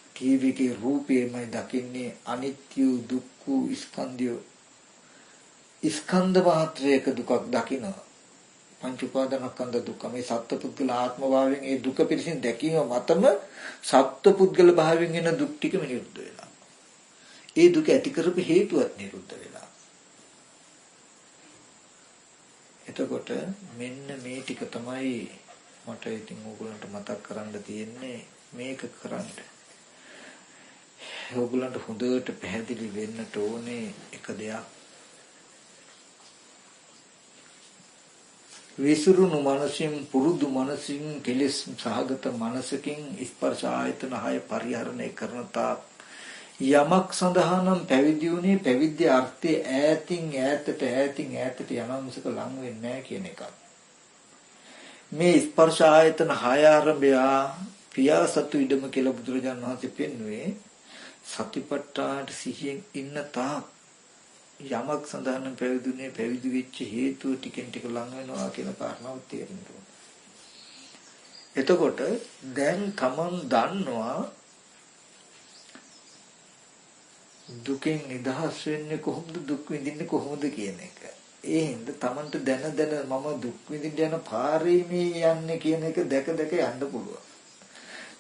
ටීවීකේ රූපේමයි දකින්නේ අනිත්‍ය දුක්ඛ ස්කන්ධය. ස්කන්ධ මාත්‍රයක දුකක් දකිනවා. පංච උපාදානස්කන්ධ දුක්ඛ මේ සත්පුද්ගල ආත්ම භාවයෙන් ඒ දුක පිරිසින් දැකීම මතම සත්පුද්ගල භාවයෙන් එන දුක් ටිකම නිරුද්ධ වෙනවා. ඒ දුක ඇති කරපු හේතුවත් නිරුද්ධ වෙනවා. එතකොට මෙන්න මේ ටික තමයි මට ඉතින් ඕගොල්ලන්ට මතක් කරන්න තියෙන්නේ. මේක කරන්න ඕගොල්ලන්ට හොඳට පැහැදිලි වෙන්නට ඕනේ එක දෙයක්. විසුරුණු මනසින් පුරුදු මනසින් කෙලෙස් සහගත මනසකින් ස්පර්ශ ආයතන 6 පරිහරණය කරන තාක් යමක් සඳහා නම් පැවිදි වුණේ පැවිද්දේ අර්ථය ඈතින් ඈතට යනමසක ලං වෙන්නේ නැහැ කියන එක. මේ ස්පර්ශ ආයතන 6 ආරම්භය පියාසතු ඉදම කියලා බුදුරජාණන් වහන්සේ පෙන්වුවේ සතිපට්ඨාන සිහියෙන් ඉන්න තාක් යමක් සඳහන් පැවිදුනේ පැවිදි වෙච්ච හේතුව ටිකෙන් ටික ලං වෙනවා කියන කාරණාව තේරුම් ගන්න. එතකොට දැන් තමන් දන්නවා දුකෙන් නිදහස් වෙන්නේ කොහොමද, දුක් විඳින්නේ කොහොමද කියන එක. ඒ හින්දා තමන්ට දැන මම දුක් විඳින්න යන පාරේ මේ යන්නේ කියන එක දැක යන්න පුළුවන්.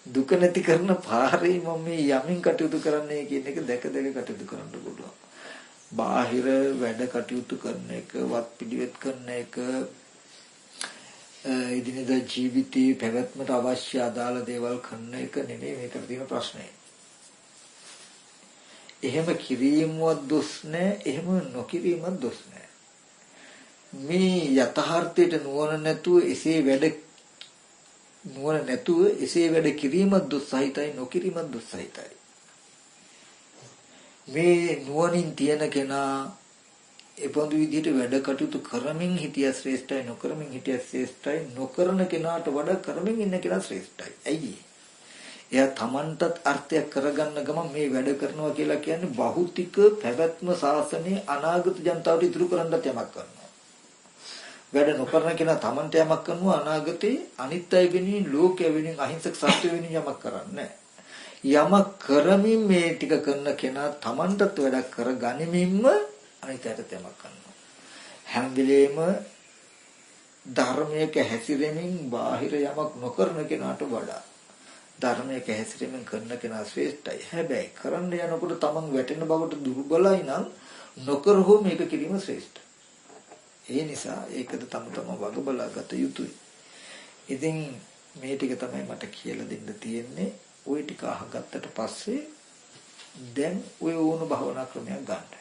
දුක නැති කරන පාරේ මම මේ යමින් කටයුතු කරන්නේ කියන එක දැක කටයුතු කරන්න පුළුවන්. බාහිර වැඩ කටයුතු කරන එක, වත් පිළිවෙත් කරන එක, එදිනෙදා ජීවිතයේ පැවැත්මට අවශ්‍ය අදාළ දේවල් කරන එක නෙමෙයි මේකට තියෙන ප්‍රශ්නේ. එහෙම කිරීමවත් දොස් නැහැ, එහෙම නොකිරීමවත් දොස් නැහැ. මේ යථාර්ථයට නුවණ නැතුව එසේ වැඩ කිරීමත් දොස් සහිතයි, නොකිරීමත් දොස් සහිතයි. මේ නුවණින් තියෙන කෙනා එපොඳු විදිහට වැඩ කටයුතු කරමින් හිටිය ශ්‍රේෂ්ඨයි, නොකරමින් හිටිය ශ්‍රේෂ්ඨයි, නොකරන කෙනාට වඩා කරමින් ඉන්න කෙනා ශ්‍රේෂ්ඨයි. ඇයි? එයා Tamanටත් අර්ථයක් කරගන්න ගමන් මේ වැඩ කරනවා කියලා කියන්නේ භෞතික පැවැත්ම ශාසනයේ අනාගත ජනතාවට ඉතුරු කරන්නත් යමක් කරනවා. වැඩ නොකරන කෙනා Tamanට යමක් කරනවා, අනාගතේ අනිත් අය වෙනුවෙන්, ලෝකය වෙනුවෙන්, අහිංසක සත්‍ය වෙනුවෙන් යමක් කරන්නේ යමක් කරමින් මේ ටික කරන කෙනා Tamanටත් වැඩක් කරගනිමින්ම අනිත් අයට යමක් කරනවා. හැම වෙලේම ධර්මයක හැසිරෙමින් බාහිර යමක් නොකරන කෙනාට වඩා ධර්මයක හැසිරෙමින් කරන කෙනා ශ්‍රේෂ්ඨයි. හැබැයි කරන්න යනකොට Taman වැටෙන බවට දුර්බලයි නම් නොකර හෝ මේක කිරීම ශ්‍රේෂ්ඨයි. ඒ නිසා ඒකද තම වග බලා ගත යුතුයි. ඉතින් මේ ටික තමයි මට කියලා දෙන්න තියෙන්නේ. ওই ටික අහගත්තට පස්සේ දැන් ඔය ඕන භවනා ක්‍රමයක් ගන්න.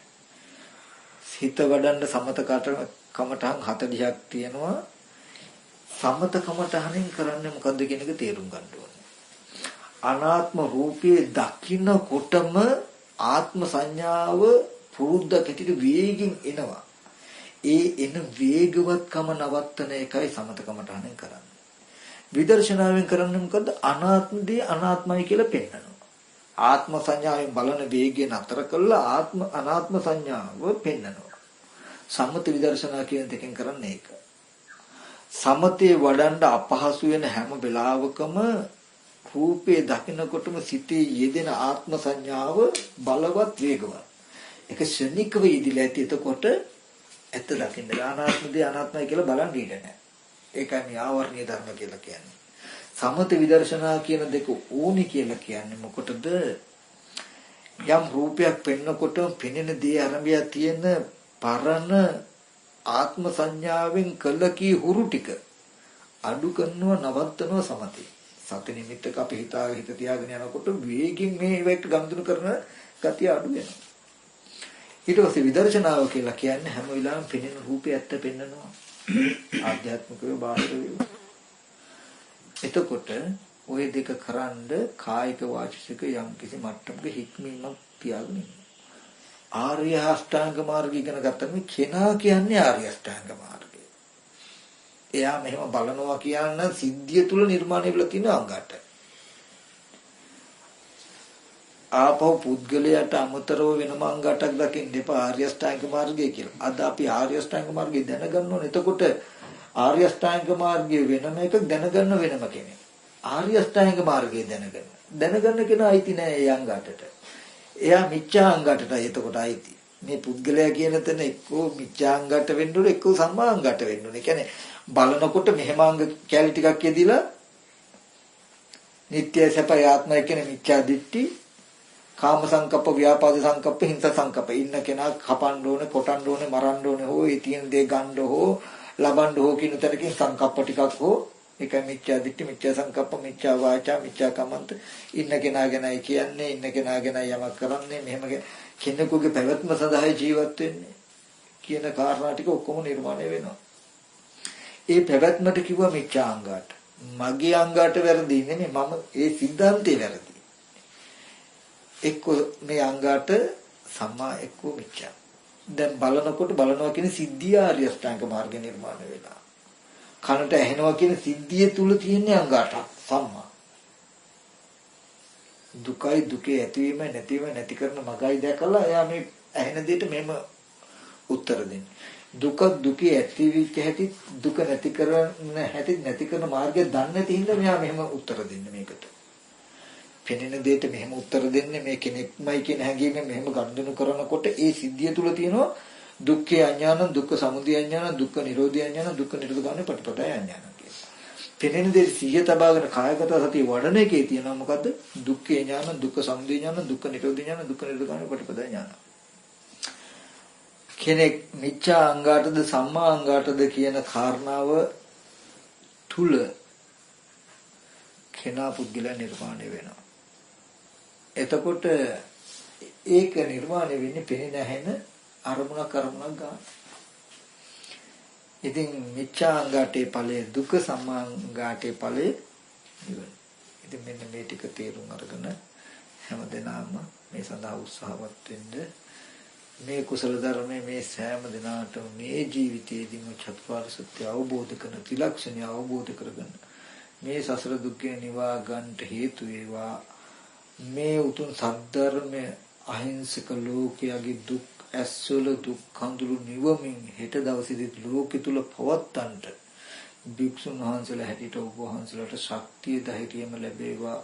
හිත වඩන්න සමත කමඨහන් 40ක් තියෙනවා. සමත කමඨහනින් කරන්නේ මොකද්ද කියන එක තේරුම් ගන්න ඕනේ. අනාත්ම රූපයේ දකින්නකොටම ආත්ම සංඥාව පුරුද්දක් හිතට වේගින් එනවා. ඒ එන වේගවත්කම නවත්තන එකයි සමත කමඨහනින් කරන්නේ. විදර්ශනාවෙන් කරන්නේ මොකද්ද? අනාත්මදී අනාත්මයි කියලා පෙන්වනවා. ආත්ම සංඥාවෙන් බලන වේගය නතර කළා අනාත්ම සංඥාව පෙන්වනවා. සම්මත විදර්ශනා කියන දෙකෙන් කරන්නේ ඒක. සමතේ වඩන්න අපහසු වෙන හැම වෙලාවකම රූපේ දකිනකොටම සිතේ යෙදෙන ආත්ම සංඥාව බලවත් වේගවත්. ඒක ශනිකව ඉදිලා ඇති. එතකොට ඇත්ත දකින්න අනාත්මදී අනාත්මයි කියලා බලන් ඉන්න නැහැ. ඒකයි මේ ආවර්ණීය ධර්ම කියලා කියන්නේ. සමත විදර්ශනා කියන දෙක ඕනි කියලා කියන්නේ මොකටද? යම් රූපයක් පෙන්නකොට පෙනෙන දේ ආරම්භය තියෙන පරණ ආත්ම සංඥාවෙන් කළ කී හුරු ටික අඩු කරනවා නවත්තනවා සමතේ. සති නිමිත්තක අපි හිත තියාගෙන යනකොට වේගින් මේ ඒවට ගනුදෙනු කරන ගතිය අඩු වෙනවා. ඊට පස්සේ විදර්ශනාව කියලා කියන්නේ හැම වෙලාවෙම පෙනෙන රූපය ඇත්ත පෙන්නනවා. ආධ්‍යාත්මිකව බාහිරව. එතකොට ওই දෙක කරන්ඩ කායික වාචික යම් කිසි මට්ටමක හික්මීමක් තියාගෙන ඉන්න. ආර්ය අෂ්ටාංග මාර්ගය ඉගෙන ගත්තම කෙනා කියන්නේ ආර්ය අෂ්ටාංග මාර්ගය. එයා මෙහෙම බලනවා කියන සිද්ධිය තුල නිර්මාණය වෙලා තියෙන අංගات. ආපහු පුද්ගලයාට අමතරව වෙනම අංගාටක් දකින්න එපා ආර්ය අෂ්ටාංග මාර්ගය කියලා. අද අපි ආර්ය අෂ්ටාංග මාර්ගය දැනගන්න ඕනේ. එතකොට ආර්ය අෂ්ටාංග මාර්ගය වෙනම එකක් දැනගන්න වෙනම කෙනෙක්. ආර්ය අෂ්ටාංග මාර්ගය දැනගන්න කෙනා අයිති නෑ ඒ අංගාටට. එයා මිච්ඡා අංගාටටයි එතකොට අයිති. මේ පුද්ගලයා කියන තැන එක්කෝ මිච්ඡා අංගාට වෙන්න ඕනේ එක්කෝ සම්මා අංගාට වෙන්න ඕනේ. කියන්නේ බලනකොට මෙහෙම අංග කැලි ටිකක් යදීලා නිට්ටය සපය ආත්මය කියන මිච්ඡා දිට්ඨි කාම සංකප්ප ව්‍යාපාද සංකප්ප හිංස සංකප්ප ඉන්න කෙනා කපන්න ඕනේ කොටන්න ඕනේ මරන්න ඕනේ හෝ ඒ තියෙන දේ ගන්න හෝ ලබන්න හෝ කියන තැනකින් සංකප්ප ටිකක් හෝ ඒක මිච්ඡා දිට්ඨි මිච්ඡා සංකප්ප මිච්ඡා වාචා මිච්ඡා කමන්ත ඉන්න කෙනා ගැනයි කියන්නේ ඉන්න කෙනා ගැන යමක් කරන්නේ මෙහෙම කෙනෙකුගේ පැවැත්ම සඳහා ජීවත් වෙන්නේ කියන කාරණා ටික ඔක්කොම නිර්මාණය වෙනවා. ඒ පැවැත්මට කිව්වා මිච්ඡා අංගාට. මගේ අංගාට වැරදි නෙමෙයි මම ඒ සිද්ධාන්තේ වැරදි. එක්ක මේ අංගාට සම්මා එක්ක මිච්ඡා. දැන් බලනවා කියන සිද්ධිය ආර්ය අෂ්ටාංග මාර්ග නිර්මාණය වෙලා. කනට ඇහෙනවා කියන සිද්ධිය තුල තියෙන අංගාට සම්මා. දුකයි දුකේ ඇතිවීම නැතිවීම නැති කරන මගයි දැකලා එයා මේ ඇහෙන දෙයට මෙහෙම උත්තර දෙන්නේ. දුක දුකේ ඇතිවිච්ච හැටි දුක නැති කරන හැටි නැති කරන මාර්ගය දන්නේ නැති හින්දා මෙයා මෙහෙම උත්තර දෙන්නේ මේකට. පෙනෙන දෙයට මෙහෙම උත්තර දෙන්නේ මේ කෙනෙක්මයි කියන හැඟීමෙන් මෙහෙම ගනුදෙනු කරනකොට ඒ සිද්ධිය තුල තියෙනවා දුක්ඛ අඥාන දුක්ඛ සමුදය අඥාන දුක්ඛ නිරෝධය අඥාන දුක්ඛ නිරෝධගාමී ප්‍රතිපදාය අඥාන කියලා. පෙනෙන දෙයට සිහිය තබාගෙන කායගත සතිය වඩන එකේ තියෙනවා මොකද්ද? දුක්ඛ ඥාන දුක්ඛ සමුදය ඥාන දුක්ඛ නිරෝධ ඥාන දුක්ඛ නිරෝධගාමී ප්‍රතිපදාය ඥාන. කෙනෙක් මිච්ඡා අංගාටද සම්මා අංගාටද කියන කාරණාව තුල කෙනා පුද්ගලයා නිර්මාණය වෙනවා. එතකොට ඒක නිර්මාණය වෙන්නේ පෙනෙන හැන අරමුණක් ගන්න. ඉතින් මිච්ඡා අංගාටේ ඵලය දුක සම්මා අංගාටේ ඵලය නිවන. ඉතින් මෙන්න මේ ටික තේරුම් අරගෙන හැමදෙනාම මේ සඳහා උත්සාහවත් වෙන්න මේ කුසල ධර්මයේ මේ සෑම දිනාටම මේ ජීවිතයේදීම චතුරාර්ය සත්‍ය අවබෝධ කරන ත්‍රිලක්ෂණය අවබෝධ කරගන්න මේ සසර දුක්ඛේ නිවා ගන්නට හේතු වේවා. මේ උතුම් සද්ධර්මයේ අහිංසක ලෝකයේ දුක් ඇස්වල දුක් කඳුළු නිවමින් හෙට දවසේදී ලෝකෙ තුල පවත්තන්ට භික්ෂුන් වහන්සේලා හැටියට ඔබ වහන්සේලාට ශක්තිය ධෛර්යයම ලැබේවා.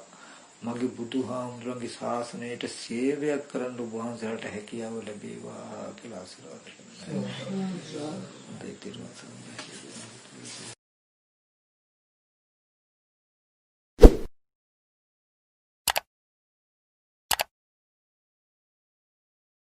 මගේ බුදුහාමුදුරන්ගේ ශාසනයට සේවයක් කරන්න ඔබ වහන්සේලාට හැකියාව ලැබේවා කියලා ආශිර්වාද කරනවා.